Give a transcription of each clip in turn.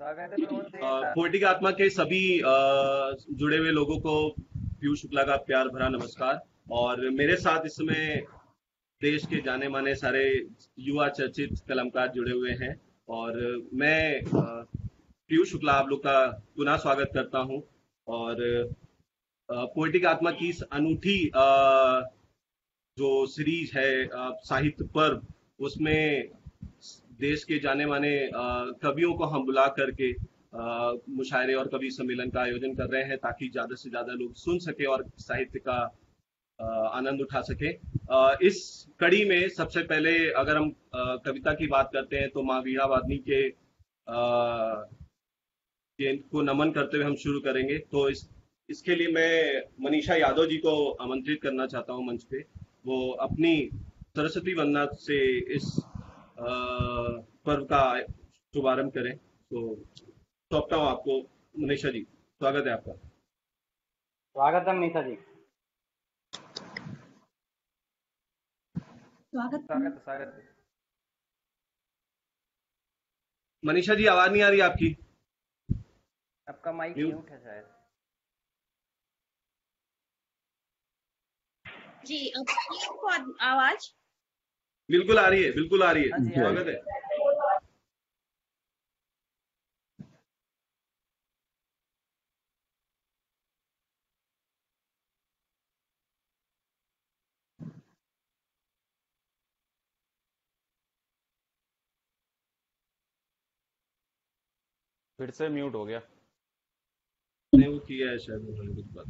स्वागत है प्रमोद जी। पोएटिक आत्मा के सभी जुड़े हुए लोगों को पीयूष शुक्ला का प्यार भरा नमस्कार। और मेरे साथ इस समय देश के जाने माने सारे युवा चर्चित कलाकार जुड़े हुए हैं और मैं पीयूष शुक्ला आप लोग का पुनः स्वागत करता हूं। और पोएटिक आत्मा की इस अनूठी जो सीरीज है साहित्य पर्व, उसमें देश के जाने माने कवियों को हम बुला करके मुशायरे और कवि सम्मेलन का आयोजन कर रहे हैं ताकि ज्यादा से ज्यादा लोग सुन सके और साहित्य का आनंद उठा सके। इस कड़ी में सबसे पहले अगर हम कविता की बात करते हैं तो माँ वीणा वादनी को नमन करते हुए हम शुरू करेंगे। तो इसके लिए मैं मनीषा यादव जी को आमंत्रित करना चाहता हूं मंच पे। वो अपनी सरस्वती वंदना से इस पर्व का शुभारंभ करें। तो सौंपता हूं आपको मनीषा जी, स्वागत है आपका। स्वागत है मनीषा जी। स्वागत। मनीषा जी आवाज नहीं आ रही आपकी। आपका माइक म्यूट है शायद। जी आपको आवाज बिल्कुल आ रही है, बिल्कुल आ रही है। स्वागत है। फिर से म्यूट हो गया। नहीं वो किया है शायद उन्होंने कुछ बात।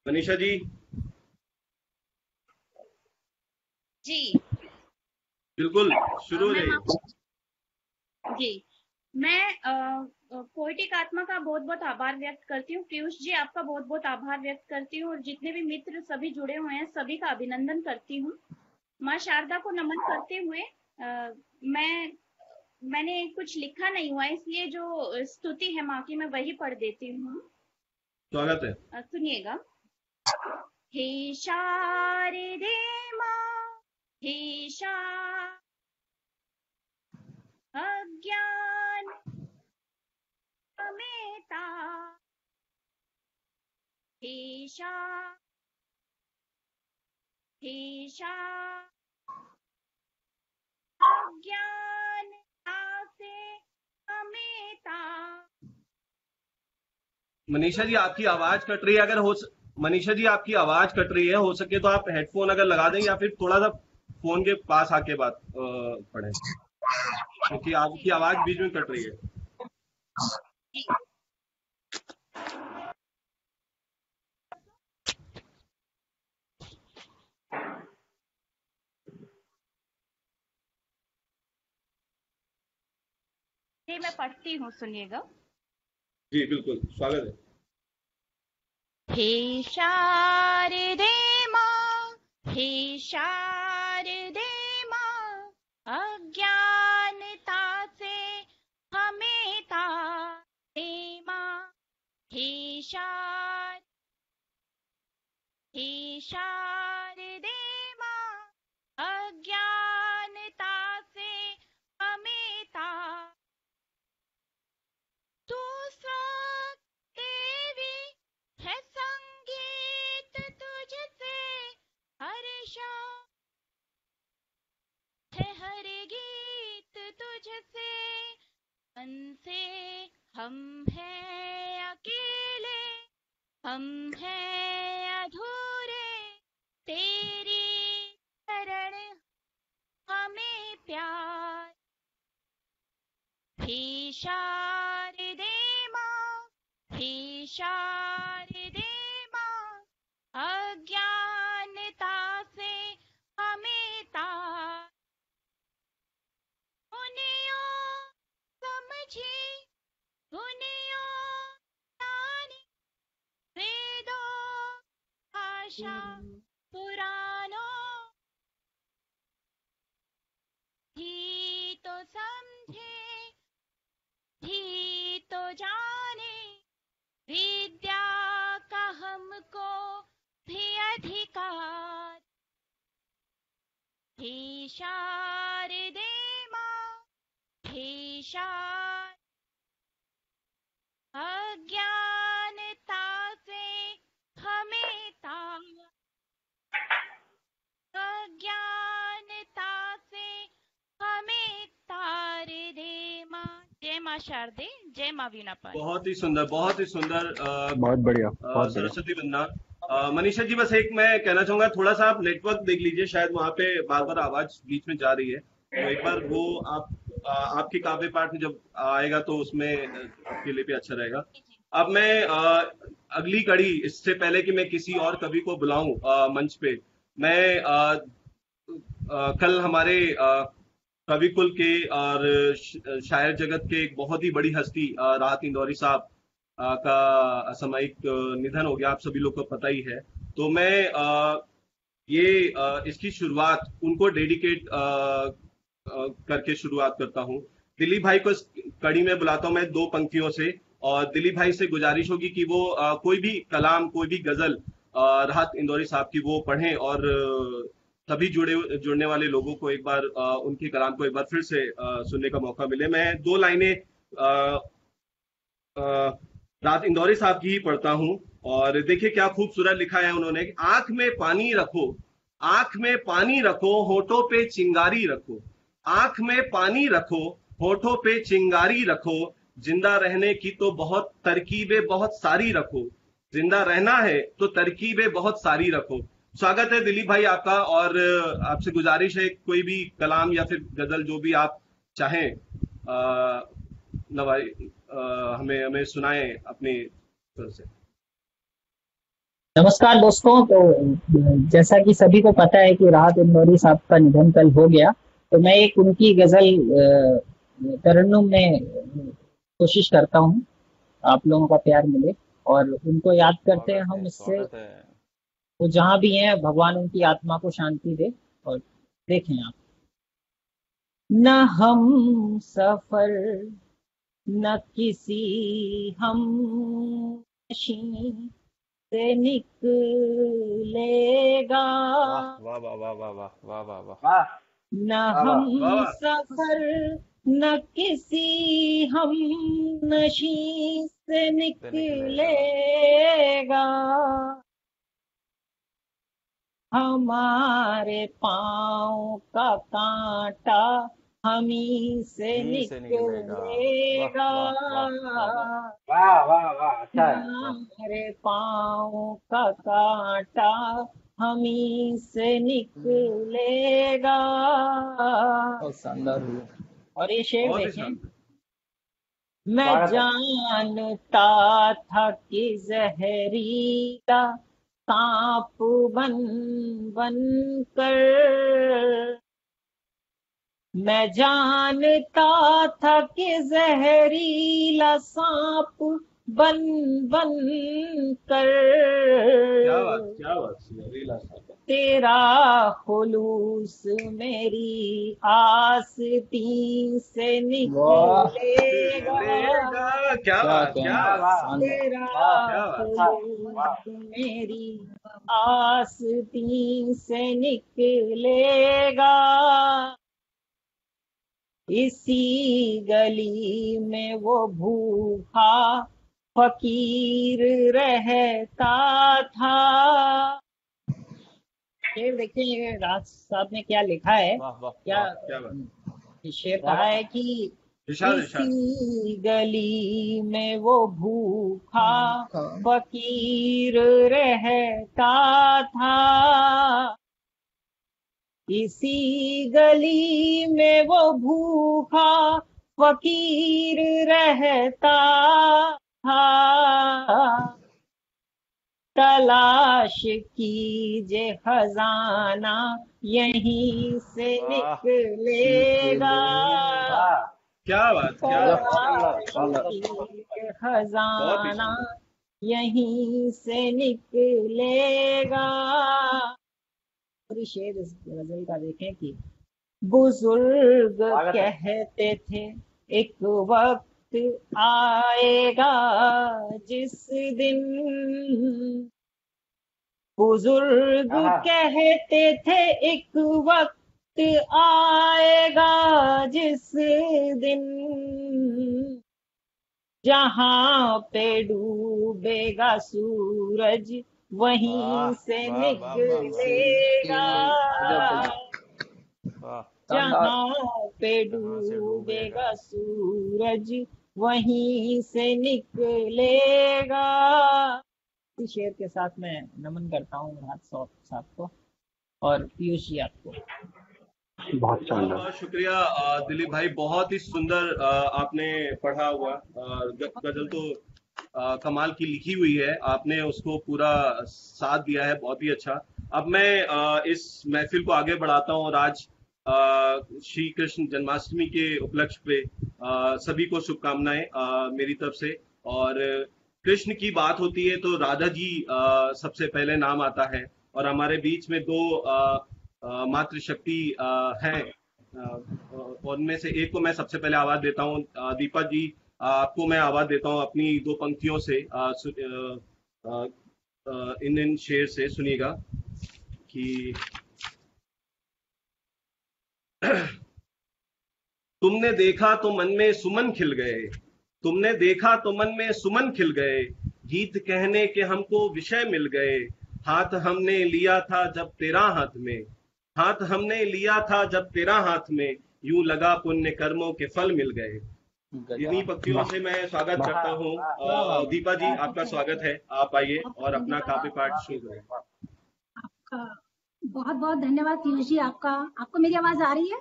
मनीषा जी जी बिल्कुल शुरू हो जाइए। जी मैं पोएटिक आत्मा का बहुत बहुत आभार व्यक्त करती हूँ। पीयूष जी आपका बहुत बहुत आभार व्यक्त करती हूँ और जितने भी मित्र सभी जुड़े हुए हैं सभी का अभिनंदन करती हूँ। माँ शारदा को नमन करते हुए मैंने कुछ लिखा नहीं हुआ इसलिए जो स्तुति है माँ की मैं वही पढ़ देती हूँ। स्वागत है। सुनिएगा। हे शारदे माँ, हे अज्ञान अमेता, हे अज्ञान से अमेता। मनीषा जी आपकी आवाज कट रही है। मनीषा जी आपकी आवाज कट रही है, हो सके तो आप हेडफोन अगर लगा दें या फिर थोड़ा सा फोन के पास आके बात पढ़ें, क्योंकि आपकी आवाज बीच में कट रही है। मैं पढ़ती हूँ, सुनिएगा। जी बिल्कुल, स्वागत है। हे शारदे माँ, हे शारदे माँ, अज्ञानता से हमें तारे माँ। हे शारदे माँ, अज्ञानता से हमें तारे। तू देवी है संगीत तुझसे हर्षा है हर गीत तुझसे। मन से हम हैं अकेले, हम हैं अधूरे, तेरी शरण हमें प्यार। हे शारदे माँ, हे शारदे माँ, अज्ञानता से हमें तार। दुनिया समझी, दुनिया जानी, वेदों भाषा पुराणों ही तो समझे, ही तो जाने, विद्या का हमको भी अधिकार। हे शारदे माँ, हे निशान, अज्ञानता से हमें अज्ञानता से हमें तार दे माँ। जय माँ शारदे, जय माँ वीणा पाल। बहुत ही सुंदर, बहुत ही सुंदर। बहुत बढ़िया, बहुत बढ़िया। सरस्वती वंदना। मनीषा जी, बस एक मैं कहना चाहूंगा, थोड़ा सा आप नेटवर्क देख लीजिए, शायद वहां पे बार बार आवाज बीच में जा रही है, तो एक बार वो आपके काव्य पाठ में जब आएगा तो उसमें आपके लिए भी अच्छा रहेगा। अब मैं अगली कड़ी, इससे पहले कि मैं किसी और कवि को बुलाऊं मंच पे, मैं कल हमारे कवि कुल के और शायर जगत के एक बहुत ही बड़ी हस्ती राहत इंदौरी साहब का असामयिक निधन हो गया, आप सभी लोग को पता ही है। तो मैं इसकी शुरुआत उनको डेडिकेट करके शुरुआत करता हूँ। दिलीप भाई को इस कड़ी में बुलाता हूँ मैं दो पंक्तियों से, और दिलीप भाई से गुजारिश होगी कि वो कोई भी कलाम, कोई भी गजल राहत इंदौरी साहब की वो पढ़ें, और सभी जुड़ने वाले लोगों को एक बार उनके कलाम को एक बार फिर से सुनने का मौका मिले। मैं दो लाइनें राहत इंदौरी साहब की ही पढ़ता हूं, और देखिए क्या खूबसूरत लिखा है उन्होंने। आंख में पानी रखो, आंख में पानी रखो, होठों पे चिंगारी रखो, आंख में पानी रखो, होठों पे चिंगारी रखो, जिंदा रहने की तो बहुत तरकीबें बहुत सारी रखो, जिंदा रहना है तो तरकीबें बहुत सारी रखो। स्वागत है दिलीप भाई आपका, और आपसे गुजारिश है कोई भी कलाम या फिर गजल जो भी आप चाहें हमें सुनाएं अपनी तरफ से। नमस्कार दोस्तों। तो जैसा कि सभी को पता है कि राहत इंदौरी साहब का निधन कल हो गया, तो मैं एक उनकी गजल तरन्नुम में कोशिश करता हूं आप लोगों का प्यार मिले, और उनको याद करते हैं हम इससे। वो जहां भी हैं भगवान उनकी आत्मा को शांति दे। और देखें आप, न हम सफर न किसी हम नशी से निकलेगा, वाह वाह वाह वाह वाह वाह वाह वाह। वाह। न हम सफर न किसी हम नशी से निकलेगा, हमारे पाँव का कांटा हमी से निकलेगा, वाह वाह वाह, अच्छा है। हमारे पाँव का कांटा हमी से निकलेगा। बहुत शानदार हुआ। और ये शेर देखें, मैं जानता था कि जहरीला सांप बन बन कर, मैं जानता था कि जहरीला सांप बन बन कर, क्या बात, जहरीला सांप। तेरा खुलूस मेरी आस्तीन से निकलेगा, क्या बात, क्या बात। तेरा खुलूस मेरी आस्तीन से निकलेगा, इसी गली में वो भूखा फकीर रहता था। शेर देखिए राज साहब ने क्या लिखा है। क्या शेर कहा है कि इसी गली में वो भूखा फकीर रहता था, इसी गली में वो भूखा फकीर रहता था, तलाश कीजिए खजाना यहीं से निकलेगा, क्या बात, खजाना यहीं से निकलेगा। शेर इस गजल का देखें कि बुजुर्ग कहते थे एक वक्त आएगा जिस दिन, बुजुर्ग कहते थे एक वक्त आएगा जिस दिन जहाँ पे डूबेगा सूरज वहीं वाह से वाह वाह वाह वाह निकलेगा। वाह। जहाँ पे जहाँ से डूबेगा। डूबेगा सूरज वहीं से निकलेगा। इस शेर के साथ मैं नमन करता हूँ राहत साहब को और पीयूष जी आपको। बहुत बहुत शानदार। बहुत शुक्रिया दिलीप भाई, बहुत ही सुंदर आपने पढ़ा हुआ गजल तो कमाल की लिखी हुई है, आपने उसको पूरा साथ दिया है, बहुत ही अच्छा। अब मैं इस महफिल को आगे बढ़ाता हूँ और आज श्री कृष्ण जन्माष्टमी के उपलक्ष्य पे सभी को शुभकामनाएं मेरी तरफ से। और कृष्ण की बात होती है तो राधा जी सबसे पहले नाम आता है, और हमारे बीच में दो मातृशक्ति हैं, उनमें से एक को मैं सबसे पहले आवाज देता हूँ। दीपा जी, आपको मैं आवाज देता हूँ अपनी दो पंक्तियों से, इन शेर से सुनिएगा कि तुमने देखा तो मन में सुमन खिल गए, तुमने देखा तो मन में सुमन खिल गए, गीत कहने के हमको विषय मिल गए, हाथ हमने लिया था जब तेरा हाथ में, हाथ हमने लिया था जब तेरा हाथ में, यूं लगा पुण्य कर्मों के फल मिल गए। इन्हीं पंक्तियों से मैं स्वागत करता हूँ। दीपा जी, आपका स्वागत है, आप आइए और अपना काव्य पाठ शुरू करें। आपका बहुत बहुत धन्यवाद पीयूष जी। आपको मेरी आवाज आ रही है?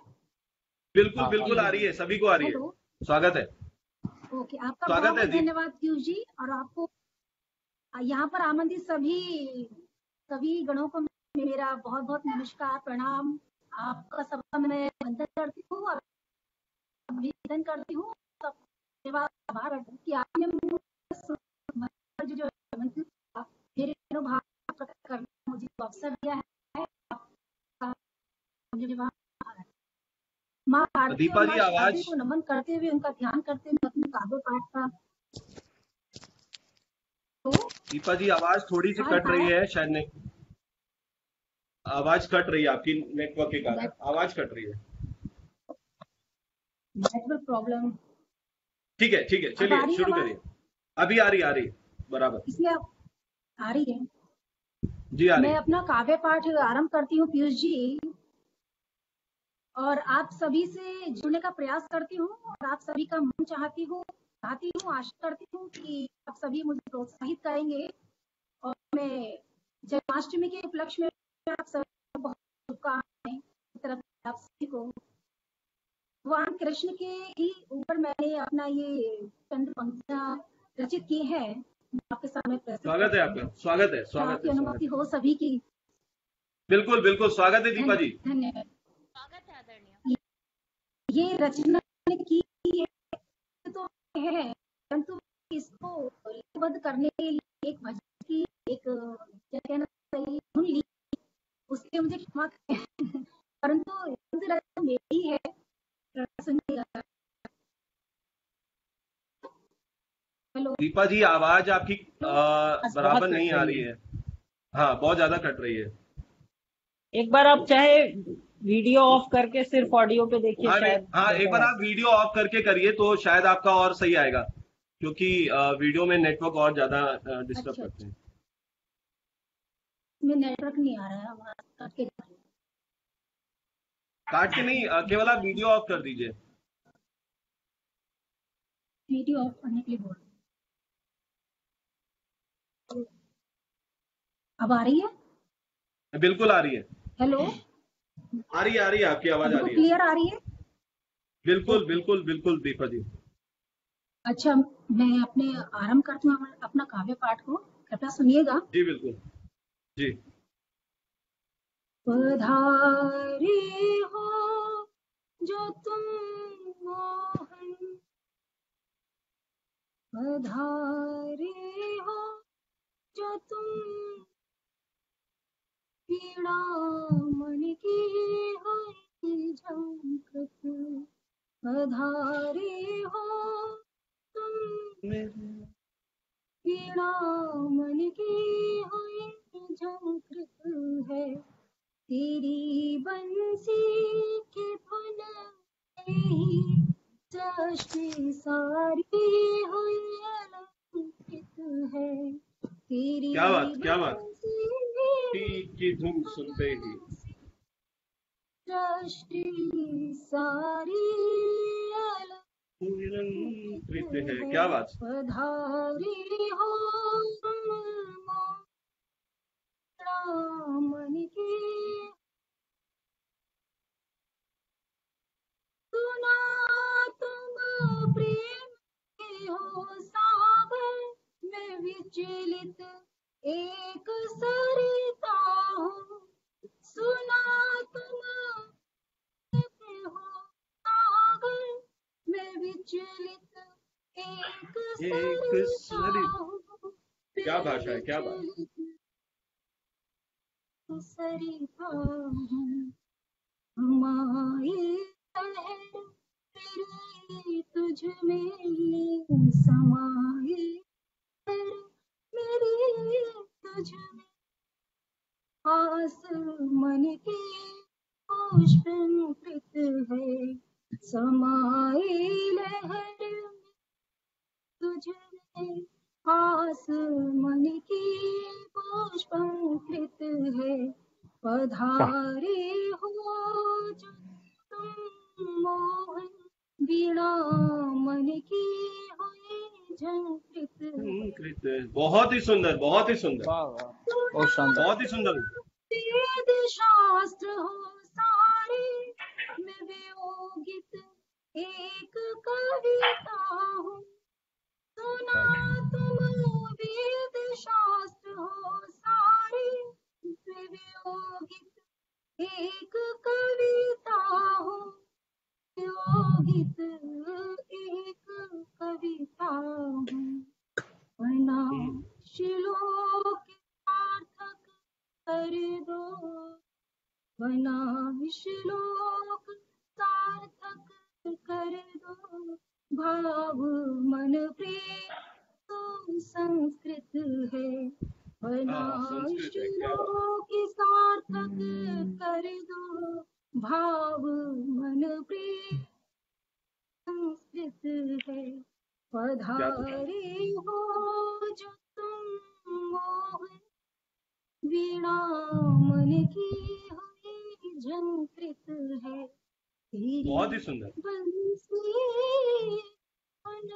बिल्कुल बिल्कुल आ रही है, सभी को आ रही है। हेलो, स्वागत है। ओके, आपका स्वागत बहुत है बहुत जी। धन्यवाद पीयूष जी, और आपको यहाँ पर आमंत्रित सभी गणों को मेरा बहुत बहुत नमस्कार, प्रणाम। आपका सबका मैं वंदन करती हूँ और अभिनंदन करती हूँ। धन्यवाद, आभार कि आपने मुझे जो आमंत्रित किया, मेरे अनुभव प्रकट करने का मुझे जो अवसर दिया है, आपका मुझे माँ भारती दीपा और जी, माँ आवाज शारदे को नमन करते हुए, उनका ध्यान करते हुए अपने काव्य पाठ का तो दीपा जी, आवाज थोड़ी सी कट रही है, शायद नहीं, आवाज कट रही है आपकी, नेटवर्क के कारण आवाज कट रही है। Network problem. ठीक है, चलिए शुरू करिए। अभी आ रही बराबर। इसलिए आप आ रही है। जी आ रही। मैं अपना काव्य पाठ आरंभ करती हूँ पीयूष जी, और आप सभी से जुड़ने का प्रयास करती हूँ और आप सभी का मन चाहती हूँ, आशा करती हूँ कि आप सभी मुझे प्रोत्साहित करेंगे। और मैं जन्माष्टमी के उपलक्ष्य में आप सभी को बहुत शुभकामनाएं तरफ से आप सभी को। भगवान कृष्ण के ही ऊपर मैंने अपना ये चंद पंक्तियां रचित की है, आपके सामने प्रस्तुत। स्वागत है आपका, स्वागत है, स्वागत आपकी है, अनुमति हो सभी की। बिल्कुल बिल्कुल स्वागत है दीपा जी। धन्यवाद। स्वागत है आदरणीय। ये रचना की है तो है, परंतु इसको लिपिबद्ध करने के लिए एक भजन की एक क्या कहना चाहिए धुन ली, उसके मुझे क्षमा करें, परंतु रचना मेरी है। सुनिएगा। हेलो, दीपा जी, आवाज आपकी बराबर नहीं आ रही है। हाँ, बहुत ज्यादा कट रही है। एक बार आप चाहे वीडियो ऑफ करके सिर्फ ऑडियो पे देखिए, शायद। हाँ, एक बार आप वीडियो ऑफ करके करिए तो शायद आपका और सही आएगा, क्योंकि वीडियो में नेटवर्क और ज्यादा डिस्टर्ब करते हैं। में नेटवर्क नहीं आ रहा है, आवाज काट के नहीं, केवल आप वीडियो ऑफ कर दीजिए। वीडियो ऑफ करने के लिए बोल। अब आ रही है? बिल्कुल आ रही है। हेलो, आ रही है, आपकी आवाज आ रही है। क्लियर आ रही है? बिल्कुल बिल्कुल बिल्कुल दीपा जी। अच्छा, मैं अपने आरंभ करती हूँ अपना काव्य पाठ को, कृपया सुनिएगा। जी बिल्कुल जी। पधारे हो जो तुम मोहन, पधारे हो जो तुम पीड़ा मन की हई झंकृत, पधारे हो तुम पीड़ा मन की हई झंकृत है, तेरी बंसी के धुन से ही सृष्टि सारी हुई अलंकृत है तेरी क्या बात, क्या बात। बंसी की धुन सुनते ही सृष्टि सारी अलंकृत है। क्या बात। पधारी हो मन की सुना तुम प्रेम के हो सागर में विचलित एक सरिता हूँ सुना तुम प्रेम हो सागर में विचलित एक सरिता हूँ क्या भाषा है, क्या बात। सरिता हूँ हमारी लहर तेरी तुझ में समाई मेरी तुझ में आस मन की पुष्पित है समाई लहर तुझ में आस मन की पुष्पित है पधारे हो जो तुम मोहन वीणा मन की हुई झंकृत। बहुत ही सुंदर, बहुत ही सुंदर, वाह वाह, बहुत शानदार। बहुत ही सुंदर। वेद शास्त्र हो सारे में वियोगित एक कविता हूँ सुना तुम वेद शास्त्र हो सारे में वियोगित एक कविता हूँ वियोगित एक कविता हूँ बना श्लोक सार्थक कर दो बना श्लोक सार्थक कर दो भाव मन प्रेम तो संस्कृत है बना श्लोक सार्थक कर दो भाव मन प्रेम संस्कृत है पधारे हो जो तुम मोहन वीणा मन की हुई झंकृत है तेरी बहुत ही सुंदर। बंसी मन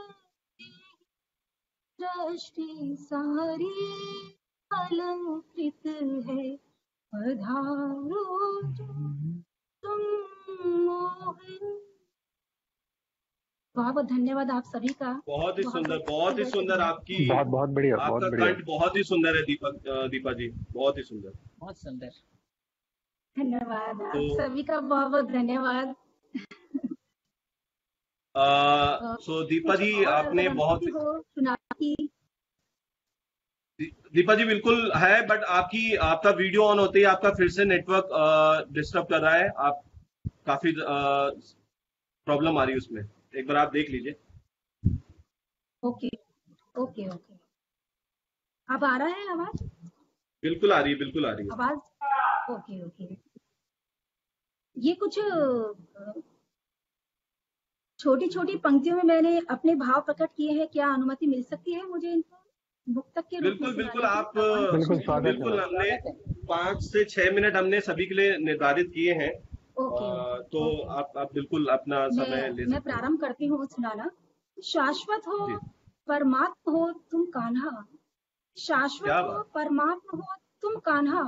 की सृष्टि सारी अलंकृत है पधारो जो तुम मोहन। बहुत बहुत धन्यवाद आप सभी का। बहुत ही सुंदर, बहुत ही सुंदर। आपकी बहुत बहुत बढ़िया, बहुत आपका बढ़िया। कंठ बहुत ही सुंदर है दीपा जी, बहुत ही सुंदर। बहुत सुंदर। धन्यवाद आप तो- सभी का बहुत बहुत धन्यवाद। सो दीपा जी, और आपने अगर बहुत किसी को चुनाव की दीपा जी बिल्कुल है, बट आपका वीडियो ऑन होते ही आपका फिर से नेटवर्क डिस्टर्ब कर रहा है। आप काफी प्रॉब्लम आ रही है उसमें, एक बार आप देख लीजिए। ओके ओके ओके अब आ रहा है आवाज? बिल्कुल आ रही है, बिल्कुल आ रही है। आवाज ओके ओके। ये कुछ छोटी छोटी पंक्तियों में मैंने अपने भाव प्रकट किए हैं, क्या अनुमति मिल सकती है मुझे इनको मुक्तक के रूप में बिल्कुल सुनाने बिल्कुल, की? आप बिल्कुल स्वागत है। बिल्कुल, हमने 5 से 6 मिनट हमने सभी के लिए निर्धारित किए हैं। ओके तो ओके। आप बिल्कुल अपना समय ले मैं सकते हैं। प्रारंभ करती हूँ सुनाना। शाश्वत हो जी। परमात्मा हो तुम कान्हा, शाश्वत क्या हो बात। परमात्मा हो तुम कान्हा,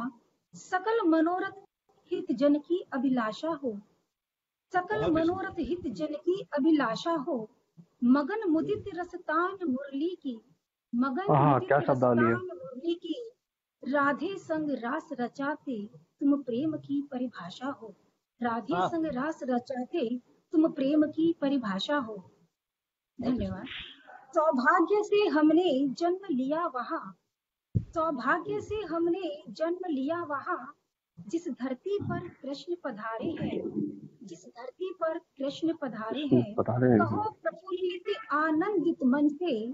सकल मनोरथ हित जन की अभिलाषा हो, सकल बहुत ही मनोरथ हित जन की अभिलाषा हो, मगन मुदित रसतान मुरली की, मगन हाँ, मुदित क्या शब्दावली है। रसतान मुरली की, राधे संग रास रचाते तुम प्रेम की परिभाषा हो, राधे हाँ। संग रास रचाते तुम प्रेम की परिभाषा हो। धन्यवाद। सौभाग्य से हमने जन्म लिया वहाँ, सौभाग्य से हमने जन्म लिया वहाँ, जिस धरती पर कृष्ण पधारे हैं, जिस धरती पर कृष्ण पधारे हैं, बता रहे हैं। कहो प्रफुल्लित आनंदित मन से,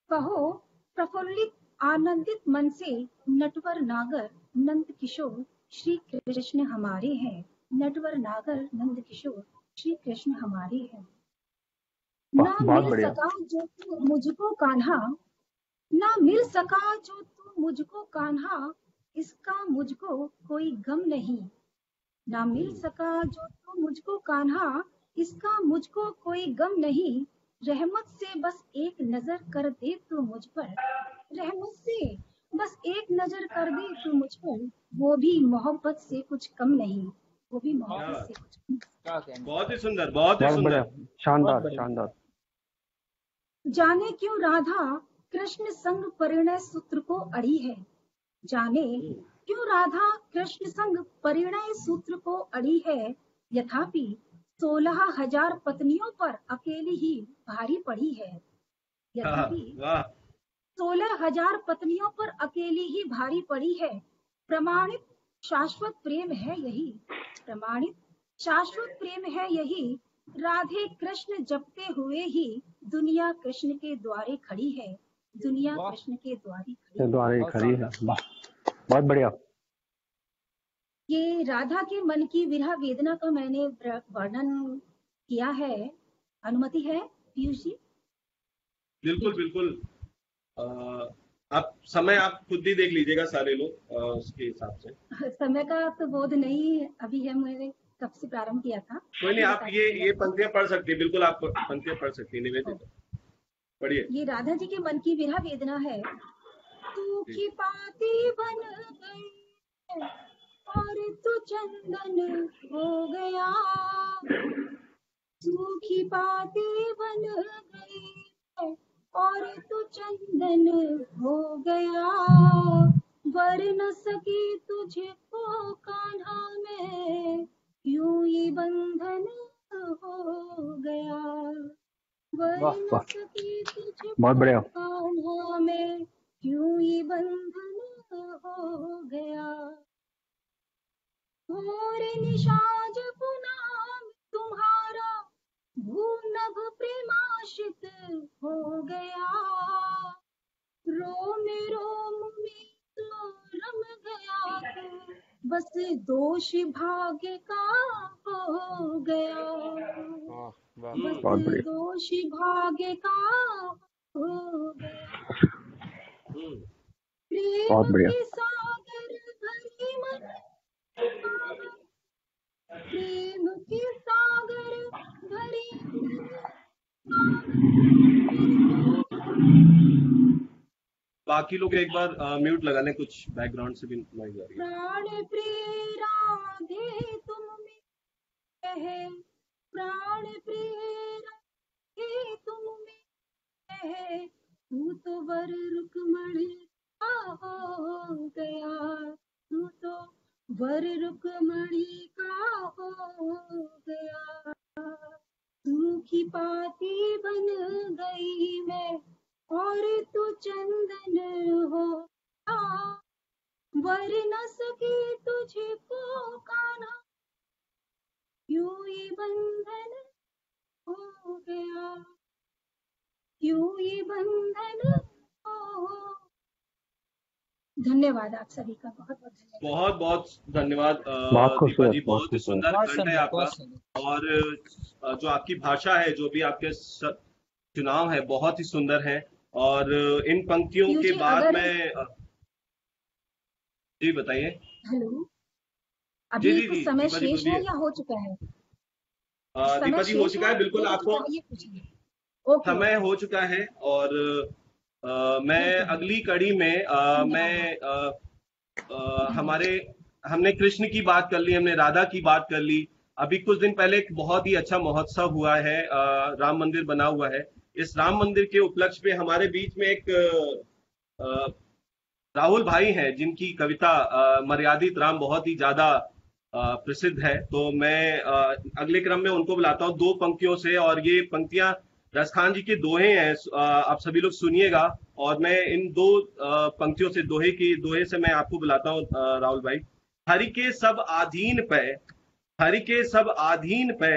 कहो प्रफुल्लित आनंदित मन से, नटवर नागर नंद किशोर श्री कृष्ण हमारे हैं, नटवर नागर नंद किशोर श्री कृष्ण हमारे हैं। ना बहुत मिल बढ़िया। सका जो तू मुझको कान्हा, ना मिल सका जो तू मुझको कान्हा, इसका मुझको कोई गम नहीं। ना मिल सका जो तू मुझको कान्हा, इसका मुझको कोई गम नहीं। रहमत से बस एक नजर कर दे तू मुझ पर, रहमत से बस एक नजर कर दे तू मुझ पर, वो भी मोहब्बत से कुछ कम नहीं, वो भी मोहब्बत से कुछ कम नहीं। क्या कहना। बहुत ही सुंदर, बहुत ही बहुत सुंदर। बढ़िया, शानदार बहुत बढ़िया। शानदार। जाने क्यों राधा कृष्ण संग परिणय सूत्र को अड़ी है, जाने क्यों राधा कृष्ण संग परिणय सूत्र को अड़ी है। यथापि 16,000 पत्नियों पर अकेली ही भारी पड़ी है। हाँ, यथापि वाह 16,000 पत्नियों पर अकेली ही भारी पड़ी है। प्रमाणित शाश्वत प्रेम है यही, प्रमाणित शाश्वत प्रेम है यही। राधे कृष्ण जपते हुए ही दुनिया कृष्ण के द्वारे खड़ी है, दुनिया वाह। कृष्ण के द्वारे खड़ी ये है। द्वारे बहुत खड़ी है, शानदार। वाह, बहुत बढ़िया। ये राधा के मन की विरह वेदना का मैंने वर्णन किया है। अनुमति है पीयूष जी? बिल्कुल बिल्कुल। आप समय आप खुद ही देख लीजिएगा सारे लोग, उसके हिसाब से। समय का तो बोध नहीं अभी है, मैंने कब से प्रारंभ किया था। कोई नहीं, आप ये पंक्तियां पढ़ सकती हैं, बिल्कुल आप पंक्तियां पढ़ सकती हैं, निवेदिता पढ़िए। ये राधा जी के मन की विरह वेदना है। सूखी पाती बन गई और तू चंदन हो गया, सूखी पाती बन गई और तू चंदन हो गया। वर न सकी तुझको कान्हा में, यूं ही बंधन हो गया। वर वाह, न वाह, सकी तुझको बहुत बढ़िया। कान्हा में, यूं ही बंधन हो गया। घोर निशाज पुनाम तुम्हारा, भूनभ प्रेमाश्रित हो गया। रोम रोम में तो रम गया तू, बस दोष भाग्य का हो गया, बस बहुत बढ़िया। दोष भाग्य का हो गया। बहुत प्रेम बढ़िया। के सागर भरी मन सागर, प्रेम के सागर भरी बाकी लोग एक बार म्यूट लगा लें, कुछ बैकग्राउंड से भी नॉइज आ रही है। प्राण प्रिय राधे तुम में है, प्राण प्रिय राधे तुम में है। तू तो वर रुक्मणी का हो गया, तू तो वर रुक्मणी का हो गया। सूखी पाती बन गई मैं और तू चंदन हो गया। वर न सकी तुझको कान्हा, यूं ही बंधन हो गया, यूं ही बंधन हो। धन्यवाद आप सभी का, बहुत बहुत धन्यवाद। बहुत बहुत धन्यवाद बहुत दीपा खूबसूरत, जी, बहुत बहुत ही खूबसूरत। सुंदर बहुत कंठ है सुंदर, आपका। बहुत सुंदर। और जो आपकी भाषा है, जो भी आपके चुनाव है, बहुत ही सुंदर है। और इन पंक्तियों पीयूष के जी, बाद अगर मैं जी बताइए। हेलो, जी अभी जी कुछ जी, समय दीपा जी शेष है बोलिए। या हो चुका है? दीपा जी हो चुका है, बिल्कुल आपको ये पूछिए। ओके, समय हो चुका है। और मैं ठीक है। अगली कड़ी में मैं हमारे हमने कृष्ण की बात कर ली, हमने राधा की बात कर ली। अभी कुछ दिन पहले एक बहुत ही अच्छा महोत्सव हुआ है, राम मंदिर बना हुआ है। इस राम मंदिर के उपलक्ष्य पे हमारे बीच में एक अ, राहुल भाई हैं, जिनकी कविता मर्यादित राम बहुत ही ज्यादा प्रसिद्ध है। तो मैं अगले क्रम में उनको बुलाता हूँ 2 पंक्तियों से, और ये पंक्तियां रसखान जी के दोहे हैं। आप सभी लोग सुनिएगा। और मैं इन 2 पंक्तियों से, दोहे से मैं आपको बुलाता हूँ राहुल भाई। हरि के सब आधीन पे, हरि के सब आधीन पे,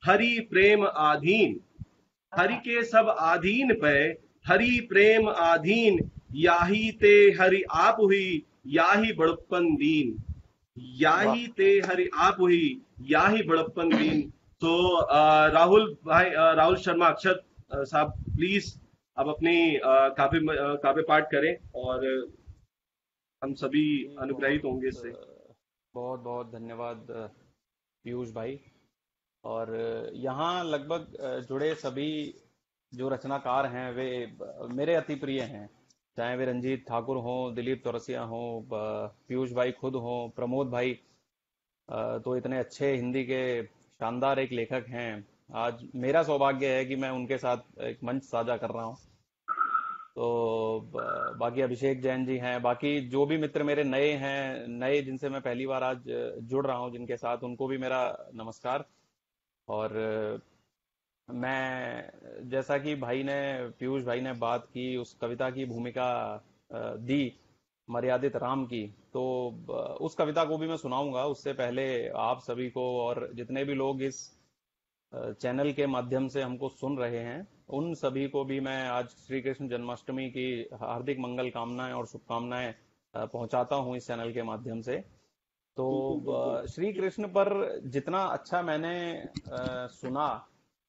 हरि प्रेम आधीन। हरि के सब आधीन पे, हरि प्रेम आधीन। याही ते हरि आप हुई, याही बड़प्पन दीन। याही ते हरि आप हुई, याही बड़प्पन दीन। तो राहुल भाई, राहुल शर्मा अक्षत, साहब प्लीज आप अपनी काव्य पाठ करें और हम सभी अनुग्रहित होंगे इससे। बहुत बहुत धन्यवाद पीयूष भाई। और यहाँ लगभग जुड़े सभी जो रचनाकार हैं वे मेरे अति प्रिय हैं, चाहे वे रंजीत ठाकुर हों, दिलीप चौरसिया हों, पीयूष भाई खुद हों, प्रमोद भाई तो इतने अच्छे हिंदी के शानदार एक लेखक हैं। आज मेरा सौभाग्य है कि मैं उनके साथ एक मंच साझा कर रहा हूँ। तो बाकी अभिषेक जैन जी हैं, बाकी जो भी मित्र मेरे नए हैं, नए जिनसे मैं पहली बार आज जुड़ रहा हूँ जिनके साथ, उनको भी मेरा नमस्कार। और मैं जैसा कि पीयूष भाई ने बात की, उस कविता की भूमिका दी मर्यादित राम की, तो उस कविता को भी मैं सुनाऊंगा। उससे पहले आप सभी को और जितने भी लोग इस चैनल के माध्यम से हमको सुन रहे हैं, उन सभी को भी मैं आज श्री कृष्ण जन्माष्टमी की हार्दिक मंगल कामनाएं और शुभकामनाएं पहुंचाता हूं इस चैनल के माध्यम से। तो श्री कृष्ण पर जितना अच्छा मैंने सुना,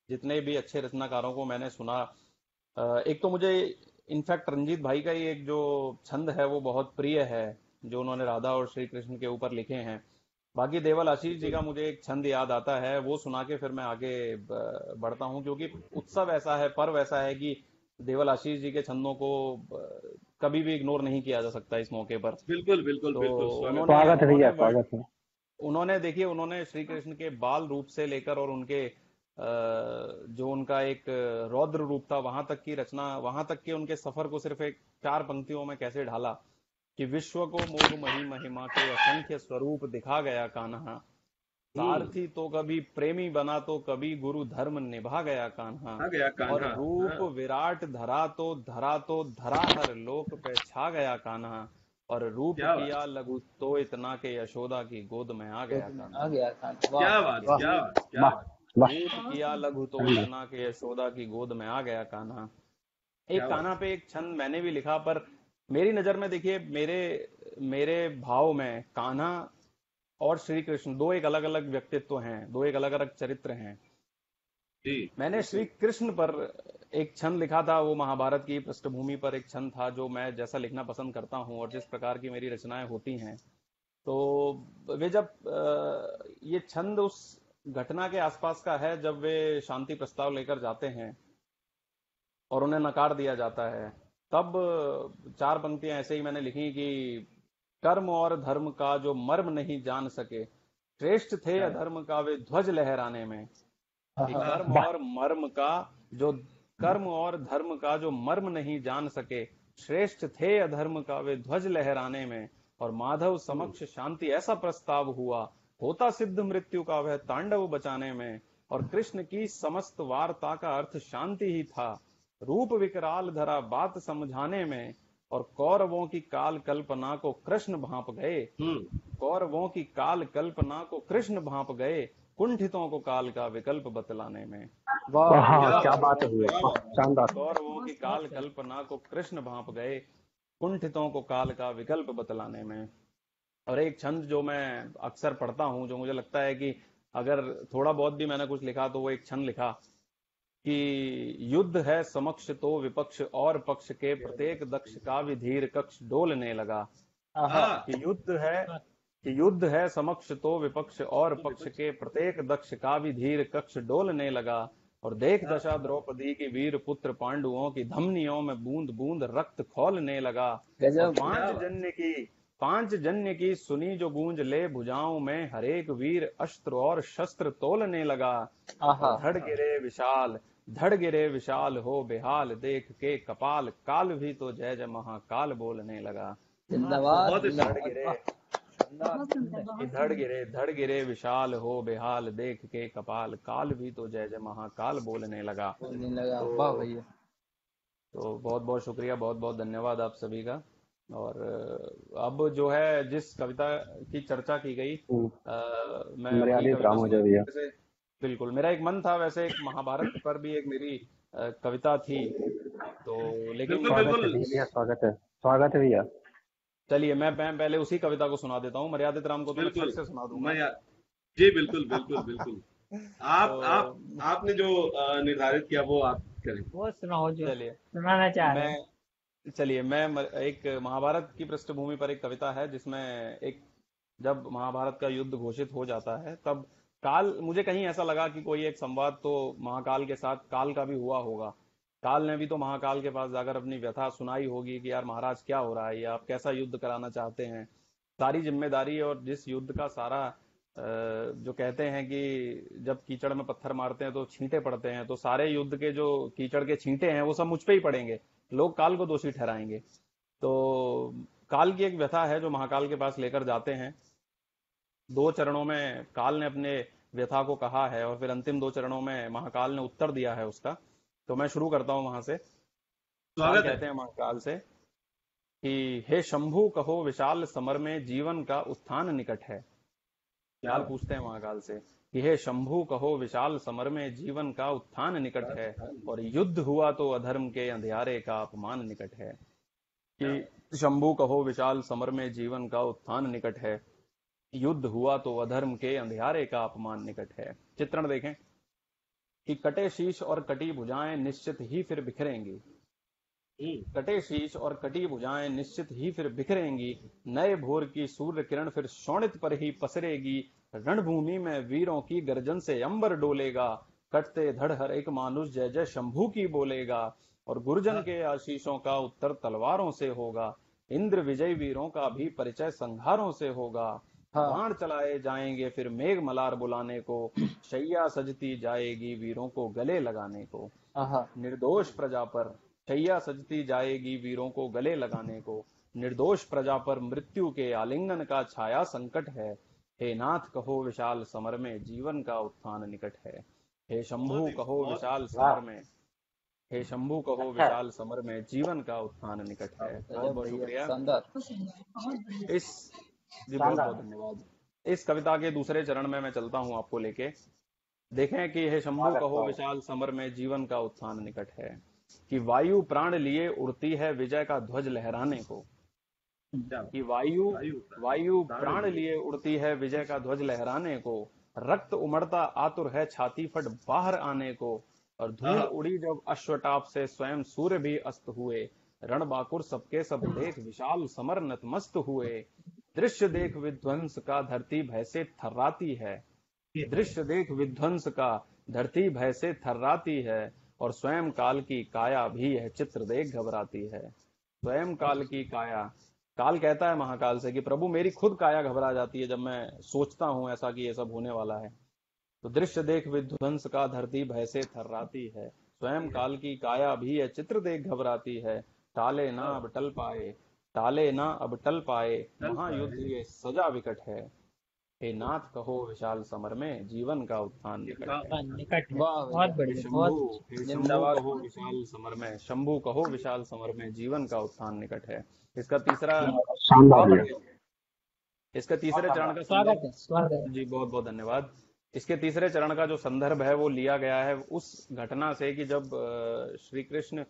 जितने भी अच्छे रचनाकारों को मैंने सुना, एक तो मुझे इनफैक्ट रंजीत भाई का ही एक जो छंद है वो बहुत प्रिय है, जो उन्होंने राधा और श्री कृष्ण के ऊपर लिखे हैं। बाकी देवल आशीष जी का मुझे एक छंद याद आता है, वो सुना के फिर मैं आगे बढ़ता हूँ, क्योंकि उत्सव ऐसा है, पर्व ऐसा है कि देवल आशीष जी के छंदों को कभी भी इग्नोर नहीं किया जा सकता इस मौके पर। बिल्कुल बिल्कुल तो बिल्कुल, स्वागत है भैया, स्वागत है। उन्होंने देखिए, उन्होंने श्री कृष्ण के बाल रूप से लेकर और उनके जो उनका एक रौद्र रूप था वहां तक की रचना, वहां तक के उनके सफर को सिर्फ एक 4 पंक्तियों में कैसे ढाला कि विश्व को मोह मही महिमा के असंख्य स्वरूप दिखा गया कान्हा, सारथी तो कभी प्रेमी बना तो कभी गुरु धर्म निभा गया कान्हा, और रूप विराट धरा तो धरा हर लोक पे छा गया कान्हा, और रूप किया लघु तो इतना के यशोदा की गोद में आ गया कान्हा। क्या बात, क्या बात, क्या बात। रूप किया लघु तो इतना के यशोदा की गोद में आ गया कान्हा। एक कान्हा पे एक छंद मैंने भी लिखा, पर मेरी नजर में देखिए, मेरे भाव में कान्हा और श्री कृष्ण दो एक अलग अलग व्यक्तित्व हैं, दो एक अलग अलग चरित्र हैं। मैंने श्री कृष्ण पर एक छंद लिखा था, वो महाभारत की पृष्ठभूमि पर एक छंद था, जो मैं जैसा लिखना पसंद करता हूं और जिस प्रकार की मेरी रचनाएं होती हैं, तो वे जब ये छंद उस घटना के आसपास का है जब वे शांति प्रस्ताव लेकर जाते हैं और उन्हें नकार दिया जाता है, तब 4 पंक्तियां ऐसे ही मैंने लिखी कि कर्म और धर्म का जो मर्म नहीं जान सके, श्रेष्ठ थे अधर्म का वे ध्वज लहराने में। कर्म और धर्म का जो मर्म नहीं जान सके, श्रेष्ठ थे अधर्म का वे ध्वज लहराने में, और माधव समक्ष शांति ऐसा प्रस्ताव हुआ, होता सिद्ध मृत्यु का वह तांडव बचाने में, और कृष्ण की समस्त वार्ता का अर्थ शांति ही था, रूप विकराल धरा बात समझाने में, और कौरवों की काल कल्पना को कृष्ण भांप गए, कौरवों की काल कल्पना को कृष्ण भांप गए, कुंठितों को काल का विकल्प बतलाने में। वाह, क्या बात है, शानदार। कौरवों की काल कल्पना को कृष्ण भांप गए, कुंठितों को काल का विकल्प बतलाने में। और एक छंद जो मैं अक्सर पढ़ता हूं, जो मुझे लगता है कि अगर थोड़ा बहुत भी मैंने कुछ लिखा तो वो एक छंद लिखा कि युद्ध है समक्ष तो विपक्ष और पक्ष के प्रत्येक दक्ष का विधीर कक्ष डोलने लगा। कि युद्ध है समक्ष तो विपक्ष और पक्ष के प्रत्येक दक्ष का विधीर कक्ष डोलने लगा, और देख दशा द्रौपदी की वीर पुत्र पांडवों की धमनियों में बूंद बूंद रक्त खौलने लगा। पांच जन्य की सुनी जो गूंज ले भुजाओं में, हरेक वीर अस्त्र और शस्त्र तोलने लगा। धड़ गिरे विशाल हो बेहाल, देख के कपाल काल भी तो जय जय महाकाल बोलने लगा। धड़ गिरे विशाल हो बेहाल, देख के कपाल काल भी तो जय जय महाकाल बोलने लगा। वाह भैया, तो बहुत बहुत शुक्रिया, बहुत बहुत धन्यवाद आप सभी का। और अब जो है जिस कविता की चर्चा की गई, मैं मर्यादित राम हो जाए भैया। बिल्कुल, मेरा एक मन था, वैसे एक महाभारत पर भी एक मेरी कविता थी, तो लेकिन स्वागत है भैया। चलिए मैं पहले उसी कविता को सुना देता हूँ, मर्यादित राम को तो मैं फिर से सुना दूंगा। जी बिल्कुल बिल्कुल बिल्कुल। आपने जो निर्धारित किया वो आप करें। वो सुनाओ जो चलिए सुनाना चाह रहे हैं। मैं एक महाभारत की पृष्ठभूमि पर एक कविता है जिसमें एक जब महाभारत का युद्ध घोषित हो जाता है तब काल मुझे कहीं ऐसा लगा कि कोई एक संवाद तो महाकाल के साथ काल का भी हुआ होगा। काल ने भी तो महाकाल के पास जाकर अपनी व्यथा सुनाई होगी कि यार महाराज क्या हो रहा है, ये आप कैसा युद्ध कराना चाहते हैं, सारी जिम्मेदारी और जिस युद्ध का सारा जो कहते हैं कि जब कीचड़ में पत्थर मारते हैं तो छींटे पड़ते हैं, तो सारे युद्ध के जो कीचड़ के छींटे हैं वो सब मुझ पे ही पड़ेंगे, लोग काल को दोषी ठहराएंगे। तो काल की एक व्यथा है जो महाकाल के पास लेकर जाते हैं। 2 चरणों में काल ने अपने व्यथा को कहा है और फिर अंतिम 2 चरणों में महाकाल ने उत्तर दिया है उसका। तो मैं शुरू करता हूं वहां से। काल स्वागत है। कहते हैं महाकाल से कि हे शंभु कहो विशाल समर में जीवन का उत्थान निकट है। काल पूछते हैं महाकाल से कि हे शंभु कहो विशाल समर में जीवन का उत्थान निकट है और युद्ध हुआ तो अधर्म के अंधियारे का अपमान निकट है। कि शंभु कहो विशाल समर में जीवन का उत्थान निकट है, युद्ध हुआ तो अधर्म के अंधियारे का अपमान निकट है। चित्रण देखें कि कटे शीश और कटी भुजाएं निश्चित ही फिर बिखरेंगी। कटे शीश और कटी भुजाएं निश्चित ही फिर बिखरेंगी, नए भोर की सूर्य किरण फिर शोणित पर ही पसरेगी, रणभूमि में वीरों की गर्जन से अंबर डोलेगा, कटते धड़ हर एक मानुष जय जय शंभू की बोलेगा, और गुर्जन के आशीषों का उत्तर तलवारों से होगा, इंद्र विजय वीरों का भी परिचय संहारों से होगा। बाण चलाए जाएंगे फिर मेघ मलार बुलाने को, शैया सजती जाएगी वीरों को गले लगाने को। निर्दोष प्रजा पर शैया सजती जाएगी वीरों को गले लगाने को, निर्दोष प्रजा पर मृत्यु के आलिंगन का छाया संकट है। हे नाथ कहो विशाल समर में जीवन का उत्थान निकट है। हे शंभु कहो विशाल समर में, हे शंभु कहो विशाल समर में जीवन का उत्थान निकट है। बहुत बहुत शुक्रिया। बहुत बहुत धन्यवाद। इस कविता के दूसरे चरण में मैं चलता हूं आपको लेके। देखें कि हे शंभु कहो विशाल समर में जीवन का उत्थान निकट है, कि वायु प्राण लिए उड़ती है विजय का ध्वज लहराने को। कि वायु प्राण लिए उड़ती है विजय का ध्वज लहराने को, रक्त उमड़ता आतुर है छाती फट बाहर आने को, और धूल उड़ी जब अश्वटाप से स्वयं सूर्य भी अस्त हुए, रणबाकुर सबके सब देख विशाल समर नतमस्त हुए। दृश्य देख विध्वंस का धरती भय से थर्राती है, दृश्य देख विध्वंस का धरती भय से थर्राती है, और स्वयं काल की काया भी यह चित्र देख घबराती है। स्वयं काल की काया, काल कहता है महाकाल से कि प्रभु मेरी खुद काया घबरा जाती है जब मैं सोचता हूं ऐसा कि ये सब होने वाला है। तो दृश्य देख विध्वंस का धरती भय से थर्राती है, स्वयं काल की काया भी यह चित्र देख घबराती है। टाले ना अब टल पाए, टाले ना अब टल पाए, महायुद्ध ये सजा विकट है। हे नाथ कहो विशाल समर में जीवन का उत्थान निकट है। निकट है। बहुत बढ़िया, बहुत शंभु कहो विशाल समर में, शंभु कहो विशाल समर में जीवन का उत्थान निकट है। इसका तीसरा इसका तीसरे चरण का स्वागत है, स्वागत है। जी बहुत बहुत धन्यवाद। इसके तीसरे चरण का जो संदर्भ है वो लिया गया है उस घटना से कि जब श्री कृष्ण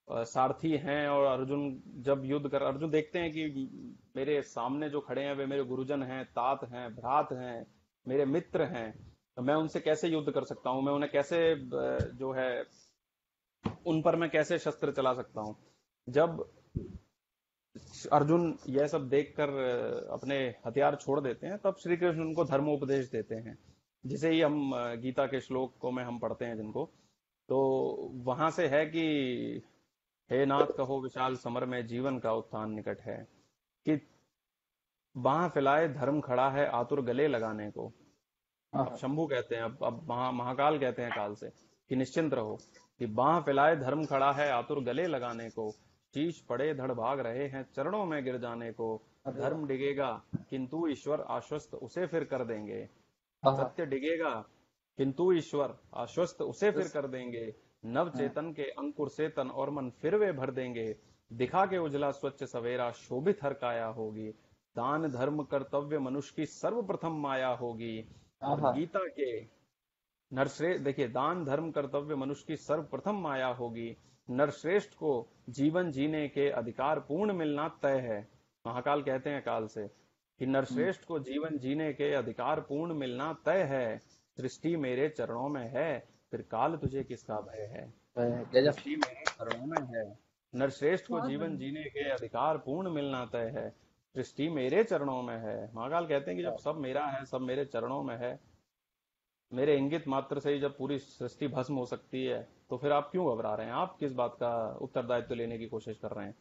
सारथी हैं और अर्जुन जब युद्ध कर, अर्जुन देखते हैं कि मेरे सामने जो खड़े हैं वे मेरे गुरुजन हैं, तात हैं, भ्रात हैं, मेरे मित्र हैं, तो मैं उनसे कैसे युद्ध कर सकता हूं, मैं उन्हें कैसे जो है उन पर मैं कैसे शस्त्र चला सकता हूं। जब अर्जुन यह सब देखकर अपने हथियार छोड़ देते हैं तब श्री कृष्ण उनको धर्मोपदेश देते हैं, जिसे ही हम गीता के श्लोकों में हम पढ़ते हैं जिनको, तो वहां से है कि हे नाथ कहो विशाल समर में जीवन का उत्थान निकट है, कि बाह फैलाए धर्म खड़ा है आतुर गले लगाने को। अब शंभू कहते हैं, अब महाकाल कहते हैं काल से कि निश्चिंत रहो, कि बाह फैलाए धर्म खड़ा है आतुर गले लगाने को, शीश पड़े धड़ भाग रहे हैं चरणों में गिर जाने को, धर्म डिगेगा किंतु ईश्वर आश्वस्त उसे फिर कर देंगे, सत्य डिगेगा किंतु ईश्वर आश्वस्त उसे फिर कर देंगे, नव चेतन के अंकुर से तन और मन फिर वे भर देंगे, दिखा के उजला स्वच्छ सवेरा शोभित हर काया होगी, दान धर्म कर्तव्य मनुष्य की सर्वप्रथम माया होगी। और गीता के नरश्रेष्ठ देखिए, दान धर्म कर्तव्य मनुष्य की सर्वप्रथम माया होगी, नरश्रेष्ठ को जीवन जीने के अधिकार पूर्ण मिलना तय है। महाकाल कहते हैं काल से कि नरश्रेष्ठ को जीवन जीने के अधिकार पूर्ण मिलना तय है, सृष्टि मेरे चरणों में है, फिर काल तुझे किसका भय है। सृष्टि मेरे चरणों में है, नरश्रेष्ठ को जीवन जीने के अधिकार पूर्ण मिलना तय है। सृष्टि मेरे चरणों में है। महाकाल कहते हैं कि जब सब मेरा है, सब मेरे चरणों में है, मेरे इंगित मात्र से ही जब पूरी सृष्टि भस्म हो सकती है, तो फिर आप क्यों घबरा रहे हैं? आप किस बात का उत्तरदायित्व लेने की कोशिश कर रहे हैं?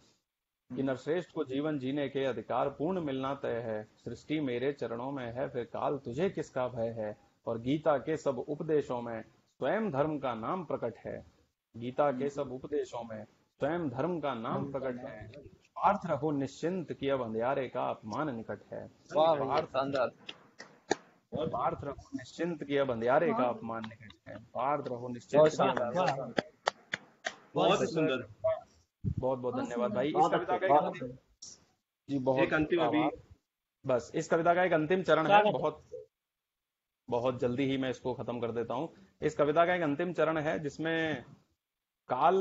कि नरश्रेष्ठ को जीवन जीने के अधिकार पूर्ण मिलना तय है, सृष्टि मेरे चरणों में है, फिर काल तुझे किसका भय है। और गीता के सब उपदेशों में स्वयं धर्म का नाम प्रकट है। गीता के सब उपदेशों में स्वयं धर्म का नाम प्रकट है। पार्थ रहो निश्चिंत कि अब अंधियारे का अपमान निकट है। पार्थ रहो निश्चिंत कि अब अंधियारे का अपमान निकट है। पार्थ रहो निश्चिंत कि अब अंधियारे बहुत ही सुंदर। बहुत बहुत धन्यवाद भाई। इस कविता का एक अंतिम जी बहुत एक अंतिम अभी आभार। बस इस कविता का एक अंतिम चरण है, बहुत बहुत जल्दी ही मैं इसको खत्म कर देता हूँ। इस कविता का एक अंतिम चरण है जिसमें काल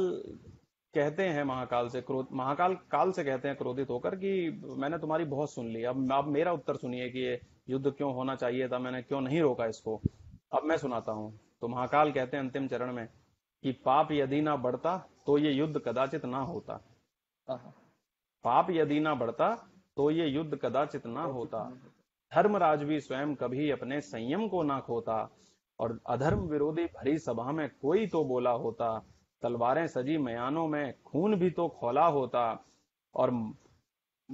कहते हैं महाकाल से महाकाल काल से कहते हैं क्रोधित होकर कि मैंने तुम्हारी बहुत सुन ली, अब आप मेरा उत्तर सुनिए कि ये युद्ध क्यों होना चाहिए था, मैंने क्यों नहीं रोका इसको। अब मैं सुनाता हूँ। तो महाकाल कहते हैं अंतिम चरण में कि पाप यदि ना बढ़ता तो ये युद्ध कदाचित ना होता। पाप यदि ना बढ़ता तो ये युद्ध कदाचित ना होता। धर्मराज भी स्वयं कभी अपने संयम को ना खोता। और अधर्म विरोधी भरी सभा में कोई तो बोला होता। तलवारें सजी मयानों में खून भी तो खौला होता। और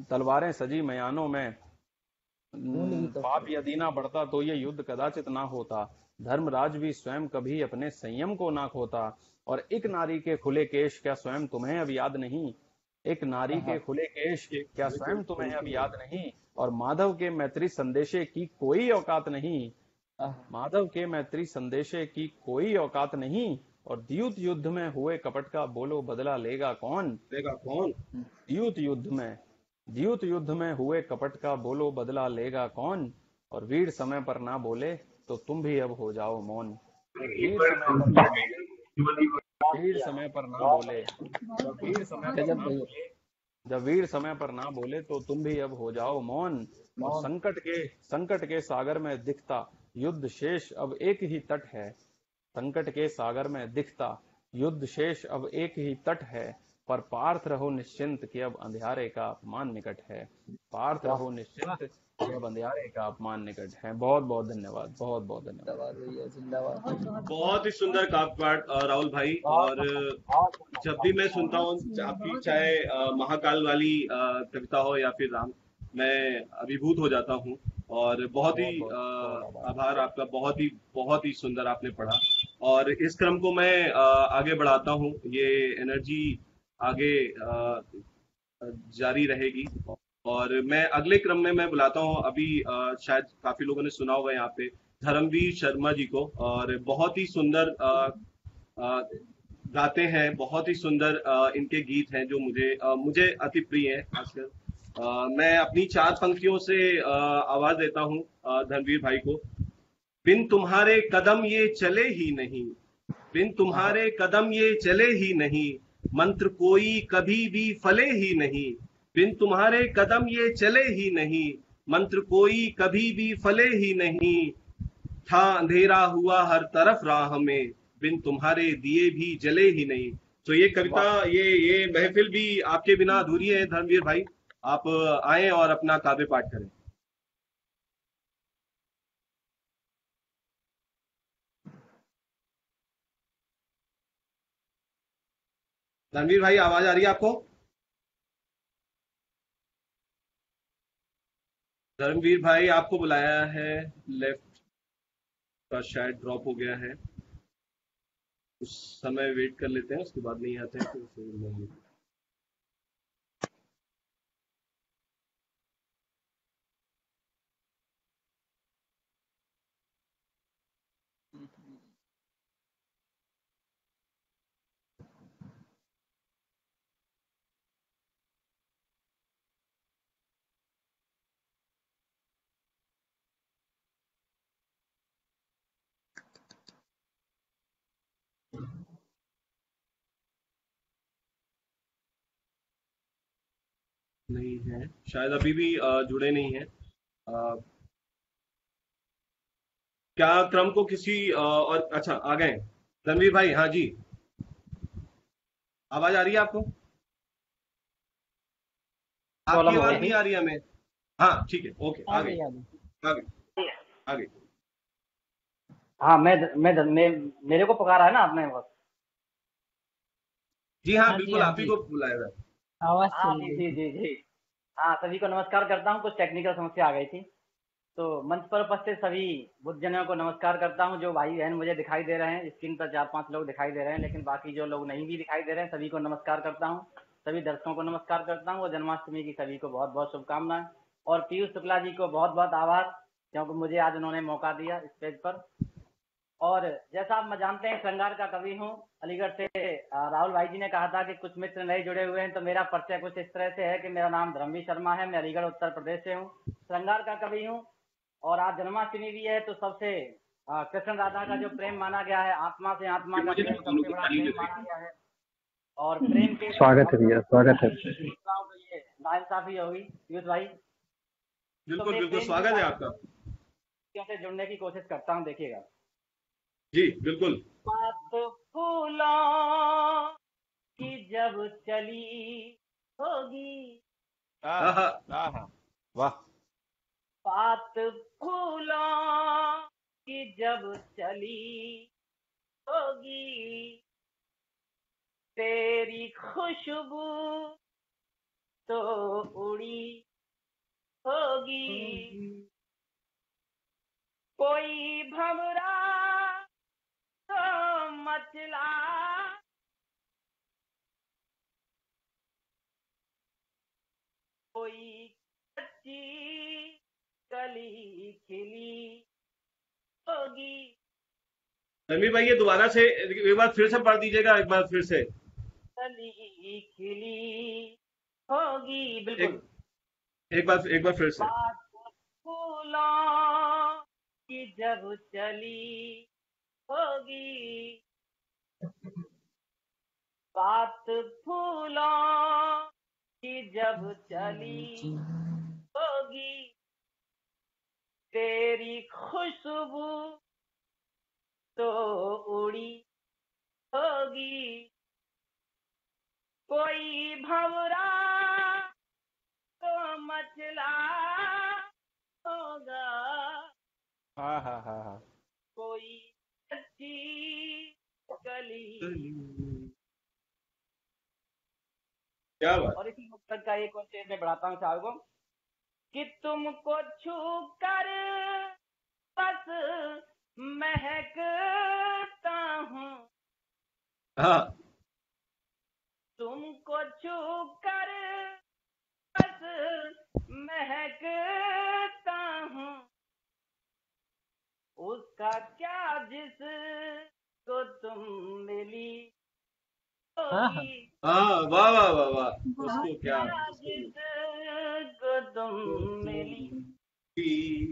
तलवारें सजी मयानों में पाप यदि ना बढ़ता तो ये युद्ध कदाचित ना होता। धर्मराज भी स्वयं कभी अपने संयम को ना खोता। और एक नारी के खुले केश क्या स्वयं तुम्हें अब याद नहीं। एक नारी के खुले केश क्या स्वयं तुम्हें अब याद नहीं। और माधव के मैत्री संदेशे की कोई औकात नहीं। माधव के मैत्री संदेशे की कोई औकात नहीं। और द्यूत युद्ध में हुए कपट का बोलो बदला लेगा कौन। द्यूत युद्ध में हुए कपट का बोलो बदला लेगा कौन। और वीर समय पर ना बोले तो तुम भी अब हो जाओ मौन। वीर समय पर ना बोले जब वीर समय पर ना बोले तो तुम भी अब हो जाओ मौन। और संकट के सागर में दिखता युद्ध शेष अब एक ही तट है। संकट के सागर में दिखता युद्ध शेष अब एक ही तट है। पर पार्थ रहो निश्चिंत कि अब अंधियारे का अपमान निकट है। पार्थ रहो निश्चिंत कि अब अंधियारे का अपमान निकट है। बहुत बहुत धन्यवाद। बहुत बहुत धन्यवाद। बहुत ही सुंदर काव्य पाठ राहुल भाई। और जब भी मैं सुनता हूँ आपकी, चाहे महाकाल वाली कविता हो या फिर राम, मैं अभिभूत हो जाता हूँ। और बहुत ही आभार आपका। बहुत ही सुंदर आपने पढ़ा। और इस क्रम को मैं आगे बढ़ाता हूँ। ये एनर्जी आगे जारी रहेगी। और मैं अगले क्रम में मैं बुलाता हूँ अभी, शायद काफी लोगों ने सुना होगा यहाँ पे, धर्मवीर शर्मा जी को। और बहुत ही सुंदर गाते हैं, बहुत ही सुंदर इनके गीत हैं जो मुझे अति प्रिय है। खासकर मैं अपनी 4 पंक्तियों से आवाज देता हूँ धर्मवीर भाई को। बिन तुम्हारे कदम ये चले ही नहीं, बिन तुम्हारे कदम ये चले ही नहीं, मंत्र कोई कभी भी फले ही नहीं। बिन तुम्हारे कदम ये चले ही नहीं, मंत्र कोई कभी भी फले ही नहीं। था अंधेरा हुआ हर तरफ राह में, बिन तुम्हारे दिए भी जले ही नहीं। तो ये कविता, ये महफिल भी आपके बिना अधूरी है धर्मवीर भाई। आप आए और अपना काव्य पाठ करें। धर्मवीर भाई, आवाज आ रही है आपको? धर्मवीर भाई, आपको बुलाया है, लेफ्ट का शायद ड्रॉप हो गया है। उस समय वेट कर लेते हैं, उसके बाद नहीं आते हैं तो फिर नहीं। नहीं है, शायद अभी भी जुड़े नहीं है। क्या क्रम को किसी और, अच्छा आ गए धनवीर भाई? हाँ जी, आवाज आ रही है आपको? आपकी प्रॉब्लम हो आवाज रही नहीं थी। आ रही है हमें। हाँ ठीक है, ओके, आ आगे गई आ गई। आगे आगे। हाँ मेरे को पुकारा है ना आपने बस। जी हाँ, हाँ जी बिल्कुल हाँ आप ही जी, को बुलाया था। आवाज हाँ चली जी गई जी थी। जी जी। हाँ सभी को नमस्कार करता हूँ, कुछ टेक्निकल समस्या आ गई थी। तो मंच पर उपस्थित सभी बुद्धजनों को नमस्कार करता हूँ। जो भाई बहन मुझे दिखाई दे रहे हैं, स्क्रीन पर 4-5 लोग दिखाई दे रहे हैं, लेकिन बाकी जो लोग नहीं भी दिखाई दे रहे हैं सभी को नमस्कार करता हूँ। सभी दर्शकों को नमस्कार करता हूँ और जन्माष्टमी की सभी को बहुत बहुत शुभकामनाएं। और पीयूष शुक्ला जी को बहुत बहुत आभार, क्योंकि मुझे आज उन्होंने मौका दिया स्टेज पर। और जैसा आप जानते हैं, श्रृंगार का कवि हूँ। अलीगढ़ से राहुल भाई जी ने कहा था कि कुछ मित्र नए जुड़े हुए हैं, तो मेरा परिचय कुछ इस तरह से है कि मेरा नाम धर्मवीर शर्मा है, मैं अलीगढ़ उत्तर प्रदेश से हूँ, श्रृंगार का कवि हूँ। और आज जन्माष्टमी भी है, तो सबसे कृष्ण राधा का जो प्रेम माना गया है, आत्मा से आत्मा का प्रेम सबसे बड़ा प्रेम माना गया है। और प्रेम के स्वागत है भैया, स्वागत है। तो ये नाइंसाफी होगी पीयूष भाई। तो बिल्कुल मैं बिल्कुल, प्रेम स्वागत है आपका। से जुड़ने की कोशिश करता हूँ, देखिएगा। जी बिल्कुल। बात फूलों की जब चली होगी, हाँ हाँ, आहा, वाह। बात फूलों की जब चली होगी, तेरी खुशबू तो उड़ी होगी। कोई भंवरा तो मचला, कोई कच्ची कली खिली होगी। रणवीर भाई ये दोबारा से एक बार फिर से पढ़ दीजिएगा, एक बार फिर से। कली खिली होगी, बिल्कुल। एक बार फिर से। बात फूलों की जब चली होगी, बात फूलों की जब चली होगी, तेरी खुशबू तो उड़ी होगी। कोई भंवरा तो मचला होगा, हाँ हाँ हाँ हाँ, कोई कच्ची कली। क्या बात। और इसी मुक्तक का एक और शेर में बढ़ाता हूँ साहब को, कि तुमको छू कर बस महकता हूँ, हाँ तुमको छू कर बस महकता हूँ, उसका क्या जिसको तुम मिली होगी। हाँ, वाह वाह वाह वाह, उसको क्या जिसको तुम मिली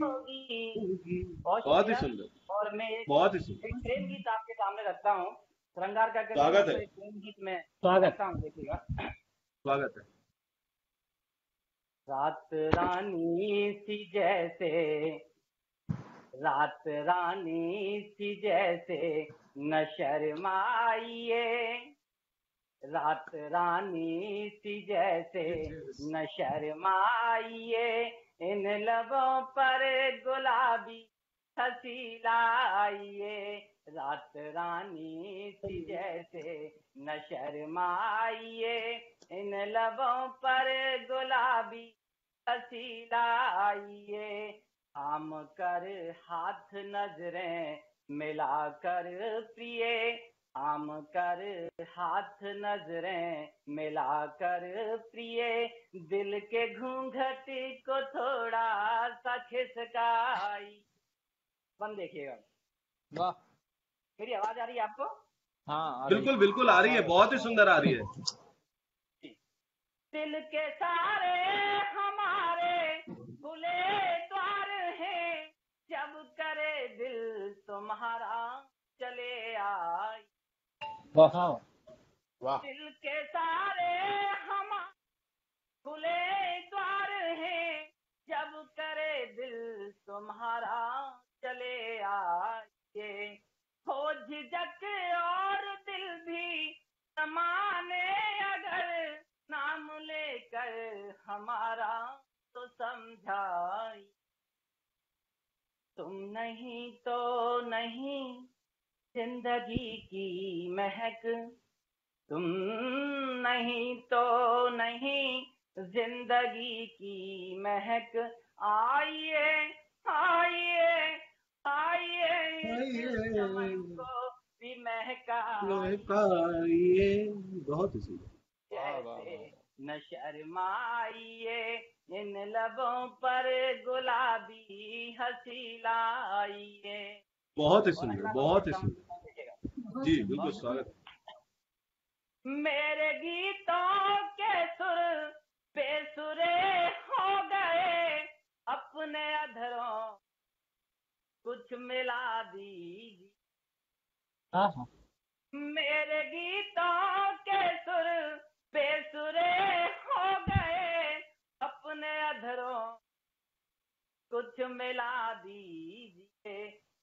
होगी। बहुत ही सुंदर, और मैं बहुत ही सुंदर। एक प्रेम गीत आपके सामने रखता हूँ, श्रृंगार का स्वागत है। एक प्रेम गीत में स्वागत। रखता हूँ, देखिएगा। स्वागत है। रात रानी सी जैसे, रात रानी सी जैसे न शर्माइए, रात रानी सी जैसे न शर्माइए, इन लबों पर गुलाबी हंसी लाइए, रात रानी सी जैसे न शर्माइए, इन लबों पर गुलाबी हंसी लाइए। थाम कर हाथ नजरें मिलाकर प्रिय, थाम कर हाथ नजरें मिलाकर प्रिय, दिल के घूंघट को थोड़ा सा खिसकाई। बन देखिएगा। वाह। मेरी आवाज आ रही है आपको? हाँ आ रही बिल्कुल बिल्कुल आ रही है, बहुत ही सुंदर आ रही है। दिल के सारे हमारे खुले द्वार हैं, जब करे दिल तुम्हारा चले आए। वाह। वाह। दिल के सारे हम खुले द्वार हैं, जब करे दिल तुम्हारा चले आए। हो झिझक और दिल भी जमाने अगर नाम लेकर हमारा तो समझाई, तुम नहीं तो नहीं जिंदगी की महक, तुम नहीं तो नहीं जिंदगी की महक, आइए आइए आइए इस चमन को भी महका, ये बहुत ही सुंदर। वाह वाह जैसे वाह। न शर्माइए इन लबों पर गुलाबी हंसी लाइए। बहुत ही और सुंदर, अगला बहुत ही कविता सुंदर। देखिएगा। बहुत जी सुंदर। बिल्कुल स्वागत। मेरे गीतों के सुर बेसुरे हो गए, अपने अधरों कुछ मिला दीजिए। हाँ। मेरे गीतों के सुर बेसुरे हो गए, अपने अधरों कुछ मिला दीजिए।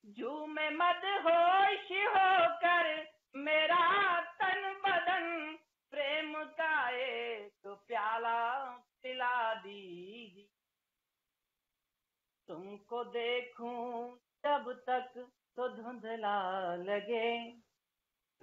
झूमे मदहोश होकर मेरा तन बदन, प्रेम का एक प्याला पिला दीजिए। तुमको देखूं जब तक तो धुंधला लगे,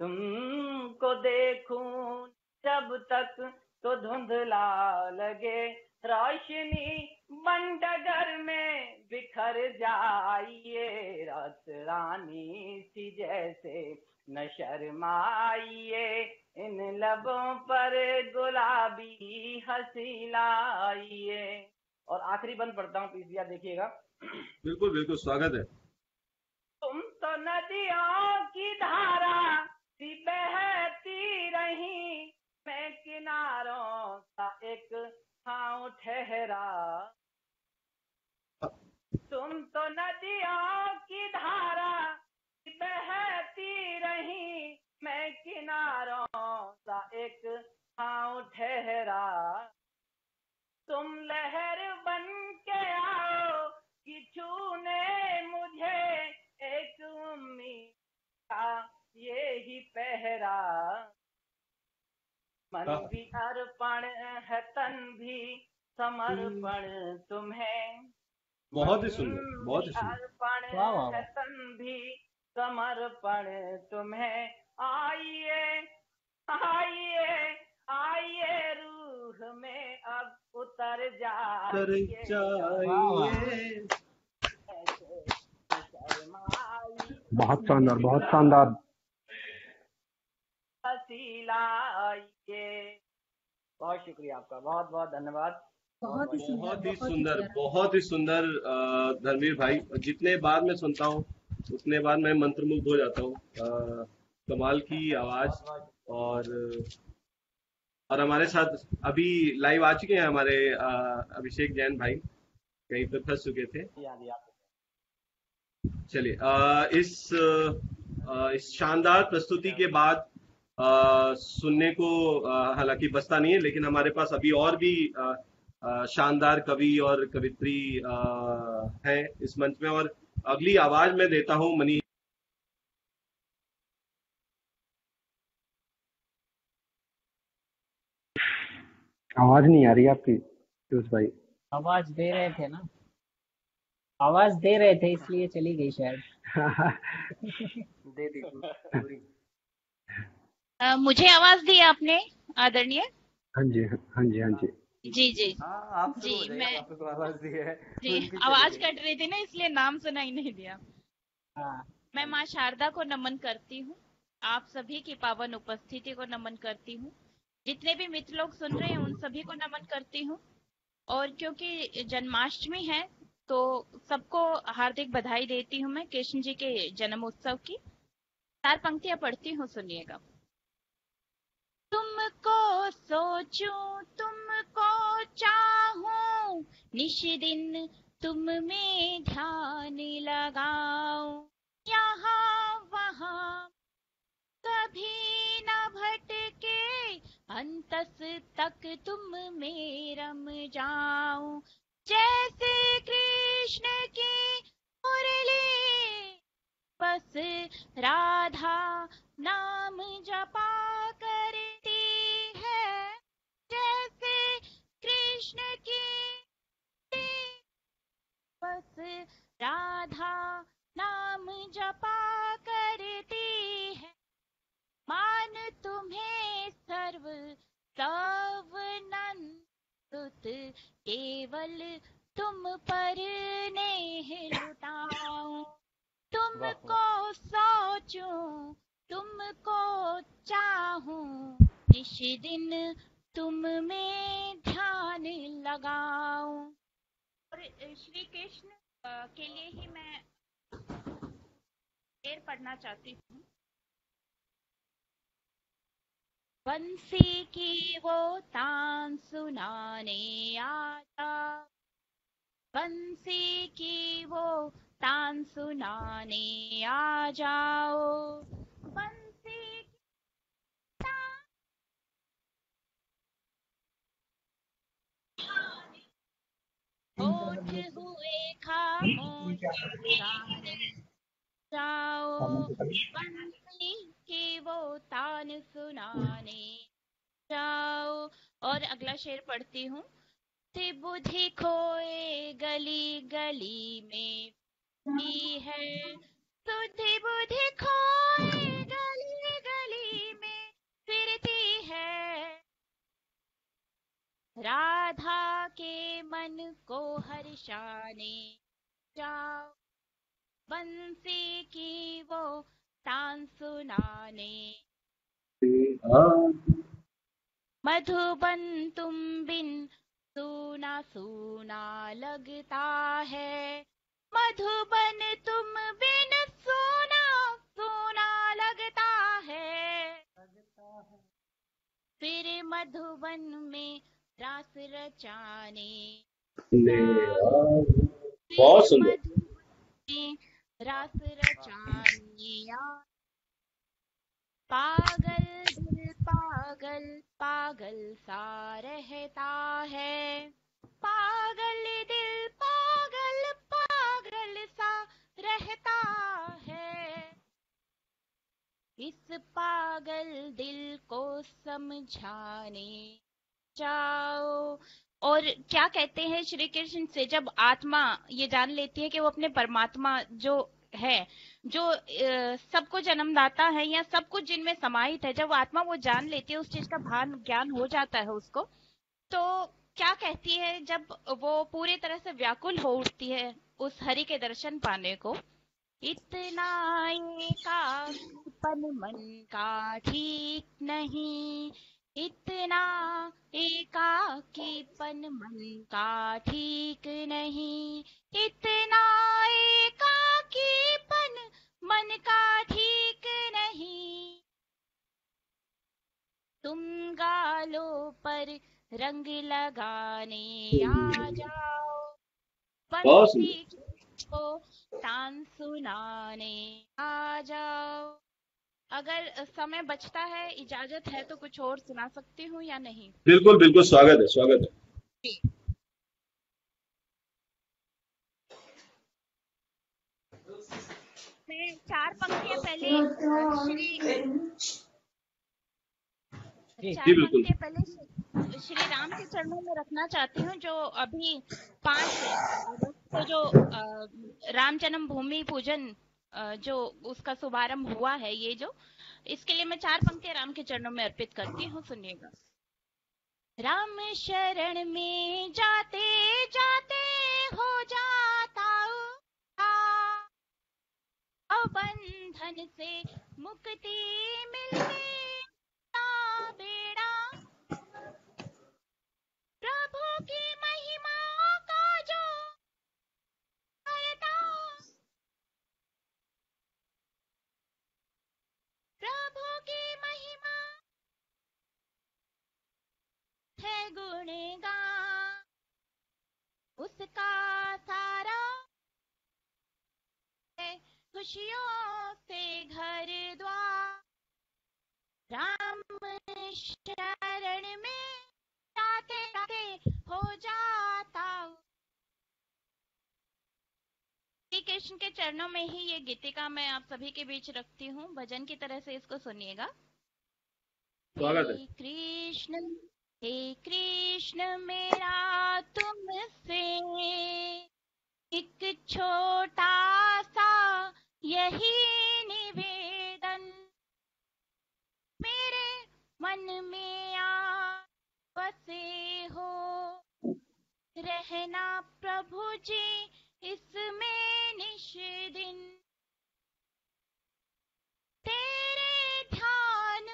तुमको देखूं जब तक तो धुंधला लगे, रोशनी बंडगर में बिखर जाइए, रात रानी सी जैसे न शर्माइए, इन लबों पर गुलाबी हंसी लाइए। और आखिरी बंद पढ़ता हूँ प्लीज भैया देखिएगा। बिल्कुल बिल्कुल स्वागत है। तुम तो नदियों की धारा सी बहती रही, मैं किनारों का एक छाँव ठहरा। तुम तो नदियों की धारा सी बहती रही, मैं किनारों का एक छाँव ठहरा। तुम लहर बन के आओ कि छूने मुझे, एक उम्मीद का ये ही पहरा। मन भी अर्पण है तन भी समर्पण तुम्हें, बहुत ही सुंदर, बहुत ही सुंदर। अर्पण वाह, वाह, है वाह। तन भी समर्पण तुम्हें, आइए आइए आइए रूह में अब उतर कर जाइए, जाइए। ऐसे शर्माइए बहुत शानदार, बहुत शानदार। हंसी लाइए। बहुत शुक्रिया आपका, बहुत बहुत धन्यवाद। बहुत ही सुंदर, बहुत ही बहुत ही सुंदर, प्यारा। बहुत ही सुंदर धर्मवीर भाई। जितने बार मैं सुनता हूँ उतने बार मैं मंत्रमुग्ध हो जाता हूँ। कमाल की आवाज। और हमारे साथ अभी लाइव आ चुके हैं हमारे अभिषेक जैन भाई, कहीं पर फंस चुके थे। चलिए इस शानदार प्रस्तुति के बाद सुनने को हालांकि बचता नहीं है, लेकिन हमारे पास अभी और भी शानदार कवि और कवित्री हैं इस मंच में। और अगली आवाज मैं देता हूं मनीष। आवाज नहीं आ रही आपकी पीयूष भाई। आवाज दे रहे थे ना, आवाज दे रहे थे इसलिए चली गई शायद। दे दी पूरी। मुझे आवाज दी आपने आदरणीय। हाँ जी, हाँ जी, हाँ जी। जी जी हाँ आप शुरू हो जी, जाइए, आपको आवाज दी है। जी उनकी आवाज चली गई। कट रही थी ना, इसलिए नाम सुनाई नहीं दिया। हाँ, मैं माँ शारदा को नमन करती हूँ, आप सभी की पावन उपस्थिति को नमन करती हूँ, जितने भी मित्र लोग सुन रहे हैं उन सभी को नमन करती हूँ। और क्योंकि जन्माष्टमी है तो सबको हार्दिक बधाई देती हूँ मैं कृष्ण जी के जन्म उत्सव की। 4 पंक्तियां पढ़ती हूँ, सुनिएगा। तुमको सोचूं तुमको चाहूं, निश दिन तुम में ध्यान लगाऊं, यहाँ वहाँ कभी न भटके, अंतस तक तुम में रम जाऊं, जैसे कृष्ण की मुरली बस राधा नाम जपा करे, कृष्ण की बस राधा नाम जपा करती है, मान तुम्हें सर्व सवनंदुत, केवल तुम पर नेह लुटाऊं। तुमको सोचूं, तुमको चाहूं, निश दिन तुम में ध्यान लगाऊं। और श्री कृष्ण के लिए ही मैं शेर पढ़ना चाहती हूँ। बंसी की वो तान सुनाने आजा, बंसी की वो तान सुनाने आ जाओ, बंसी की तान होठ हुए खामोश गाने जाओ, बंसी की वो तान सुनाने जाओ। और अगला शेर पढ़ती हूँ। बुद्धि खोए गली गली में भी है, सुधि बुद्धि खोए गली गली में फिरती है, राधा के मन को हर्षाने जाओ, बंसी की वो तान सुनाने। मधुबन तुम बिन सूना सूना लगता है, मधुबन तुम बिन सूना सूना लगता है, फिर मधुबन में रास रचाने बहुत सुंदर। मधुबन में रास रचाने पागल दिल पागल पागल सा रहता है, पागल दिल पागल पागल सा रहता है, इस पागल दिल को समझाने जाओ। और क्या कहते हैं श्री कृष्ण से, जब आत्मा ये जान लेती है कि वो अपने परमात्मा जो है, जो सबको जन्मदाता है या सब कुछ जिनमें समाहित है, जब आत्मा वो जान लेती है, उस चीज का भान ज्ञान हो जाता है उसको, तो क्या कहती है, जब वो पूरी तरह से व्याकुल हो उठती है उस हरि के दर्शन पाने को। इतना एकाकीपन मन का ठीक नहीं, इतना एकाकीपन मन का ठीक नहीं, इतना एकाकीपन मन का ठीक नहीं, तुम गालों पर रंग लगाने आ जाओ, बंसी को तान सुनाने आ जाओ। अगर समय बचता है, इजाजत है तो कुछ और सुना सकती हूँ या नहीं? बिल्कुल बिल्कुल, स्वागत है, स्वागत है। मैं 4 पंक्तियां पहले श्री राम के चरणों में रखना चाहती हूँ, जो अभी 5 अगस्त को जो राम जन्मभूमि पूजन जो उसका शुभारंभ हुआ है, ये जो, इसके लिए मैं 4 पंक्तियां राम के चरणों में अर्पित करती हूँ। सुनिएगा। राम शरण में जाते जाते हो जाता बंधन से मुक्ति मिलने का बेड़ा, प्रभु की महिमा का जो गायता, प्रभु की महिमा है गुणगान, उसका सारा है खुशियों से घर द्वार, राम शरण में जाते जाते हो जाता। श्री कृष्ण के चरणों में ही ये गीतिका मैं आप सभी के बीच रखती हूँ, भजन की तरह से इसको सुनिएगा। स्वागत है। कृष्ण हे कृष्ण मेरा तुमसे एक छोटा सा यही निवेदन, मेरे मन में आ बसे हो, रहना प्रभु जी इसमें निश दिन, तेरे ध्यान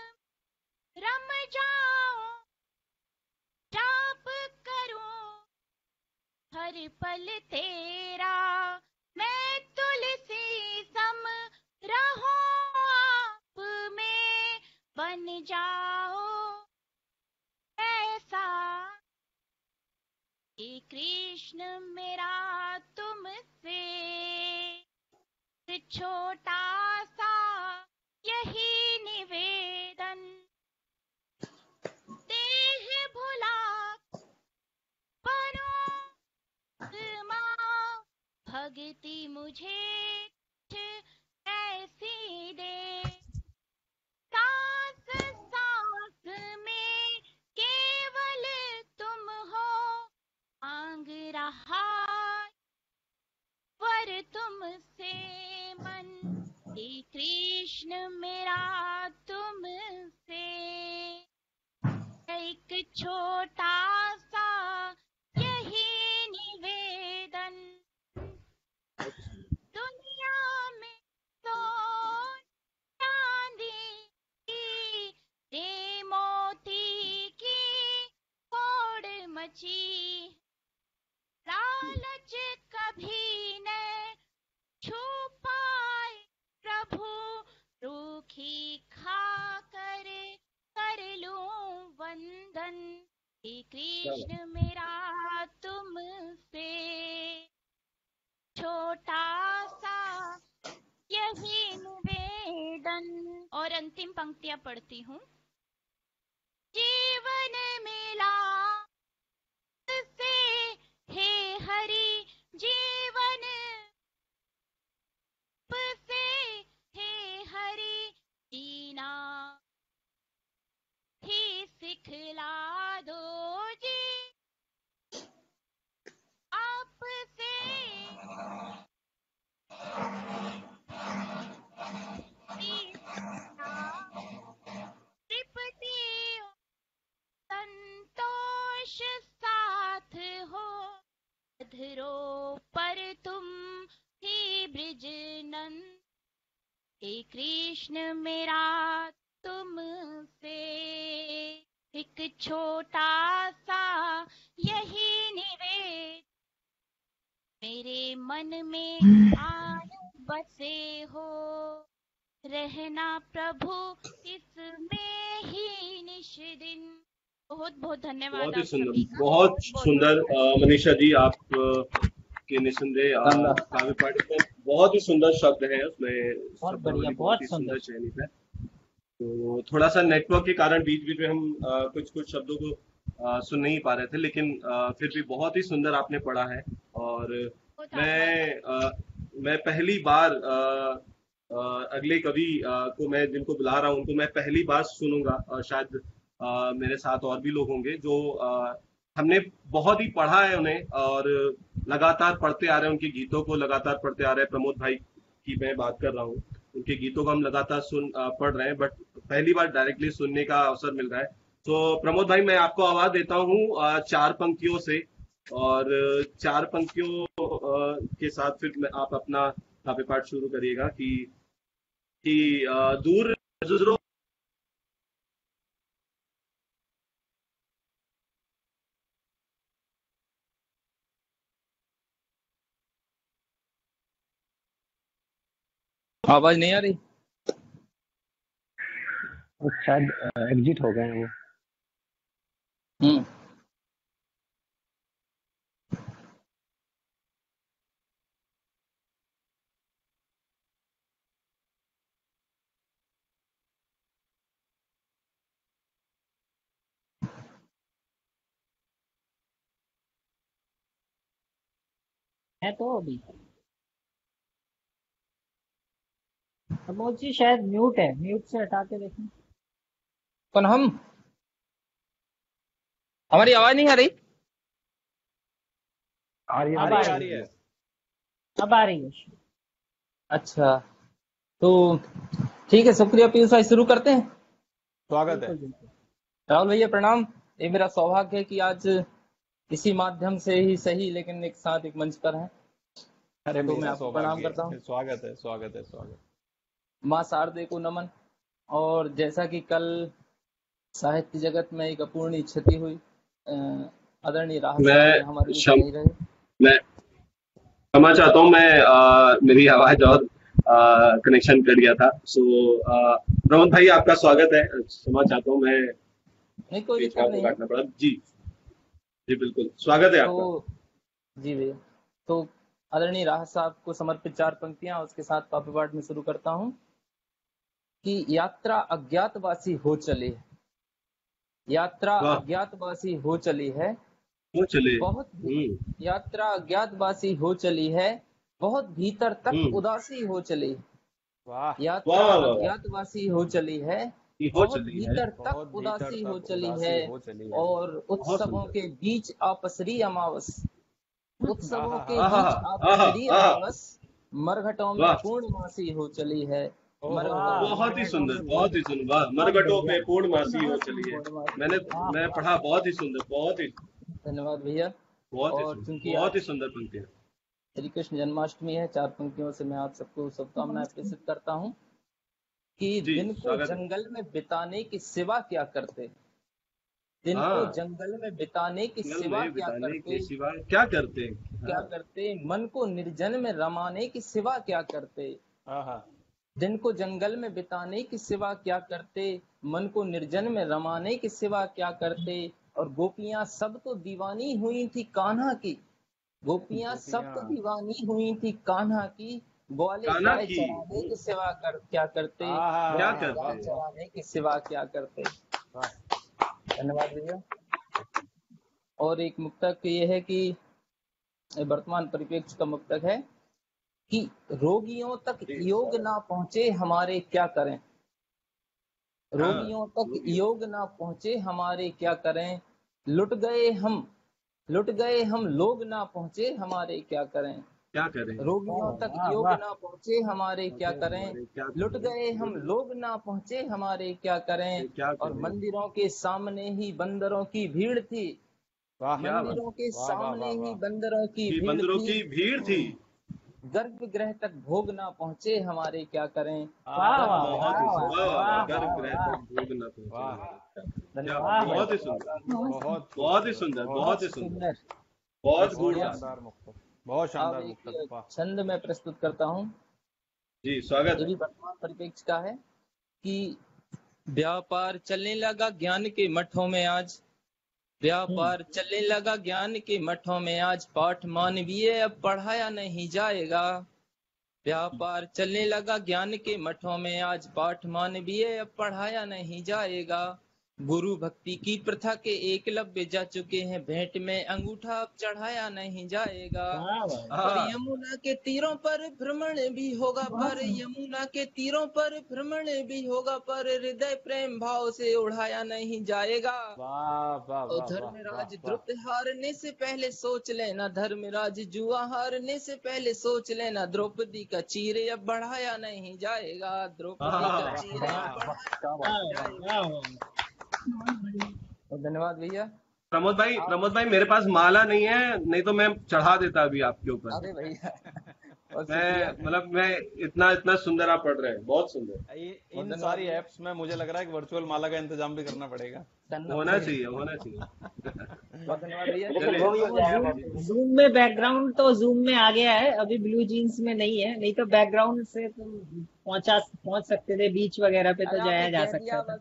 रम जाऊं, जाप करूं हर पल तेरा, मैं तुलसी सम रहूं आप में, बन जाओ ऐसा। हे कृष्ण मेरा तुमसे छोटा सा यही निवेदन, देह भुला बनो माँ, भक्ति मुझे ऐसी दे, सांस सांस में केवल तुम हो, मांग रहा वर तुमसे मन, हे कृष्ण मेरा तुमसे एक छोटा सा यही निवेदन, दुनिया में सोन चांदी रे मोती की होड़ मची, लालच कभी न छू पाए प्रभु, रूखी खा कर लूं वंदन, हे कृष्ण मेरा तुमसे छोटा सा यही निवेदन। और अंतिम पंक्तियां पढ़ती हूँ। जीवन मिला से हे हरि, जीवन से हे हरि, जीना ही सिखला दो जी, आपसे तृप्ति संतोष साथ हो, अधरों पर तुम ही ब्रिज नंद, हे कृष्ण मेरा तुमसे एक छोटा सा यही निवेद, मेरे मन में आन बसे हो, रहना प्रभु इसमें ही निश दिन। बहुत बहुत धन्यवाद बहुत ही आप सुंदर, सभी का। बहुत बहुत सुंदर मनीषा जी, आप के निसंदेह काव्य पाठ में बहुत ही सुंदर शब्द है, उसमें बहुत बढ़िया, शब्दावली बहुत बहुत ही सुंदर। सुंदर चयनित है। तो थोड़ा सा नेटवर्क के कारण बीच बीच में हम कुछ कुछ शब्दों को सुन नहीं पा रहे थे, लेकिन फिर भी बहुत ही सुंदर आपने पढ़ा है। और बहुत आभार। मैं पहली बार अगले कवि को मैं जिनको बुला रहा हूँ उनको मैं पहली बार सुनूंगा, शायद मेरे साथ और भी लोग होंगे जो हमने बहुत ही पढ़ा है उन्हें और लगातार पढ़ते आ रहे हैं, उनके गीतों को लगातार पढ़ते आ रहे हैं। प्रमोद भाई की मैं बात कर रहा हूँ, उनके गीतों को हम लगातार पढ़ रहे हैं, बट पहली बार डायरेक्टली सुनने का अवसर मिल रहा है। तो प्रमोद भाई, मैं आपको आवाज देता हूँ चार पंक्तियों से, और चार पंक्तियों के साथ फिर आप अपना काव्य पाठ शुरू करिएगा कि दूर नजरों आवाज नहीं आ रही? वो शायद एग्जिट हो गए हैं वो। हम्म। है तो अभी प्रमोद जी शायद म्यूट है, म्यूट से हटा के देखें। कौन हम? हमारी आवाज नहीं आ रही? आ रही है, अब आ आ रही है। रही है, अब आ रही है। अच्छा, तो ठीक है, शुक्रिया पीयूष भाई, शुरू करते हैं। स्वागत है। बिल्कुल बिल्कुल। राहुल भैया प्रणाम। ये मेरा सौभाग्य है कि आज इसी माध्यम से ही सही लेकिन एक साथ एक मंच पर हैं, अरे तो मैं मेरा आपको प्रणाम सौभाग्य करता है। हूँ। स्वागत है, स्वागत है, स्वागत। माँ शारदे को नमन। और जैसा कि कल साहित्य जगत में एक अपूर्णीय क्षति हुई, आदरणीय राहत साहब ने हमारे बीच नहीं रहे। मैं क्षमा चाहता हूँ, मेरी आवाज और कनेक्शन कट गया था। सो प्रमोद भाई आपका स्वागत है। क्षमा चाहता हूँ, मैं नहीं, कोई बीच में दिक्कत आपको नहीं है। काटना पड़ा। जी जी बिल्कुल, स्वागत है आपका। तो जी भैया, तो आदरणीय राहत साहब को समर्पित 4 पंक्तियां उसके साथ कॉपी पाठ में शुरू करता हूँ कि यात्रा अज्ञातवासी हो चली है, यात्रा वाह, अज्ञातवासी हो चली है, वो चले। बहुत यात्रा अज्ञातवासी हो चली है, बहुत भीतर तक उदासी हो चली। वाह, यात्रा वाह वाह, अज्ञातवासी हो चली है, ये हो बहुत चली है। भीतर बहुत तक भीतर उदासी हो तक चली उदासी है, हो चली है। और बहुत उत्सवों सुंदर। के बीच आपसरी अमावस, उत्सवों के आहा, बीच आहा, आपसरी आहा, अमावस, मरघटों में वाह, पूर्णमासी हो चली है। बहुत ही सुंदर, बहुत ही सुंदर। वाह, मरघटों पे पूर्णमासी हो चली है। मैं पढ़ा, बहुत ही सुंदर, बहुत ही धन्यवाद भैया। बहुत ही और सुंदर, चूंकि बहुत ही आज सुंदर पंक्तियां। श्री कृष्ण जन्माष्टमी है, 4 पंक्तियों से मैं आप सबको शुभकामनाएं प्रेषित करता हूँ कि जी दिन को स्वागत है। जंगल में बिताने की सिवा क्या करते, दिन को हाँ, जंगल में बिताने की जंगल सिवा में क्या बिताने के करते, सिवा क्या करते हैं? क्या हाँ, करते, मन को निर्जन में रमाने की सिवा क्या करते, आहा, दिन को जंगल में बिताने की सिवा क्या करते, मन को निर्जन में रमाने की सिवा क्या करते। और गोपियां सब तो दीवानी हुई थी कान्हा की, गोपियां सब तो दीवानी हुई थी कान्हा की, ग्वाले कान्हा गाय की चराने की सिवा क्या करते, आहा, क्या ग्वाले गाय करते? चराने की सिवा क्या करते। वाह, धन्यवाद भैया। और एक मुक्तक ये है कि वर्तमान परिप्रेक्ष्य का मुक्तक है कि रोगियों तक योग ना पहुंचे हमारे क्या करें, हाँ, रोगियों तक योग ना पहुंचे हमारे क्या करें, लुट गए हम लोग ना पहुंचे हमारे क्या करें, क्या करें? रोगियों तक योग ना पहुंचे हमारे क्या करें, हमारे क्या लुट करें? गए हम लोग ना पहुंचे हमारे क्या करें। क्या और करें? मंदिरों के सामने ही बंदरों की भीड़ थी, वाह, क्या बात? मंदिरों के वाह, वाह, सामने वाह, ही वाह। बंदरों की कि भीड़ बंदरों थी, की भीड़ थी। गर्भगृह तक भोग ना पहुंचे हमारे क्या करें। वाह वाह बहुत ही वाह सुंदर, वाह वाह, वाह गर्भगृह वाह। तक भोग न पहुंचे वाह, हमारे क्या करें। क्या धन्यवाद बात, बहुत ही सुंदर, बहुत बहुत ही खूबसूरत, सुंदर, बहुत बहुत ही सुंदर, सुंदर। बहुत बहुत गूढ़। शानदार मुक्तक, बहुत अब शानदार मुक्तक। एक वाह, छंद में प्रस्तुत करता हूँ, जी स्वागत ये है। भी वर्तमान परिप्रेक्ष्य का है कि व्यापार चलने लगा ज्ञान के मठों में आज, व्यापार चलने लगा ज्ञान के मठों में आज, पाठ मानवीय अब पढ़ाया नहीं जाएगा, व्यापार चलने लगा ज्ञान के मठों में आज, पाठ मानवीय अब पढ़ाया नहीं जाएगा, गुरु भक्ति की प्रथा के एकलव्य जा चुके हैं, भेंट में अंगूठा अब चढ़ाया नहीं जाएगा, पर यमुना के तीरों पर भ्रमण भी होगा, पर यमुना के तीरों पर भ्रमण भी होगा, पर हृदय प्रेम भाव से उड़ाया नहीं जाएगा। वाह, वाह, और वाह, धर्मराज वाह, द्रुत हारने से पहले सोच लेना, धर्मराज जुआ हारने से पहले सोच लेना, द्रौपदी का चीरे अब बढ़ाया नहीं जाएगा, द्रौपदी का चीरे अब बढ़ाया नहीं जाएगा। और धन्यवाद भैया। प्रमोद भाई मेरे पास माला नहीं है, नहीं तो मैं चढ़ा देता अभी आपके ऊपर। अरे भैया, और मैं इतना सुंदर आप पढ़ रहे हैं, बहुत सुंदर। इन सारी एप्स में मुझे लग रहा है कि वर्चुअल माला का इंतजाम भी करना पड़ेगा। होना चाहिए, होना चाहिए। धन्यवाद भैया। लेकिन वो भी हो जाएगा। जूम में बैकग्राउंड तो जूम में आ गया है, अभी ब्लू जीन्स में नहीं है, नहीं तो बैकग्राउंड से तुम पहुंच सकते थे, बीच वगैरह पे तो जाया जा सकता था।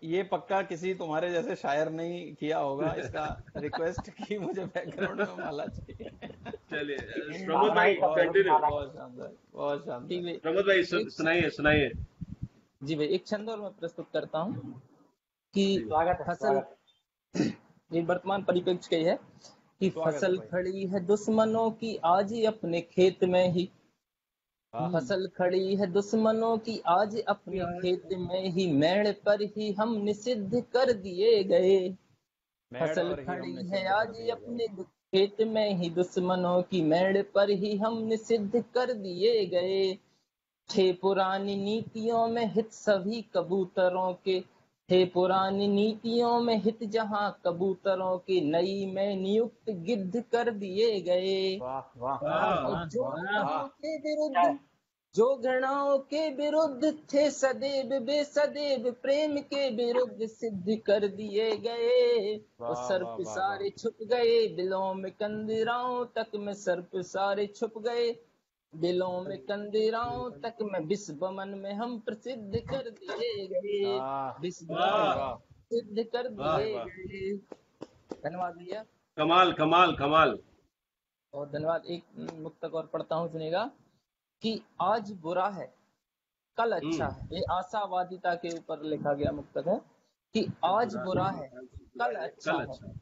ये पक्का किसी तुम्हारे जैसे शायर नहीं किया होगा इसका रिक्वेस्ट कि मुझे बैकग्राउंड में माला चाहिए। चलिए प्रमोद भाई कंटिन्यू। बहुत शानदार, बहुत शानदार। प्रमोद भाई सुनाइए। जी भाई, एक छंद और मैं प्रस्तुत करता हूँ कि फसल, ये वर्तमान परिप्रेक्ष्य की है कि फसल खड़ी है दुश्मनों की आज ही अपने खेत में ही, वाह फसल खड़ी है दुश्मनों की आज अपने खेत में ही, मेड़ पर ही हम निषिद्ध कर दिए गए। मेड़ फसल पर ही हम खड़ी निषिद्ध है कर आज दिए गए। अपने खेत में ही, दुश्मनों की मेड़ पर ही हम निषिद्ध कर दिए गए। थे पुरानी नीतियों में हित सभी कबूतरों के, थे पुरानी नीतियों में हित जहां कबूतरों के, नई में नियुक्त गिद्ध कर दिए गए। वाह वाह और जो वाह घृणाओं के विरुद्ध, जो घृणाओं के विरुद्ध थे सदैव बेसदैव प्रेम के विरुद्ध सिद्ध कर दिए गए। और वाह सर्प वाह वाह सारे छुप गए बिलों में कंदिराओं तक में, सर्प सारे छुप गए बिलों में कंदिराओं तक में, विश्वमन में हम प्रसिद्ध कर दिए गए। वाह विश्वमन भाई में वाह सिद्ध कर वाह दिए वाह, गए। धन्यवाद भैया, कमाल कमाल कमाल। और धन्यवाद। एक मुक्तक और पढ़ता हूँ, सुनेगा कि आज बुरा है कल अच्छा है। ये आशावादिता के ऊपर लिखा गया मुक्तक है कि आज बुरा है कल अच्छा कल है, अच्छा।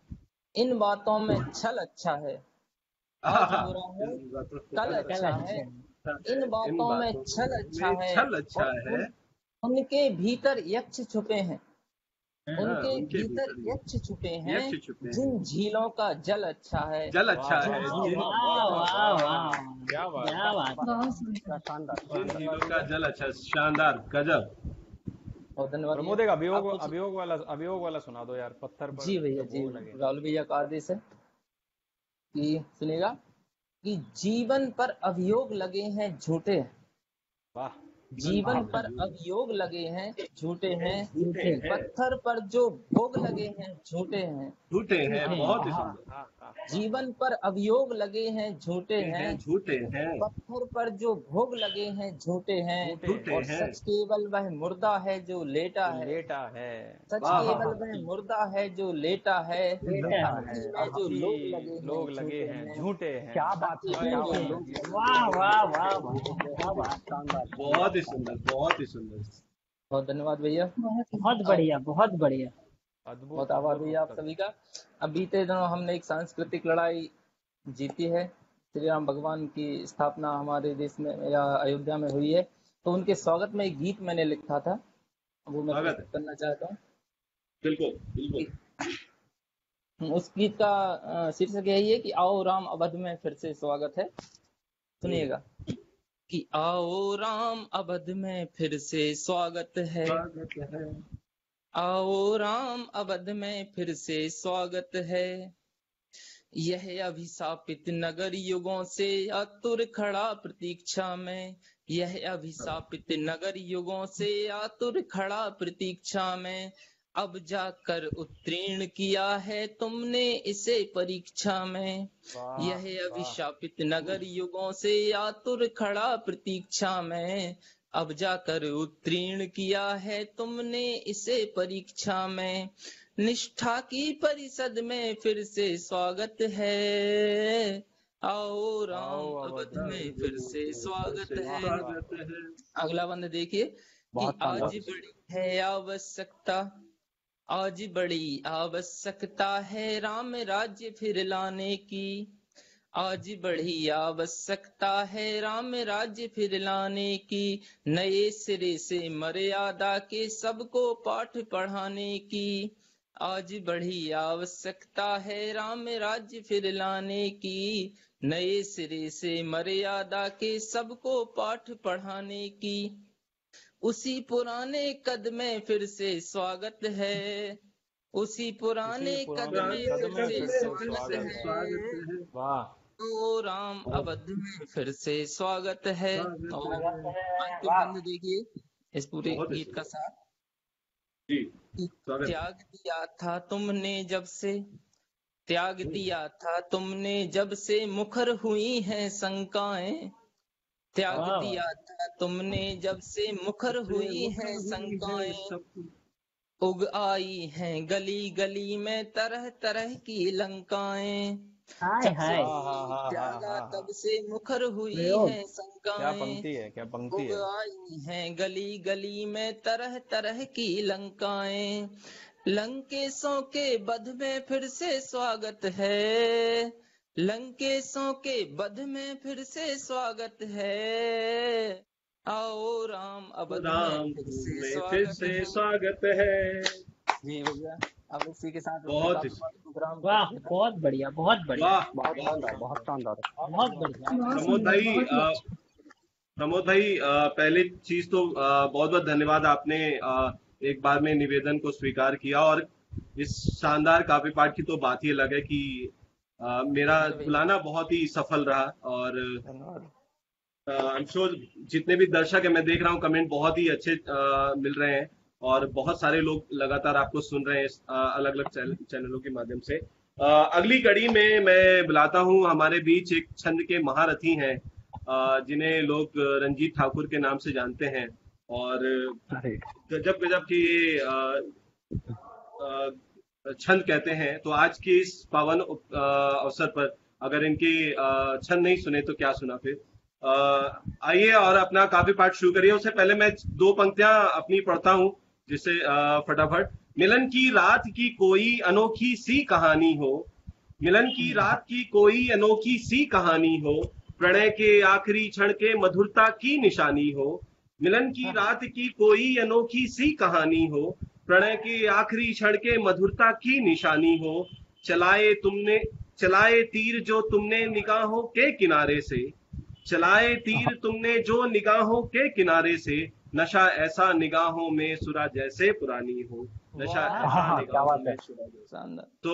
इन बातों में छल अच्छा है। आज बुरा है कल अच्छा है, इन बातों में छल अच्छा है। छल अच्छा और है। उनके भीतर यक्ष छुपे हैं, उनके उनके भीतर भीतर यक्ष छुपे हैं, यक्ष छुपे हैं। जिन झीलों का जल अच्छा है। जल अच्छा है। जिन क्या बात क्या बात है। बहुत सुंदर। शानदार। जिन झीलों का जल अच्छा, शानदार, गजब। और धन्यवाद भैया। प्रमोद एक आप कुछ- अभियोग वाला सुना दो यार, पत्थर पर जी भैया जब जी, भोग लगे। राहुल भैया का आदेश है कि सुनेगा कि जीवन पर अभियोग लगे हैं झूठे, वाह जीवन पर अभियोग लगे हैं झूठे हैं, झूठे हैं। पत्थर पर जो भोग लगे हैं झूठे हैं। झूठे हैं, बहुत ही सुंदर। हाँ, हाँ, जीवन पर अभियोग लगे हैं झूठे हैं, झूठे हैं। पत्थर पर जो भोग लगे हैं झूठे हैं। झूठे और हैं। सच केवल वह मुर्दा है जो लेटा है, लेटा है। सच वाह, वाह, केवल वह मुर्दा है जो लेटा है। लेटा भक्ति है। में जो लोग लगे हैं झूठे हैं। क्या बात है, क्या झूठे बात हैं। है। वाह वाह वाह वाह, क्या बात। शानदार। बहुत ही सुंदर, बहुत ही सुंदर। बहुत धन्यवाद भैया, बहुत बढ़िया बहुत बढ़िया। अद्भुत बहुत आभार अद्भुत भैया आप पुस्तक। सभी का। अब बीते दिनों हमने एक सांस्कृतिक लड़ाई जीती है। श्री राम भगवान की स्थापना हमारे देश में या अयोध्या में हुई है, तो उनके स्वागत में एक गीत मैंने लिखा था, वो मैं स्वागत है। प्रस्तुत करना चाहता हूँ। बिल्कुल बिल्कुल। उस गीत का शीर्षक यही है कि आओ राम अवध में फिर से स्वागत है। सुनिएगा कि आओ राम अवध में फिर से स्वागत है, आओ राम अवध में फिर से स्वागत है। यह अभिशापित नगर युगों से आतुर खड़ा प्रतीक्षा में, यह अभिशापित नगर युगों से आतुर खड़ा प्रतीक्षा में। अब जाकर उत्तीर्ण किया है तुमने इसे परीक्षा में, वाह, यह वाह। अभिशापित नगर युगों से आतुर खड़ा प्रतीक्षा में। अब जाकर उत्तीर्ण किया है तुमने इसे परीक्षा में। निष्ठा की परिषद में फिर से स्वागत है, आओ राम अवध में फिर से स्वागत है। अगला बंद देखिए कि आज बड़ी है आवश्यकता, आज बड़ी आवश्यकता है राम राज्य फिर लाने की, आज बड़ी आवश्यकता है राम राज्य फिर लाने की। नए सिरे से मर्यादा के सबको पाठ पढ़ाने की, आज बड़ी आवश्यकता है राम राज्य फिर लाने की। नए सिरे से मर्यादा के सबको पाठ पढ़ाने की। उसी पुराने कद में फिर से स्वागत है, उसी पुराने कद में फिर से स्वागत है। वाह ओ राम अवध में फिर से स्वागत है। और अंतिम बंद देखिए इस पूरे गीत का साथ। त्याग दिया था तुमने जब से, त्याग दिया था तुमने जब से मुखर हुई हैं शंकाएं, त्याग दिया था तुमने जब से मुखर हुई हैं शंकाएं। उग आई हैं गली गली में तरह तरह की लंकाएं, जब से त्यागा तब से मुखर हुई हैं शंकाएं। क्या पंक्ति है, क्या पंक्ति उग है। आई हैं गली गली में तरह तरह की लंकाएं। लंकेशों के वध में फिर से स्वागत है, लंकेशों के वध में फिर से स्वागत है, आओ राम अवध में राम फिर से फिर स्वागत से है। स्वागत है। जी भैया, अब इसी के साथ बहुत ही प्रोग्राम वाह, बहुत बढ़िया, बहुत बढ़िया, वाह बहुत वाह शानदार, बहुत शानदार। बहुत बढ़िया। बहुत प्रमोद सुंदर, भाई बहुत ही अच्छा। प्रमोद भाई पहली चीज तो बहुत बहुत धन्यवाद, आपने एक बार में निवेदन को स्वीकार किया, और इस शानदार काव्य पाठ की तो बात ही अलग है कि मेरा बुलाना बहुत ही सफल रहा। और धन्यवाद। आई एम श्योर जितने भी दर्शक है, मैं देख रहा हूँ कमेंट बहुत ही अच्छे मिल रहे हैं, और बहुत सारे लोग लगातार आपको सुन रहे हैं अलग अलग चैनलों के माध्यम से। अगली कड़ी में मैं बुलाता हूँ हमारे बीच एक छंद के महारथी हैं, जिन्हें लोग रंजीत ठाकुर के नाम से जानते हैं, और अरे गजब गजब के छंद कहते हैं। तो आज के इस पावन अवसर पर अगर इनके छंद नहीं सुने तो क्या सुना फिर। आइए और अपना काव्य पाठ शुरू करिए। उससे पहले मैं दो पंक्तियां अपनी पढ़ता हूं, जिससे फटाफट। मिलन की रात की कोई अनोखी सी कहानी हो, मिलन की रात की कोई अनोखी सी कहानी हो, प्रणय के आखिरी क्षण के मधुरता की निशानी हो। मिलन की रात की कोई अनोखी सी कहानी हो, प्रणय के आखिरी क्षण के मधुरता की निशानी हो। चलाए तीर जो तुमने निगाहों के किनारे से, चलाए तीर तुमने जो निगाहों के किनारे से, नशा ऐसा निगाहों में सुरा जैसे पुरानी हो, नशा ऐसा निगाहों में सुरा जैसे। तो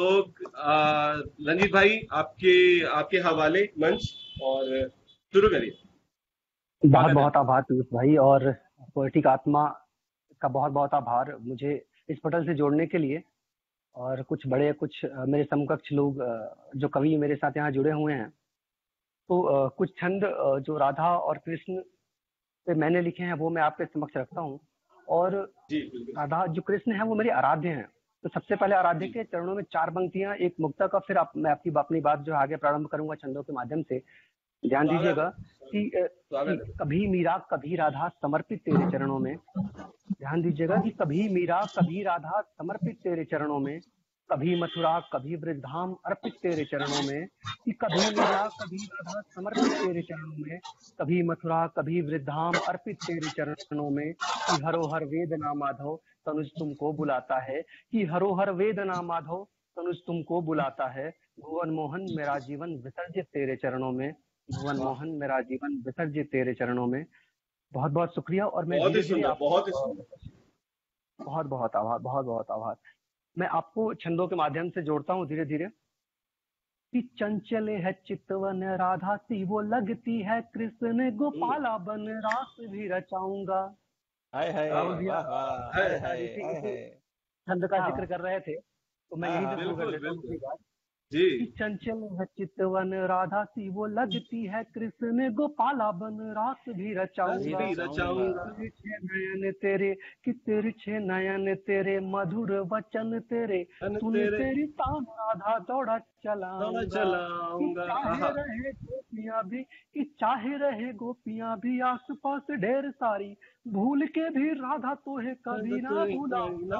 रंजीत भाई आपके हवाले मंच, और शुरू करिए। बहुत बहुत आभार पीयूष भाई, और पोएटिक आत्मा का बहुत बहुत आभार मुझे इस पटल से जोड़ने के लिए। और कुछ मेरे समकक्ष लोग जो कवि मेरे साथ यहाँ जुड़े हुए हैं, तो कुछ छंद जो राधा और कृष्ण पे मैंने लिखे हैं वो मैं आपके समक्ष रखता हूँ। और राधा जो कृष्ण है वो मेरे आराध्य हैं। तो सबसे पहले आराध्य के चरणों में 4 पंक्तियां, एक मुक्ता का, फिर मैं अपनी बात जो आगे प्रारंभ करूंगा छंदों के माध्यम से। ध्यान दीजिएगा कि कभी मीरा कभी राधा समर्पित तेरे चरणों में। ध्यान दीजिएगा कि कभी मीरा कभी राधा समर्पित तेरे चरणों में, कभी मथुरा कभी वृद्धाम अर्पित तेरे चरणों में। कि कभी मीरा कभी राधा समर्पित तेरे चरणों में, कभी मथुरा कभी वृद्धाम अर्पित तेरे चरणों में। कि हरोहर वेदना माधव तनुज तुमको बुलाता है, कि हरोहर वेदना माधव तनुज तुमको बुलाता है। भुवन मोहन मेरा जीवन विसर्जित तेरे चरणों में, भुवन मोहन मेरा जीवन विसर्जित तेरे चरणों में। बहुत बहुत शुक्रिया। और मैं बहुत बहुत आभार। मैं आपको छंदों के माध्यम से जोड़ता हूँ धीरे धीरे। कि चंचले है चितवन राधा सी वो लगती है कृष्ण गोपाला बन रास भी रचाऊंगा। छंद का जिक्र कर रहे थे तो मैं यही शुरू कर देता हूँ। चंचल है चितवन राधा सी वो लगती है कृष्ण गोपाला बन रास भी रचाऊंगा। नयन तेरे कि तिरछे नयन तेरे मधुर वचन तेरे, सुन तेरी तान राधा दौड़ा चलाऊंगा। चाहे रहे गोपियां भी आस पास ढेर सारी, भूल के भी राधा तो है कभी ना भूलाऊंगा।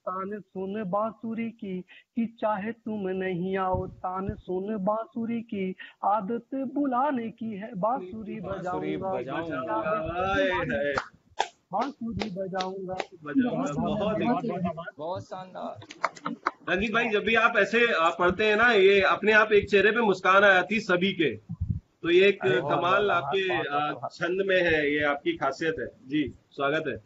तान सुन बांसुरी की, कि चाहे तुम नहीं आओ तान सुन बांसुरी की, आदत बुलाने की है बांसुरी बजाऊंगा। बांसुरी बजाऊंगा। बहुत शानदार। रंजीत भाई, जब भी आप ऐसे पढ़ते हैं ना, ये अपने आप एक चेहरे पे मुस्कान आ जाती सभी के। तो ये एक कमाल आपके छंद में है, ये आपकी खासियत है। जी स्वागत है।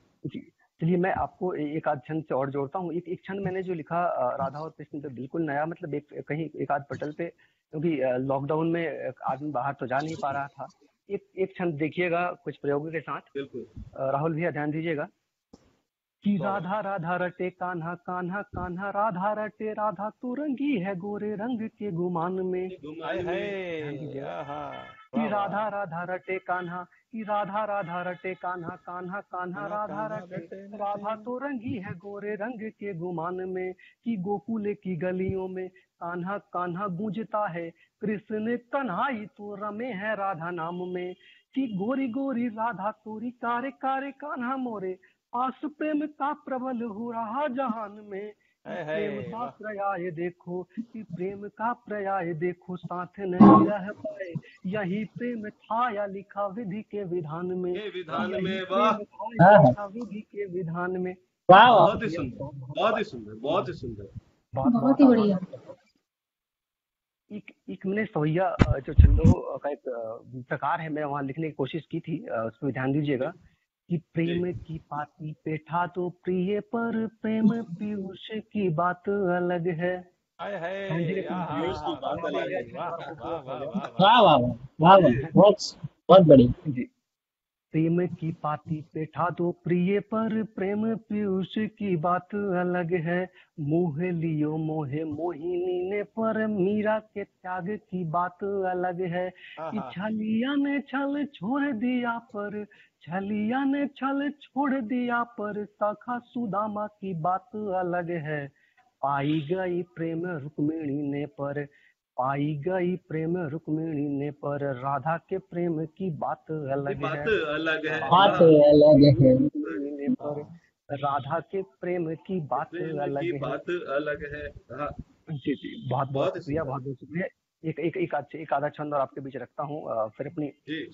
चलिए मैं आपको एक आध छंद से और जोड़ता हूँ। एक छंद मैंने जो लिखा राधा और कृष्ण पे बिल्कुल नया, मतलब एक आध पटल पे, क्योंकि लॉकडाउन में आदमी बाहर तो जा नहीं पा रहा था। एक छंद देखिएगा कुछ प्रयोगों के साथ। बिल्कुल राहुल भैया ध्यान दीजिएगा। कि राधा राधा रटे कान्हा कान्हा कान्हा राधा रटे राधा तो रंगी है गोरे रंग के गुमान में। कि राधा राधा रटे कान्हा, कि राधा राधा रटे कान्हा कान्हा कान्हा राधा रटे राधा तो रंगी है गोरे रंग के गुमान में। कि गोकुल की गलियों में कान्हा कान्हा गूंजता है, कृष्ण कन्हाई तो रमे है राधा नाम में। कि गोरी गोरी राधा तोरी कारे कारे कान्हा मोरे, आस प्रेम का प्रबल हो रहा जहान में। है प्रेम का वाह पर्याय देखो, कि प्रेम का पर्याय देखो, साथ नहीं रह पाए, यही प्रेम था या लिखा विधि के विधान में, ये विधान यही में वाह, प्रेम था या हाँ हाँ लिखा विधि के विधान में। वाह वाह बहुत ही भैया सुंदर, बहुत बहुत ही सुंदर, बहुत ही सुंदर। बहुत बहुत बहुत ही आभार। बढ़िया। एक मैंने सवैया जो छंदों का एक प्रकार है, मैं वहाँ लिखने की कोशिश की थी, उस पर ध्यान दीजिएगा कि प्रेम की पाती पे ठा तो प्रिय, पर प्रेम पीयूष की बात अलग है। हाय हाँ जी, हाय पीयूष की बात हो अलग गया, है। छंद वाह और वाह खूबसूरत हो वाह गया। वाह वाह वाह वाह वाह वाह वाह बहुत बढ़िया। जी, प्रेम की पाती पे ठा दो प्रिय, पर प्रेम पीयूष की बात अलग है। मोह लियो मोहे मोहिनी ने, पर मीरा के त्याग की बात अलग है। कि आहा छलिया ने छल छोड़ दिया पर, छलिया ने छल छोड़ दिया पर, सखा सुदामा की बात अलग है। पाई गई प्रेम रुक्मिणी ने, पर पाई गई प्रेम रुक्मिणी ने, पर राधा के प्रेम की बात ये अलग बात है। अलग है बात वाह, अलग है। रुक्मिणी ने, पर राधा के प्रेम की बात प्रेम अलग की है। बात अलग है। हाँ, जी जी, बहुत बहुत बहुत ही शुक्रिया, सुंदर। बहुत बहुत शुक्रिया। एक आधा छंद और आपके बीच रखता हूँ, फिर अपनी जी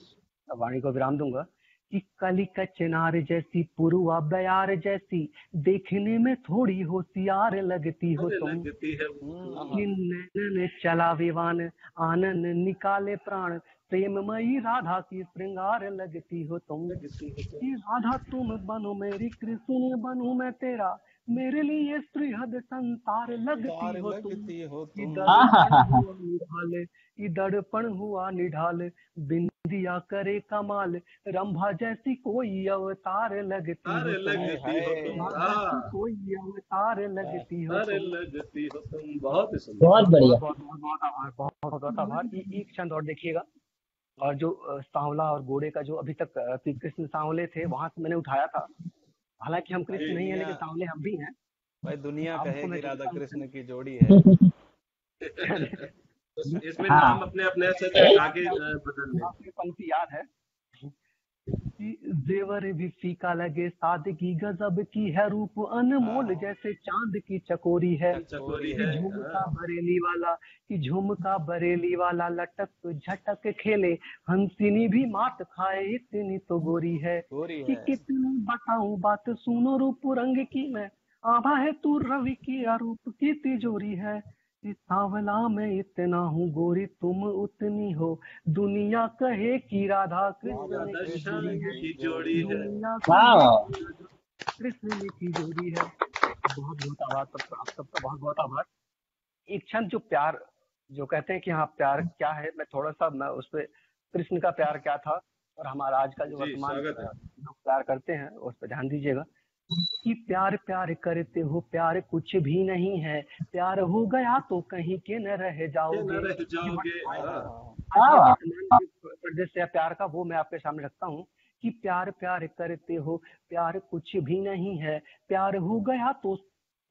वाणी को विराम दूंगा। कि कली का चिनार जैसी, पुरुआ बयार जैसी, देखने में थोड़ी होशियार लगती हो अरे तुम। लगती है आहा कि नैनन चला विवान, आनंद निकाले प्राण, प्रेममयी राधा की श्रृंगार लगती हो तुम। लगती है कि राधा तुम बनो मेरी, कृष्ण बनूं मैं तेरा, मेरे लिए श्रीहद संसार लगती तार हो तुम। लगती हो कि तुम। हाँ हाँ दर्पण हाँ हाँ हुआ निढाल, कि दर्पण हुआ निढाल, बिंदिया करे कमाल, रंभा जैसी कोई अवतार लगती अरे हो तुम। हाय लगती हो तुम। रंभा हाय जैसी हाँ, कोई अवतार लगती हो अरे तुम। लगती हो तुम। बहुत ही सुंदर। बहुत बढ़िया। बहुत आभार, बहुत बहुत आभार। एक क्षण और देखिएगा, और जो सांवला और गोरे का जो अभी तक कि कृष्ण सांवले थे, वहां से मैंने उठाया था। हालांकि हम भाई कृष्ण नहीं है, दुनिया, लेकिन सांवले हम भी हैं। भाई दुनिया आपको कहे मैं कि राधा कहता हूँ कृष्ण की जोड़ी है। इसमें हाँ नाम अपने अपने से आगे बदल लें। आपकी पंक्ति याद है कि जेवर भी फीका लगे, सादगी गजब की है, रूप अनमोल जैसे चांद की चकोरी है। चकोरी कि है। झुमका बरेली वाला, कि झुमका बरेली वाला, लटक झटक खेले, हंसिनी भी मात खाए, इतनी तो गोरी है। गोरी कि है। कितनी बताऊं बात, सुनो रूप रंग की मैं, आभा है तू रवि की, अरूप की तिजोरी है। कि सांवला मैं इतना हूँ, गोरी तुम उतनी हो, दुनिया कहे कि राधा कृष्ण राधा की राधा जोड़ी है। की जोड़ी है। दुनिया वाह कहे वाह कि राधा कृष्ण की जोड़ी है। बहुत बहुत आभार, सबका आप सबका बहुत बहुत आभार। एक क्षण जो प्यार, जो कहते हैं कि हाँ प्यार क्या है, मैं थोड़ा सा मैं उस पर, कृष्ण का प्यार क्या था और हमारा आज का जो जी वर्तमान स्वागत है। लोग प्यार करते हैं, उस पर ध्यान दीजिएगा। कि प्यार प्यार करते हो, प्यार कुछ भी नहीं है, प्यार हो गया तो कहीं के न रह के न जाओगे। रह जाओगे। हाँ, आज ये हाँ वर्तमान जो परिदृश्य है प्यार का, वो मैं आपके सामने रखता हूँ। कि प्यार प्यार करते हो, प्यार कुछ भी नहीं है, प्यार हो गया तो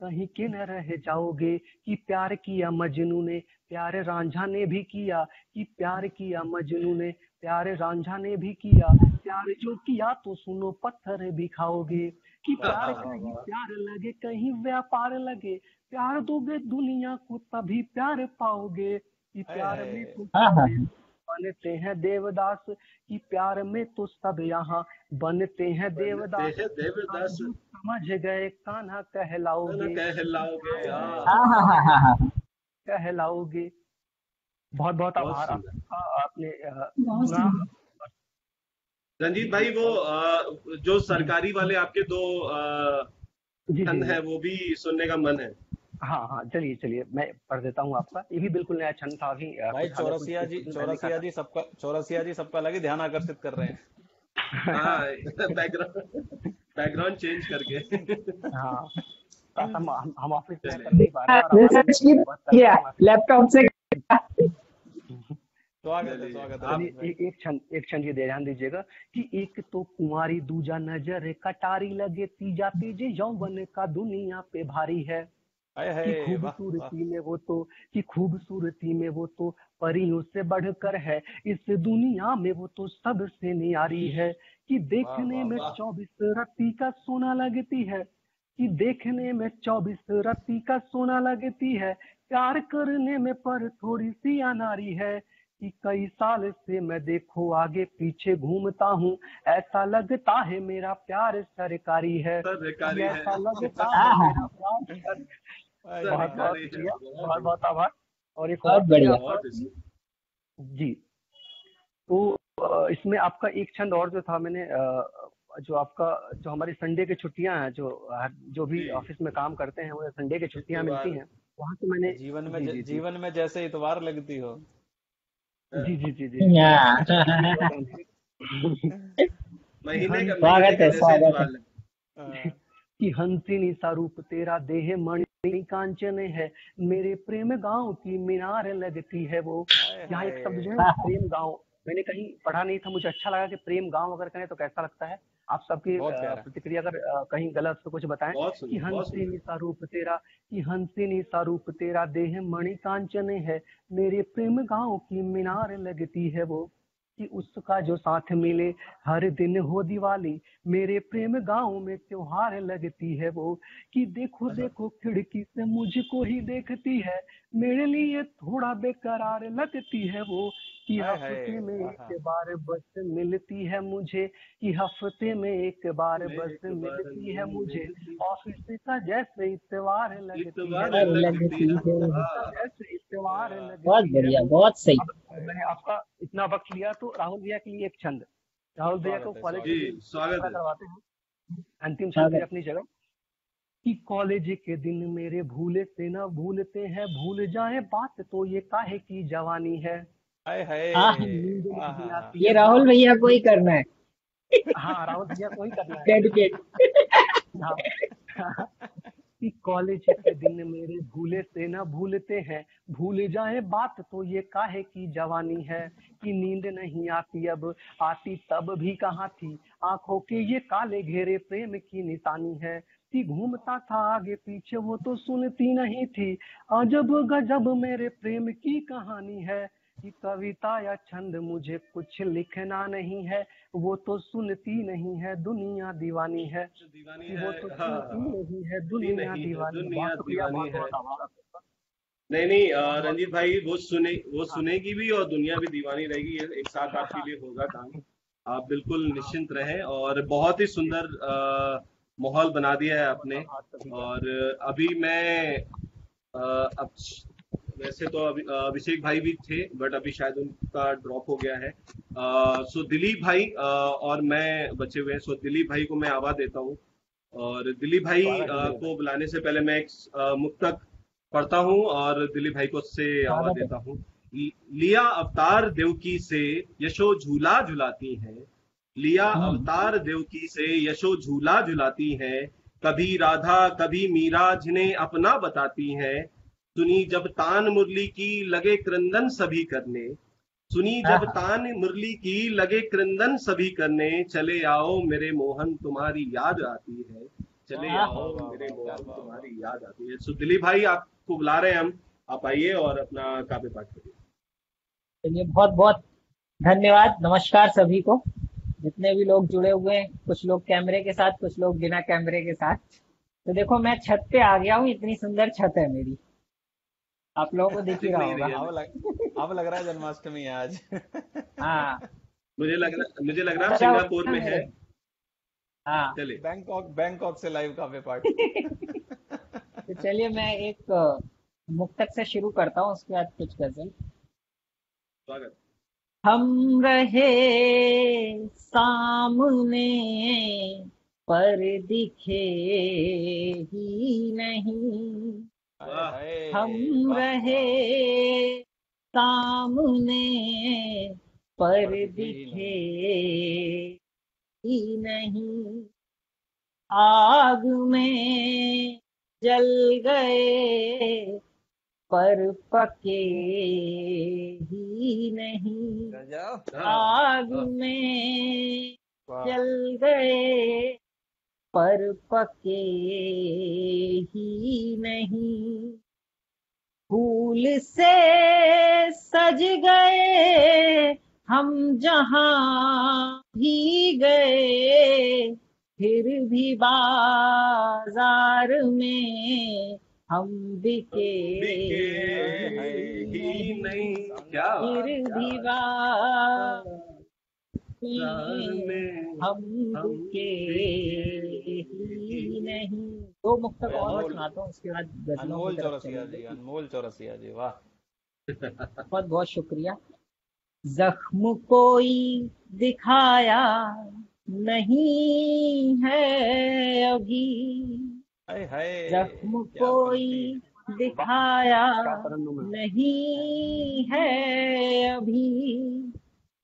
कहीं के न रह जाओगे। कि प्यार किया मजनू ने, प्यार रांझा ने भी किया। कि प्यार किया मजनू ने, प्यार रांझा ने भी किया, प्यार जो किया तो सुनो पत्थर भी खाओगे। कि वाह प्यार वाह वाह कहीं वाह। प्यार लगे, कहीं व्यापार लगे, प्यार दोगे दुनिया को तभी प्यार पाओगे। कि हाय प्यार में हाय। तो हाँ हाँ बनते हैं देवदास, कि प्यार में तो सब यहाँ बनते हैं बनते देवदास। हैं अब देवदास। जो समझ गए कान्हा न कहलाओगे, कहलाओगे। हाँ, हाँ हाँ हाँ हाँ हाँ कहलाओगे। बहुत बहुत बहुत आभार सुंदर। आपका, आपने बहुत सुना। सुंदर। रंजीत भाई, वो जो सरकारी वाले आपके दो जी जी छंद जी, है, वो भी सुनने का मन है। हाँ हाँ, चलिए चलिए मैं पढ़ देता हूँ आपका। ये भी बिल्कुल नया छंद था, अभी भाई कुछ हालांकि कुछ दिन पहले का था। चौरसिया जी सबका अलग ही ध्यान आकर्षित कर रहे हैं। हाँ, बैकग्राउंड चेंज करके। हाँ, बस हम ऑफिस में कर नहीं पा रहे हैं, और रिसर्च हमारे की बहुत किया सारे लैपटॉप से। स्वागत है चलिए भाई। एक क्षण ये ध्यान दीजिएगा। कि एक तो कुंवारी, दूजा नजर कटारी लगे, तीजा तेजे यौवन का दुनिया पे भारी है। हाय कि हाय। वाह वाह। खूबसूरती में वो तो, कि खूबसूरती में वो तो परियों से बढ़कर है, इस दुनिया में वो तो सबसे न्यारी है। कि वाह देखने वाह में वाह। 24 रत्ती का सोना लगती है, कि देखने में 24 रत्ती का सोना लगती है, प्यार करने में पर थोड़ी सी अनारी है। कि कई साल से मैं देखो आगे पीछे घूमता हूँ, ऐसा लगता है मेरा प्यार सरकारी है। सरकारी है। ऐसा लगता है मेरा प्यार बहुत बहुत सरकारी है। शुक्रिया, बहुत बहुत बहुत आभार। और एक बहुत और बढ़िया। बहुत जी, तो इसमें आपका एक छंद और जो था, मैंने जो आपका जो हमारी संडे की छुट्टियां हैं, जो भी जी। ऑफिस में काम करते हैं वो संडे की छुट्टियां इतवार। मिलती हैं, वहां से मैंने जीवन जी में जी जी जीवन में जैसे इतवार लगती हो। जी जी जी जी हाँ। महीने का स्वागत है, जैसे स्वागत इतवार है। लगता। कि हंसिनी सा रूप तेरा देह मणि कांचन है, मेरे प्रेम गांव की मीनार लगती है वो। हाय यहाँ एक शब्द जो है हाय। प्रेम गांव, मैंने कहीं पढ़ा नहीं था, मुझे अच्छा लगा कि प्रेम गांव अगर कहें तो कैसा लगता है। आप सबकी बहुत प्यारा। प्रतिक्रिया अगर कहीं गलत तो कुछ बताएं। बहुत कि सुंदर, बहुत हंसिनी सुंदर। सा रूप तेरा, कि हंसिनी सा रूप तेरा देह मणि कांचन है, मेरे प्रेम गांव की मीनार लगती है वो। कि उसका जो साथ मिले हर दिन हो दिवाली, मेरे प्रेम गांव में त्योहार लगती है वो। कि देखो देखो खिड़की से मुझको ही देखती है, मेरे लिए थोड़ा बेकरार लगती है वो। कि हाय हाय। हफ्ते में आहा। एक बार बस मिलती है मुझे, कि हफ्ते में एक बार बस एक बार मिलती है मुझे, मिलती ऑफिस का जैसे इतवार लगती है इतवार वो। लगती है। ऑफिस का हाँ। जैसे इतवार बहुत लगती है बढ़िया, वो। बहुत सही। अब मैंने आपका इतना वक्त लिया, तो राहुल भैया के लिए एक छंद, राहुल भैया को स्वागत है, कॉलेज स्वागत जी, है। स्वागत है। करवाते हैं। अंतिम छंद पे स्वागत। अपनी जगह। कि कॉलेज के दिन मेरे भूले से न भूलते हैं, भूल जाए बात तो ये काहे की जवानी है। हाय हाय। नींद नहीं आहा। आती ये है राहुल भैया को ही करना है, हाँ, राहुल भैया को ही करना है। डेडिकेट। हाँ। कि कॉलेज के दिन मेरे भूले से न भूलते हैं, भूल जाए बात तो ये काहे की जवानी है। कि नींद नहीं आती अब, आती तब भी कहाँ थी, आंखों के ये काले घेरे प्रेम की निशानी है। कि घूमता था आगे पीछे वो तो सुनती नहीं थी, अजब गजब मेरे प्रेम की कहानी है। कि कविता या छंद मुझे कुछ लिखना नहीं है, वो तो सुनती नहीं है दुनिया दीवानी है। दीवानी कि है। वो तो हाँ, सुनती नहीं है दी दुनिया नहीं है, दीवानी। दुनिया बहुत शुक्रिया, दीवानी बहुत है। बहुत आभार आपका। नहीं नहीं, बहुत बहुत रंजीत भाई वो हाँ सुनेगी भी और दुनिया भी दीवानी रहेगी, ये एक साथ हाँ आपके हाँ लिए होगा काम। आप बिल्कुल हाँ, निश्चिंत रहें, और बहुत ही जी, सुंदर माहौल बना दिया है बहुत बहुत आपने। आभार सभी का। और अभी मैं अब वैसे तो अभिषेक भाई भी थे, बट अभी शायद उनका ड्रॉप हो गया है। सो दिलीप भाई और मैं बचे हुए हैं। सो दिलीप भाई को मैं आवाज देता हूँ। और दिलीप भाई स्वागत है दिलीप भाई। को बुलाने से पहले मैं एक मुक्तक पढ़ता हूँ और दिलीप भाई को उससे आवाज स्वागत है। देता हूँ। लिया अवतार देवकी से यशो झूला झुलाती हैं, लिया अवतार देवकी से यशो झूला झुलाती हैं, कभी राधा कभी मीरा जिन्हें अपना बताती हैं। सुनी जब तान मुरली की लगे क्रंदन सभी करने, सुनी जब तान मुरली की लगे क्रंदन सभी करने, चले आओ मेरे मोहन तुम्हारी याद आती है, चले वाह आओ वाह मेरे वाह, क्या मोहन वाह वाह। तुम्हारी याद आती है। सो दिलीप भाई आपको बुला रहे हैं हम, आप आइए और अपना काव्य पाठ करिए। चलिए, बहुत बहुत धन्यवाद। नमस्कार सभी को, जितने भी लोग जुड़े हुए हैं, कुछ लोग कैमरे के साथ, कुछ लोग बिना कैमरे के साथ। तो देखो, मैं छत पे आ गया हूँ, इतनी सुंदर छत है मेरी, आप लोगों को दिख ही दिख रहा नहीं होगा। रही है। अब लग रहा है जन्माष्टमी है आज। हाँ, मुझे लग रहा है आप अच्छा सिंगापुर हुआ में मेरे। है। हाँ, चलिए। बैंकॉक से लाइव काव्य पाठ। तो चलिए मैं एक मुक्तक से शुरू करता हूँ, उसके बाद कुछ गजल। स्वागत। हम रहे सामने पर दिखे ही नहीं, वाह। हाय हम वाह रहे वाह। सामने पर पर दिखे ही दिखे नहीं। ही नहीं, आग में जल गए पर पके ही नहीं, गजब। हाँ, आग वाह। में वाह। जल गए पर पके ही नहीं, फूल से सज गए हम जहां भी गए, फिर भी बाजार में हम बिके ही नहीं। क्या फिर भी बाजार में हम बिके ही नहीं। दो मुक्तक और सुनाता हूँ, उसके बाद गजलों अनमोल की तरफ चौरसिया जी, चलेंगे। अनमोल चौरसिया जी, वाह। बहुत बहुत शुक्रिया। जख्म कोई दिखाया नहीं है अभी, हाय हाय, जख्म क्या कोई पंक्ति। दिखाया क्या तरन्नुम है। नहीं है अभी,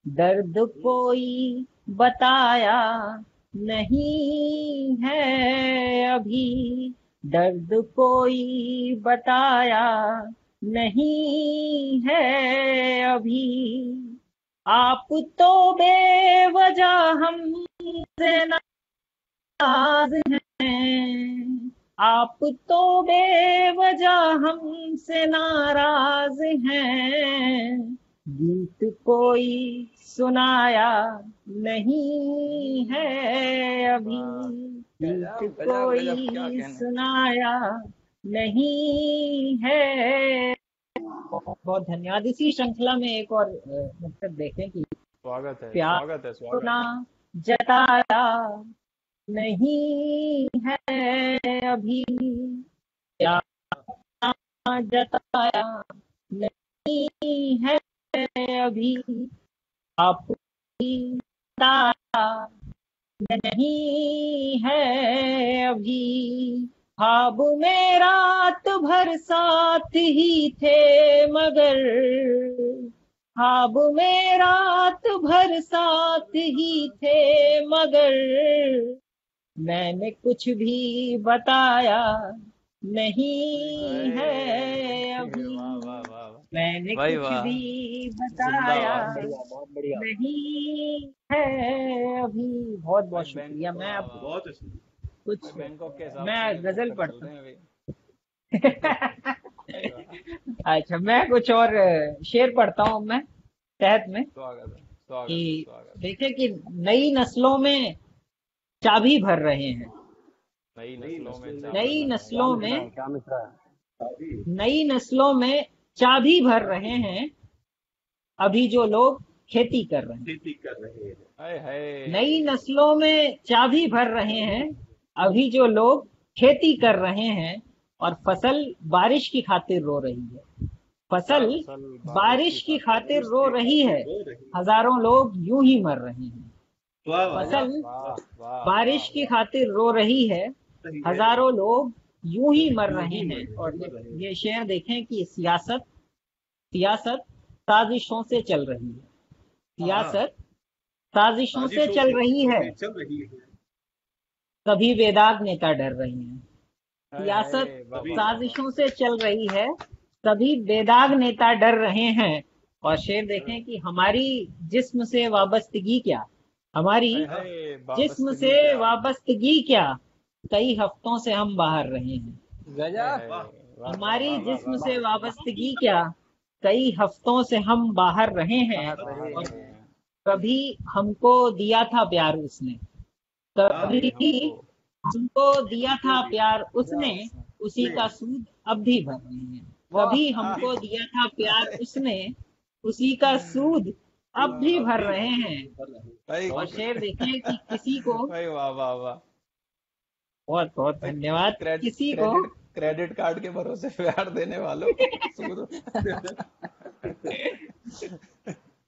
दर्द कोई बताया नहीं है अभी, दर्द कोई बताया नहीं है अभी। आप तो बेवजह हमसे नाराज हैं, आप तो बेवजह हमसे नाराज हैं, गीत कोई सुनाया नहीं है अभी, गीत गजब गजब गजब, क्या कोई कहने। सुनाया नहीं है। बहुत धन्यवाद। इसी श्रृंखला में एक और मतलब देखें कि स्वागत है, प्यार स्वागत है, तो स्वागत ना है। जताया नहीं है अभी, प्यार ना जताया नहीं है अभी, आपकी बताया नहीं है अभी। ख्वाब में रात भर साथ ही थे मगर, ख्वाब में रात भर साथ ही थे मगर, मैंने कुछ भी बताया नहीं है अभी, वाह वाह वाह वाह, मैंने भाई कुछ वाह, भी बताया जिंदाबाद। बहुत बढ़िया। नहीं है अभी। बहुत बहुत भाई बैंक, शुक्रिया। मैं वाह अब वाह, बहुत अच्छा। कुछ भाई बैंकॉक के हिसाब मैं से गजल मुक्तक पढ़ता चल रहे हैं भाई। हूँ। वाह, अच्छा, मैं कुछ और शेर पढ़ता हूँ मैं तहत में स्वागत है, स्वागत है, कि स्वागत है। देखें कि नई नस्लों में चाबी भर रहे हैं, नई नस्लों में नई नस्लों में, क्या मित्रा है। नई नस्लों में चाबी भर रहे हैं अभी जो लोग खेती कर रहे हैं। खेती कर रहे हैं। हाय हाय, नई नस्लों में चाबी भर रहे हैं अभी जो लोग खेती कर रहे हैं, और फसल बारिश की खातिर रो रही है, फसल बारिश की खातिर रो रही है, हजारों लोग यूं ही मर रहे हैं। वाह वाह फसल वाह वाह, बारिश की खातिर रो रही है, सही है। हजारों लोग यूं ही मर रहे हैं। और ये शेर देखें कि सियासत सियासत साजिशों से चल रही है, सियासत साजिशों से चल रही है, चल रही है। कभी बेदाग नेता डर रहे हैं। हाय सियासत हाय, वाह, वाह, साजिशों से चल रही है, कभी बेदाग नेता डर रहे हैं। और शेर देखें कि हमारी जिस्म से वाबस्तगी क्या, हमारी हाय हाय, जिस्म वाबस्तगी से क्या। वाबस्तगी क्या, कई हफ्तों से हम बाहर रहे हैं। हाय हाय, वाह, वाह, हमारी वाह, वाह, जिस्म वाह, से वाबस्तगी क्या, कई हफ्तों से हम बाहर रहे हैं। बाहर और रहे हैं। कभी हमको दिया था प्यार उसने, कभी हमको हमको दिया था प्यार उसने, उसी का सूद अब भी भर रहे हैं। कभी हमको दिया था प्यार उसने, उसी का सूद अब भी भर रहे हैं। भाई, और शेर देखें कि किसी को, भाई वाह वाह वाह, बहुत बहुत धन्यवाद, किसी को क्रेडिट कार्ड के भरोसे प्यार देने वालों को सूद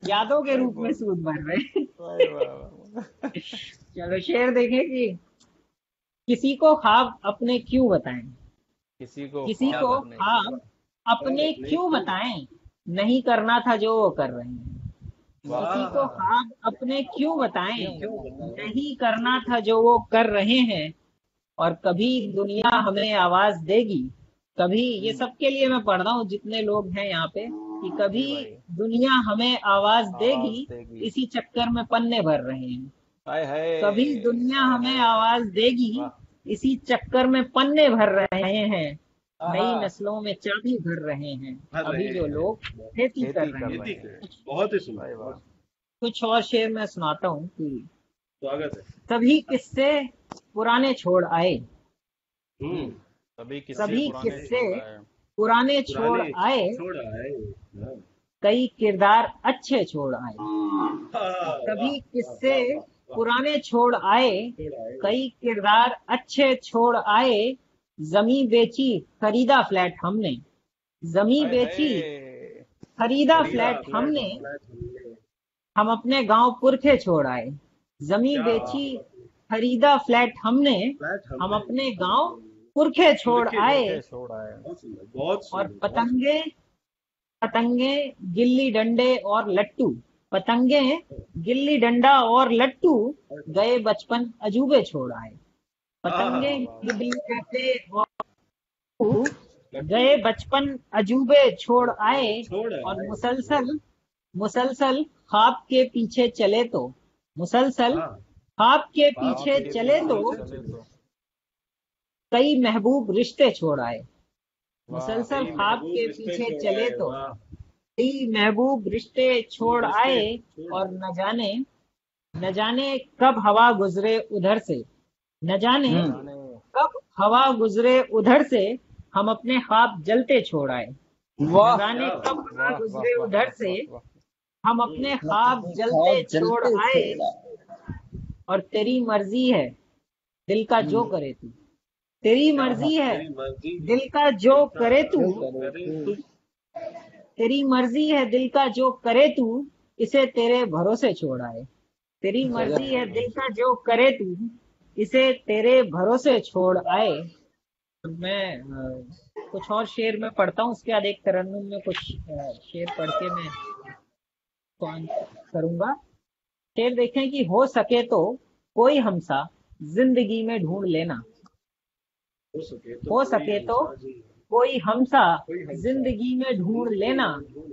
यादों के रूप में सूद भर रहे हैं। भाई वाह वाह, चलो शेर देखें कि किसी को ख्वाब अपने क्यों बताएं, किसी को ख्वाब अपने क्यों बताएं, नहीं करना था जो वो कर रहे हैं। किसी को ख्वाब अपने क्यों बताएं, नहीं करना था जो वो कर रहे हैं। और कभी दुनिया हमें आवाज देगी, कभी, ये सबके लिए मैं पढ़ रहा हूँ जितने लोग हैं यहाँ पे, कि कभी दुनिया हमें आवाज देगी, इसी चक्कर में पन्ने भर रहे हैं। हाय हाय, कभी दुनिया हमें आवाज देगी, इसी चक्कर में पन्ने भर रहे हैं। नई नस्लों में चाबी भर रहे हैं अभी जो लोग खेती कर रहे हैं। बहुत ही सुंदर। कुछ और शेर मैं सुनाता हूँ कि स्वागत है। सभी किस्से पुराने छोड़ आए, सभी सभी पुराने किस्से छोड़ आए, पुराने छोड़ पुराने आए, छोड़ आए। हाँ। कई किरदार अच्छे छोड़ आए। वाह, सभी वाह, किस्से वाह, वाह, पुराने छोड़ आए, छोड़ आए। कई किरदार अच्छे छोड़ आए। जमी बेची खरीदा फ्लैट हमने, जमी हाय बेची हाय, खरीदा खरीदा फ्लैट फ्लैट हमने, हमने। हम अपने गांव पुरखे छोड़ आए। जमी क्या बेची बात है। खरीदा फ्लैट हमने, फ्लैट हम हमने अपने गांव पुरखे छोड़ पुरखे आए। के छोड़ आए। बहुत सुंदर, बहुत और सुंदर, बहुत सुंदर। पतंगे पतंगे गिल्ली डंडे और लट्टू, पतंगे गिल्ली डंडा और लट्टू, गए बचपन अजूबे छोड़ आए। पतंगे गिल्ली डंडे और लट्टू, गए बचपन अजूबे छोड़ आए। छोड़ और आए। मुसलसल मुसलसल ख्वाब के पीछे चले तो, मुसलसल हाँ, ख्वाब के ख्वाब पीछे के चले तो, पीछे चले तो। कई महबूब रिश्ते छोड़ आए। मुसलसल कई ख्वाब महबूब के रिश्ते पीछे छोड़ चले आए। तो, वाह, कई महबूब रिश्ते छोड़ रिश्ते आए। छोड़ और आए। न जाने कब हवा गुजरे उधर से, न जाने कब हवा गुजरे उधर से, हम अपने ख्वाब जलते छोड़ आए। न जाने क्या कब बात। हवा गुजरे उधर से, हम अपने ख्वाब ख्वाब जलते छोड़ जलते आए। छोड़ आए। और तेरी मर्जी है दिल का जो करे तू, तेरी क्या मर्जी है तेरी मर्जी है, दिल का जो दिल का करे तू, जो जो करे करे तू, तू। तेरी मर्जी है दिल का जो करे तू, इसे तेरे भरोसे छोड़ आए। तेरी मर्जी है दिल का जो करे तू, इसे तेरे भरोसे छोड़ आए। मैं कुछ और शेर में पढ़ता हूँ, उसके बाद एक तरन्नुम में कुछ शेर पढ़ के मैं कौन करूंगा। शेर देखें कि हो सके तो कोई हमसा जिंदगी में ढूंढ लेना, हो सके तो हो कोई सके तो हमसा जी, कोई हमसा कोई हमसा जिंदगी में ढूंढ जिंदगी लेना। में ढूंढ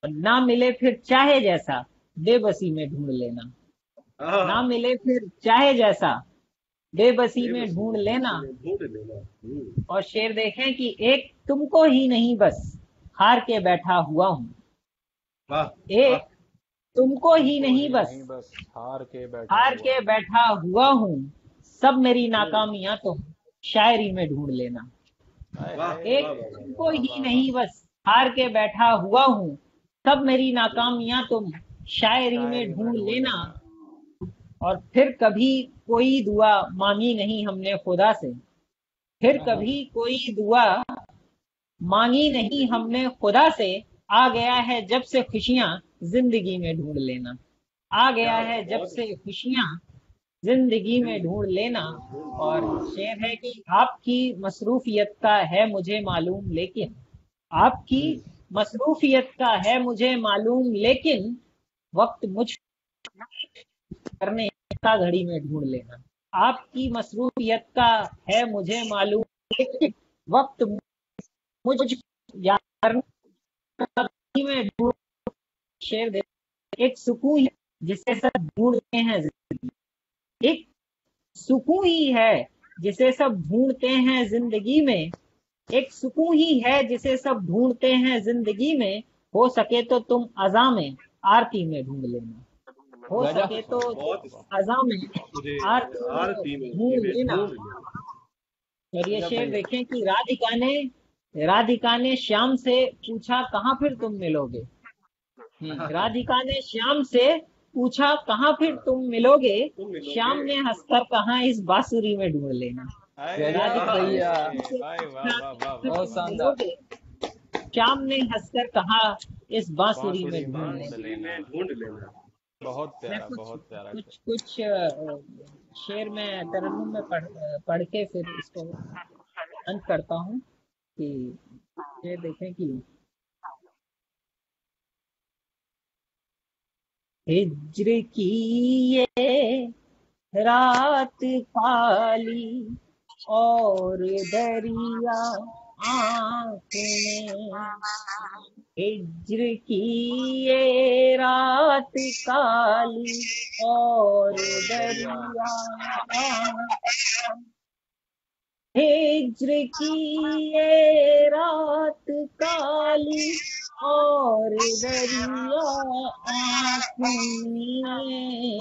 ले। ना मिले फिर चाहे जैसा बेबसी में ढूंढ लेना, ना हाँ, मिले फिर चाहे जैसा बेबसी में बेबसी ढूंढ में लेना। ढूंढ लेना। और शेर देखें कि एक तुमको ही नहीं बस हार के बैठा हुआ हूँ, वाह, वाह, एक तुमको ही नहीं बस बस हार के बैठा हुआ हूँ। सब मेरी नाकामियां तो शायरी में ढूंढ लेना। वाह, एक वाह, वाह, तुमको ही नहीं बस हार के बैठा हुआ हूँ, सब मेरी नाकामियां तुम शायरी में ढूंढ लेना। और फिर कभी कोई दुआ मांगी नहीं हमने खुदा से, फिर कभी कोई दुआ मांगी नहीं हमने खुदा से, आ गया है जब से खुशियां जिंदगी में ढूंढ लेना, आ गया है जब से खुशियां जिंदगी में ढूंढ लेना। और शेर है कि आपकी मसरूफियत का है मुझे मालूम, लेकिन आपकी मसरूफियत का है मुझे मालूम, लेकिन वक्त मुझ करने का घड़ी में ढूंढ लेना। आपकी मसरूफियत का है मुझे मालूम, लेकिन वक्त मुझ याद करने का घड़ी में ढूंढ। शेर दे एक सुकून है जिसे सब ढूंढते हैं, एक सुकून ही है जिसे सब ढूंढते हैं जिंदगी में, एक सुकून ही है जिसे सब ढूंढते हैं जिंदगी में। हो सके तो तुम अज़ा में आरती में ढूंढ लेना, हो सके तो अज़ा में आरती में ढूंढ लेना। और ये शेर देखें कि राधिका ने श्याम से पूछा कहाँ फिर तुम मिलोगे, राधिका ने श्याम से पूछा कहाँ फिर तुम मिलोगे, श्याम ने हंसकर कहा इस बांसुरी में ढूंढ लेना। भैया बहुत शानदार। श्याम ने हंसकर कहा इस बांसुरी में ढूंढ लेना। बहुत प्यारा, बहुत प्यारा। कुछ शेर में तरन्नुम में पढ़ के फिर इसको अंत करता हूँ कि शेर देखें कि हिज्र की ये रात काली और दरिया आँख में, हिज्र की ये रात काली और दरिया हिज्र की ये रात काली और दरिया आँख में,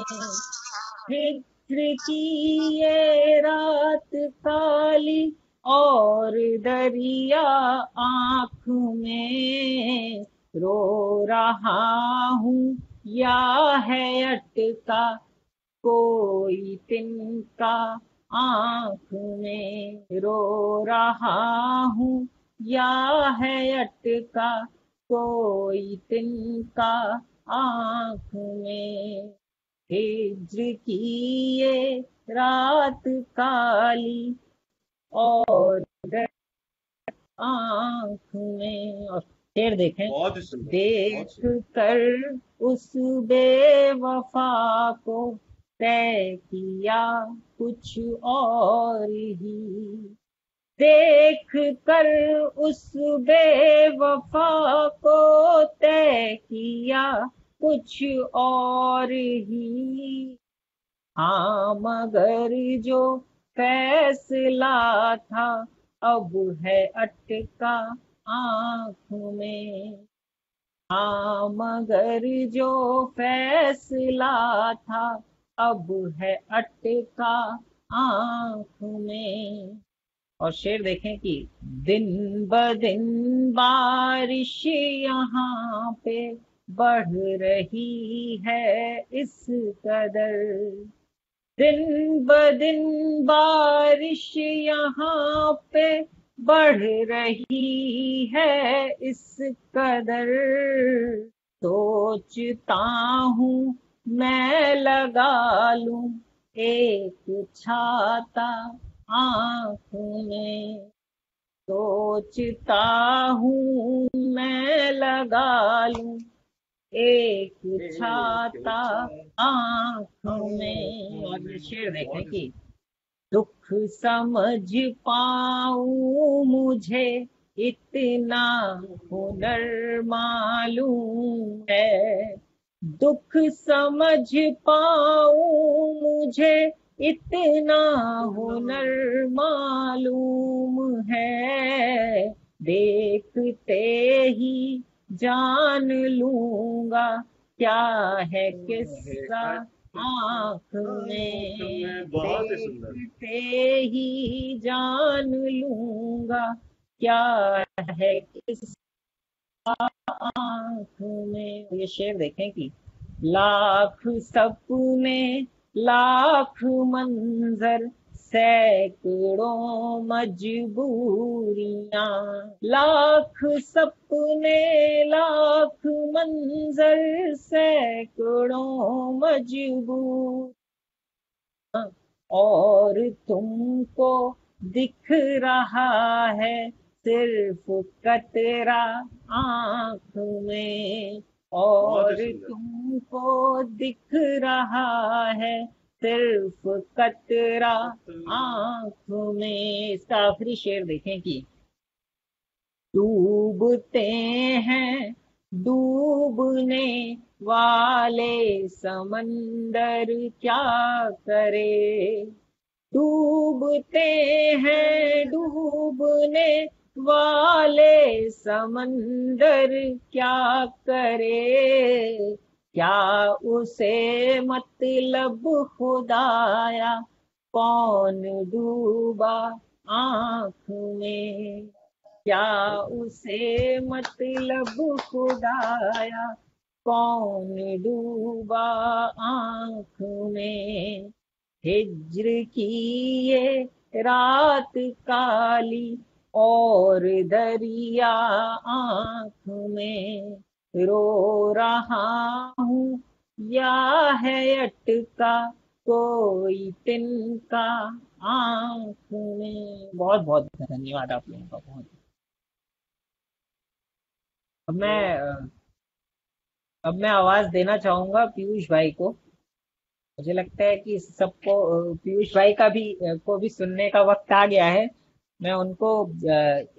हिज्र की ये रात काली और दरिया आँख में, रो रहा हूँ या है अटका कोई तिनका आँख में, रो रहा हूँ या है अटका कोई तिनका आँख में। हिज्र की ये रात काली और आँख में। और शेर देखें, बहुत ही सुंदर, देख कर उस बेवफा को तय किया कुछ और ही, देख कर उस बेवफा को तय किया कुछ और ही। हाँ मगर जो फैसला था अब है अटका आँख में। हाँ मगर जो फैसला था अब है अटका आँख में। और शेर देखें कि दिन ब दिन बारिश यहाँ पे बढ़ रही है इस कदर, दिन ब दिन बारिश यहाँ पे बढ़ रही है इस कदर। सोचता हूँ मैं लगा लूं एक छाता आँख में, सोचता हूँ मैं लगा लूं एक छाता आँख में। और ये शेर देखें कि दुख समझ पाऊं मुझे इतना हुनर मालूम है, दुख समझ पाऊं मुझे इतना हुनर मालूम है, देखते ही जान लूंगा क्या है किस्सा आँख में, बहुत ही सुंदर, देखते ही जान लूंगा क्या है किस्सा आँख में। ये शेर देखें कि लाख सपने लाख मंजर सैकड़ों मजबूरियां, लाख सपने लाख मंजर सैकड़ों मजबूर, और तुमको दिख रहा है सिर्फ कतरा आँख में, और तुमको दिख रहा है सिर्फ कतरा आँख में। इसका आखिरी शेर देखें कि डूबते हैं डूबने वाले समंदर क्या करे, डूबते हैं डूबने वाले समंदर क्या करे, क्या उसे मतलब खुदाया कौन डूबा आँख में, क्या उसे मतलब खुदाया कौन डूबा आँख में। हिज्र की ये रात काली और दरिया आँख में, रो रहा हूँ या है अटका कोई तिनका आँख में। बहुत बहुत धन्यवाद आप लोगों का। बहुत अब मैं आवाज देना चाहूंगा पीयूष भाई को। मुझे लगता है कि सबको पीयूष भाई को भी सुनने का वक्त आ गया है। मैं उनको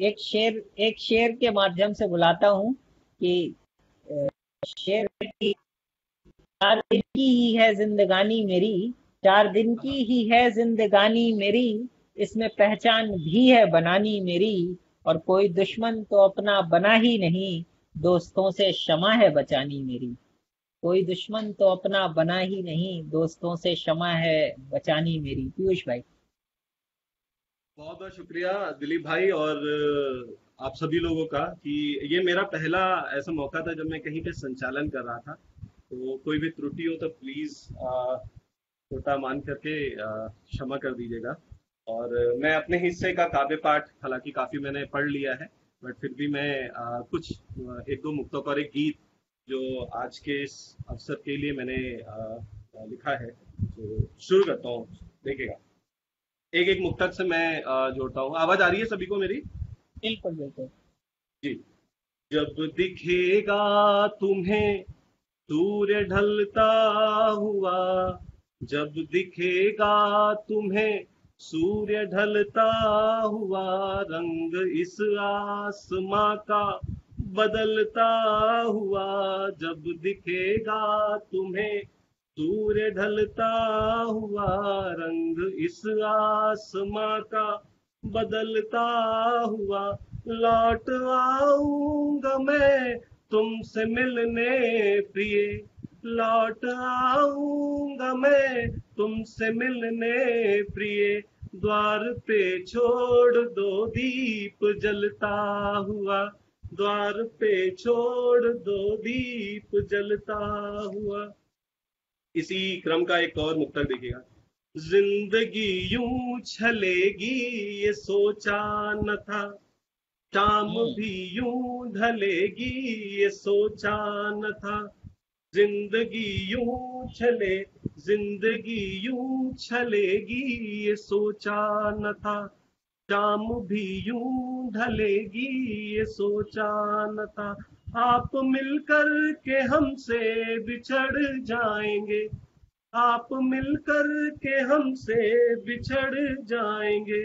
एक शेर के माध्यम से बुलाता हूँ कि शेर की 4 दिन की ही है जिंदगानी मेरी, 4 दिन की ही है जिंदगानी मेरी, इसमें पहचान भी है बनानी मेरी, और कोई दुश्मन तो अपना बना ही नहीं, दोस्तों से क्षमा है बचानी मेरी। कोई दुश्मन तो अपना बना ही नहीं, दोस्तों से क्षमा है बचानी मेरी। पीयूष भाई। बहुत बहुत शुक्रिया दिलीप भाई और आप सभी लोगों का कि ये मेरा पहला ऐसा मौका था जब मैं कहीं पे संचालन कर रहा था, तो कोई भी त्रुटि हो तो प्लीज छोटा मान करके क्षमा कर दीजिएगा। और मैं अपने हिस्से का काव्य पाठ हालांकि काफी मैंने पढ़ लिया है, बट फिर भी मैं कुछ एक दो मुक्तक और एक गीत जो आज के इस अवसर के लिए मैंने लिखा है, तो शुरू करता हूँ। देखिएगा, एक एक मुक्तक से मैं जोड़ता हूँ। आवाज आ रही है सभी को मेरी? बिल्कुल बिल्कुल जी। जब दिखेगा तुम्हें सूर्य ढलता हुआ, जब दिखेगा तुम्हें सूर्य ढलता हुआ, रंग इस आसमां का बदलता हुआ, जब दिखेगा तुम्हें सूर्य ढलता हुआ, रंग इस आसमां का बदलता हुआ, लौट आऊंगा मैं तुमसे मिलने प्रिय, लौट आऊंगा मैं तुमसे मिलने प्रिय, द्वार पे छोड़ दो दीप जलता हुआ, द्वार पे छोड़ दो दीप जलता हुआ। इसी क्रम का एक और मुक्तक देखिएगा। जिंदगी यूं छलेगी ये सोचा न था, शाम भी यूं ढलेगी ये सोचा न था, जिंदगी यूं छले, जिंदगी यूं छलेगी ये सोचा न था, शाम भी यूं ढलेगी ये सोचा न था, आप मिलकर के हमसे बिछड़ जाएंगे, आप मिलकर के हमसे बिछड़ जाएंगे,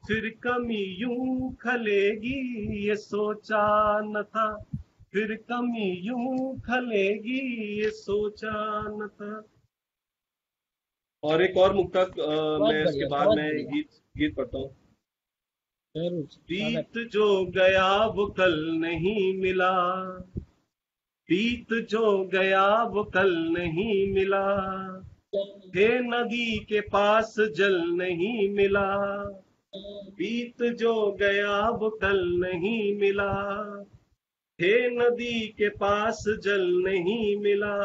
फिर कमी यूं खलेगी ये सोचा न था, फिर कमी यूं खलेगी ये सोचा न था। और एक और मुक्तक मैं इसके बाद में गीत पढ़ता हूँ। बीत जो गया वो कल नहीं मिला, बीत जो गया वो कल नहीं मिला, हे नदी के पास जल नहीं मिला, बीत जो गया वो कल नहीं मिला, हे नदी के पास जल नहीं मिला,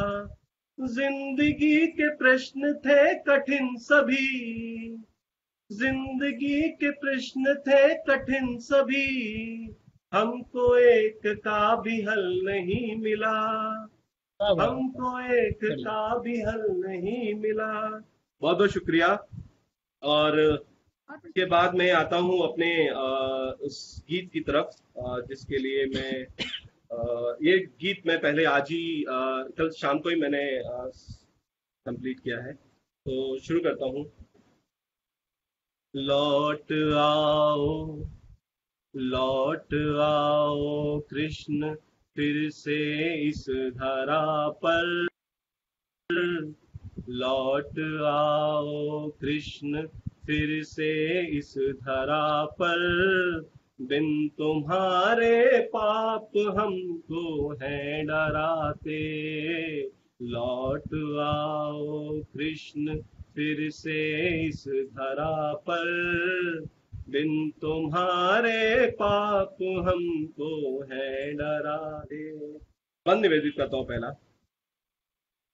जिंदगी के प्रश्न थे कठिन सभी, जिंदगी के प्रश्न थे कठिन सभी, हमको एक का भी हल नहीं मिला, हमको एक का भी हल नहीं मिला। बहुत बहुत शुक्रिया। और इसके बाद मैं आता हूँ अपने उस गीत की तरफ जिसके लिए मैं ये गीत मैं पहले आज ही कल शाम को ही मैंने कंप्लीट किया है, तो शुरू करता हूँ। लौट आओ, लौट आओ कृष्ण फिर से इस धरा पर, लौट आओ कृष्ण फिर से इस धरा पर, बिन तुम्हारे पाप हमको हैं डराते, लौट आओ कृष्ण फिर से इस धरा पर, बिन तुम्हारे पाप हमको है डराते। बंद निवेदित करता हूँ पहला।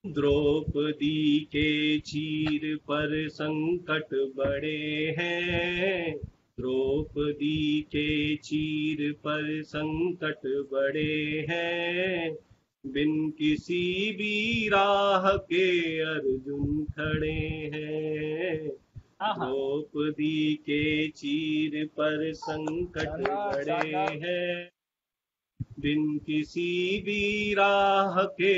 द्रौपदी के चीर पर संकट बड़े हैं, द्रौपदी के चीर पर संकट बड़े हैं, बिन किसी भी राह के अर्जुन खड़े हैं, द्रौपदी के चीर पर संकट बड़े हैं, बिन किसी भी राह के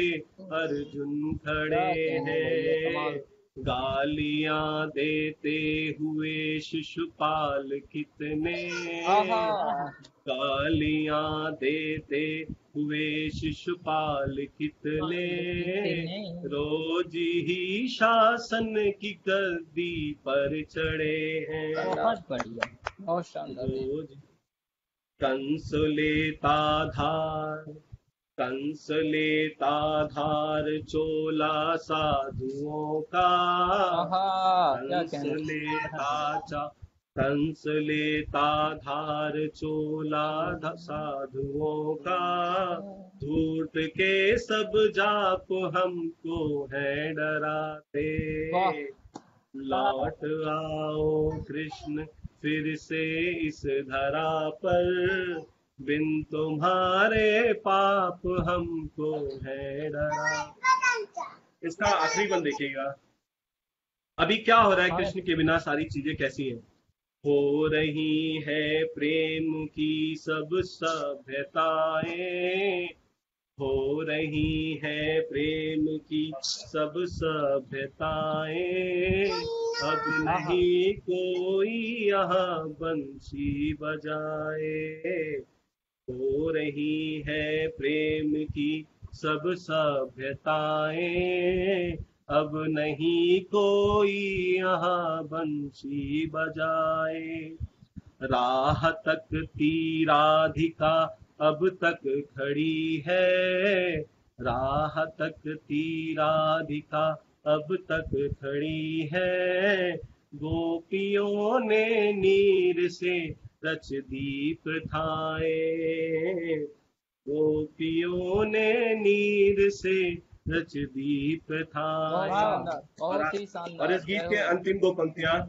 अर्जुन खड़े हैं, गालियां देते हुए शिशुपाल कितने, गालियां देते हुए शिशुपाल कितने, रोज ही शासन की गद्दी पर चढ़े हैं। बहुत बढ़िया, बहुत शानदार। रोज कंस लेता धार, कंस लेता धार चोला साधुओं का, क्या कंस कहना। लेता कंस लेता धार चोला साधुओं का, झूठ के सब जाप हमको है डराते। लौट आओ कृष्ण फिर से इस धरा पर, बिन तुम्हारे पाप हमको है डरा। इसका आखिरी बंद देखिएगा। अभी क्या हो रहा है, कृष्ण के बिना सारी चीजें कैसी हैं। हो रही है प्रेम की सब सभ्यताएं, हो रही है प्रेम की सब सभ्यताएं, अब नहीं कोई यहाँ बंसी बजाए। हो रही है प्रेम की सब सभ्यताएं, अब नहीं कोई यहाँ बंसी बजाए। राह तकती राधिका अब तक खड़ी है, राह तकती राधिका अब तक खड़ी है, गोपियों ने नीर से रच दी प्रथाएं, गोपियों ने नीर से रच दी प्रथाएं। बहुत ही शानदार। और इस गीत के अंतिम दो पंक्तियां,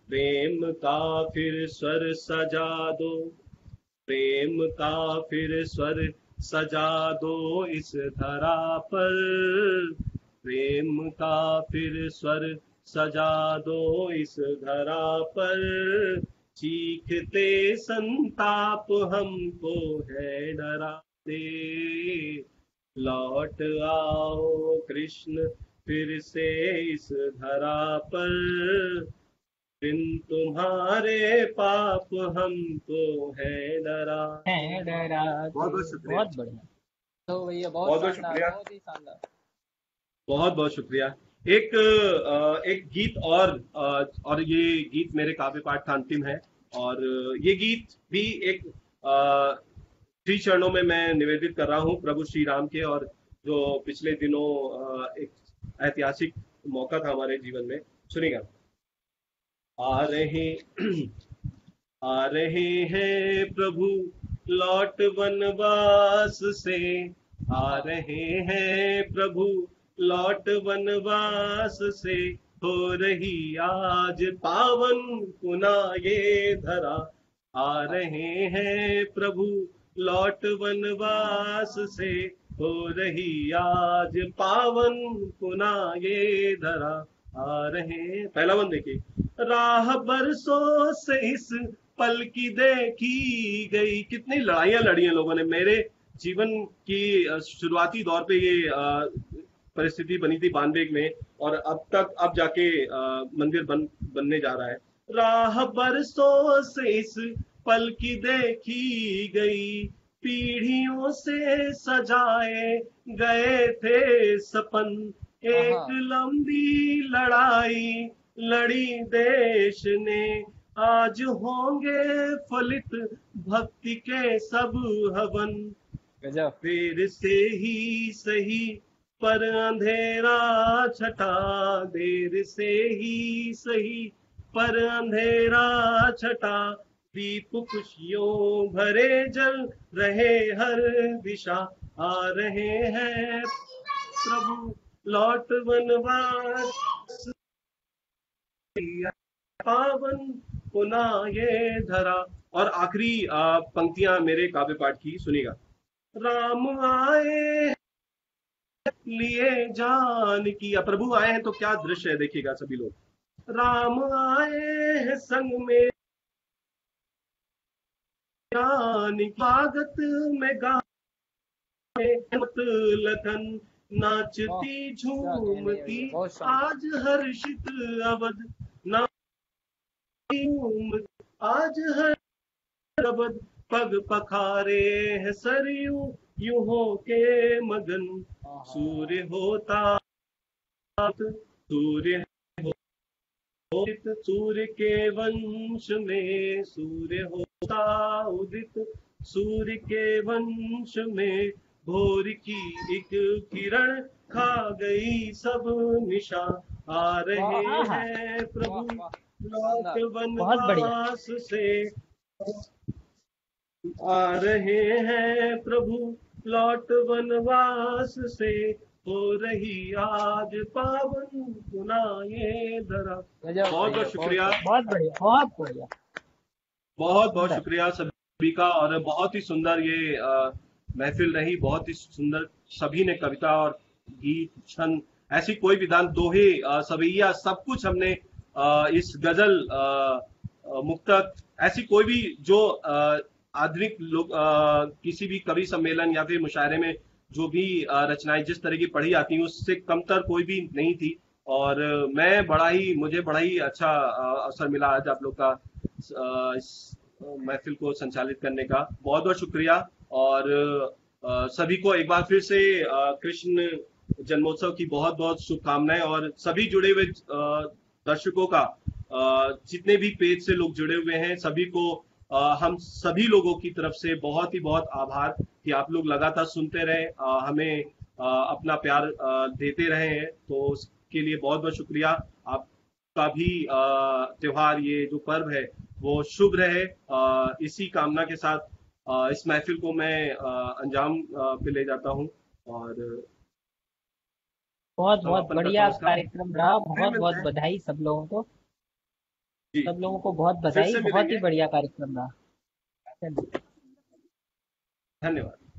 प्रेम का फिर स्वर सजा दो, प्रेम का फिर स्वर सजा दो इस धरा पर, प्रेम का फिर स्वर सजा दो इस धरा पर, चीखते संताप हमको है डराते। लौट आओ कृष्ण फिर से इस धरा पर, बिन तुम्हारे पाप हमको है डरा। बहुत बहुत शुक्रिया। बहुत बढ़िया। तो भैया बहुत बहुत शानदार, शुक्रिया। बहुत ही शानदार। बहुत बहुत शुक्रिया। एक गीत और ये गीत मेरे काव्य पाठ का अंतिम है, और ये गीत भी एक श्री चरणों में मैं निवेदित कर रहा हूँ प्रभु श्री राम के, और जो पिछले दिनों एक ऐतिहासिक मौका था हमारे जीवन में। सुनिएगा। आ रहे हैं प्रभु लौट वनवास से, आ रहे हैं प्रभु लौट वनवास से, हो रही आज पावन पुनः ये धरा। आ रहे हैं प्रभु लौट वनवास से, हो रही आज पावन पुनः ये धरा। आ रहे, पहला वन देखिए। राह बरसों से इस पल की देखी गई, कितनी लड़ाइयां लड़ी हैं लोगों ने। मेरे जीवन की शुरुआती दौर पे ये परिस्थिति बनी थी 92 में, और अब जाके मंदिर बनने जा रहा है। राह बरसों से इस पल की देखी गई, पीढ़ियों से सजाए गए थे सपन, एक लंबी लड़ाई लड़ी देश ने, आज होंगे फलित भक्ति के सब हवन। फिर से ही सही पर अंधेरा छटा, देर से ही सही पर अंधेरा छटा, दीप खुशियों भरे जल रहे हर दिशा। आ रहे हैं प्रभु लौट वनवास, पावन पुनः ये धरा। और आखिरी पंक्तियां मेरे काव्य पाठ की सुनिएगा। राम आए लिए जान की, प्रभु आए हैं तो क्या दृश्य है देखिएगा सभी लोग। राम आए हैं संग में जान, स्वागत में गाए लखन, नाचती झूमती आज हर्षित अवध, आज हर अवध, पग पखारे है सरयू यूं हो के मगन। सूर्य होता सूर्य उदित, सूर्य के वंश में सूर्य होता उदित, सूर्य के वंश में भोर की एक किरण खा गई सब निशा, आ रहे हैं प्रभु लौट बहुत बढ़िया वनवास से, आ रहे हैं प्रभु लौट वनवास से, हो रही आज पावन पुनाए धरा। गजब बहुत बहुत शुक्रिया, बहुत बढ़िया बहुत बढ़िया बहुत बहुत सुंदर। शुक्रिया सभी का। और बहुत ही सुंदर ये महफिल रही, बहुत ही सुंदर। सभी ने कविता और गीत, छंद, ऐसी कोई विधान, दोहे, सवैया, सब कुछ हमने इस गजल, मुक्तक, ऐसी कोई भी जो आधुनिक लोग किसी भी कवि सम्मेलन या फिर मुशायरे में जो भी रचनाएं जिस तरह की पढ़ी आती हैं उससे कमतर कोई भी नहीं थी। और मुझे बड़ा ही अच्छा अवसर मिला आज आप लोग का इस महफिल को संचालित करने का। बहुत बहुत शुक्रिया। और सभी को एक बार फिर से कृष्ण जन्मोत्सव की बहुत बहुत शुभकामनाएं। और सभी जुड़े हुए दर्शकों का, जितने भी पेज से लोग जुड़े हुए हैं, सभी को हम सभी लोगों की तरफ से बहुत ही बहुत आभार कि आप लोग लगातार सुनते रहे, हमें अपना प्यार देते रहे हैं। तो उसके लिए बहुत बहुत शुक्रिया। आपका भी त्योहार, ये जो पर्व है वो शुभ रहे। इसी कामना के साथ इस महफिल को मैं अंजाम पे ले जाता हूँ। और बहुत बहुत समापन बढ़िया करता हूँ इसका। कार्यक्रम रहा। फिर बहुत मिलते बहुत हैं बधाई सब लोगों को, जी, सब लोगों को बहुत फिर बधाई। से बहुत ही मिलेंगे। बढ़िया कार्यक्रम रहा। चलिए। धन्यवाद।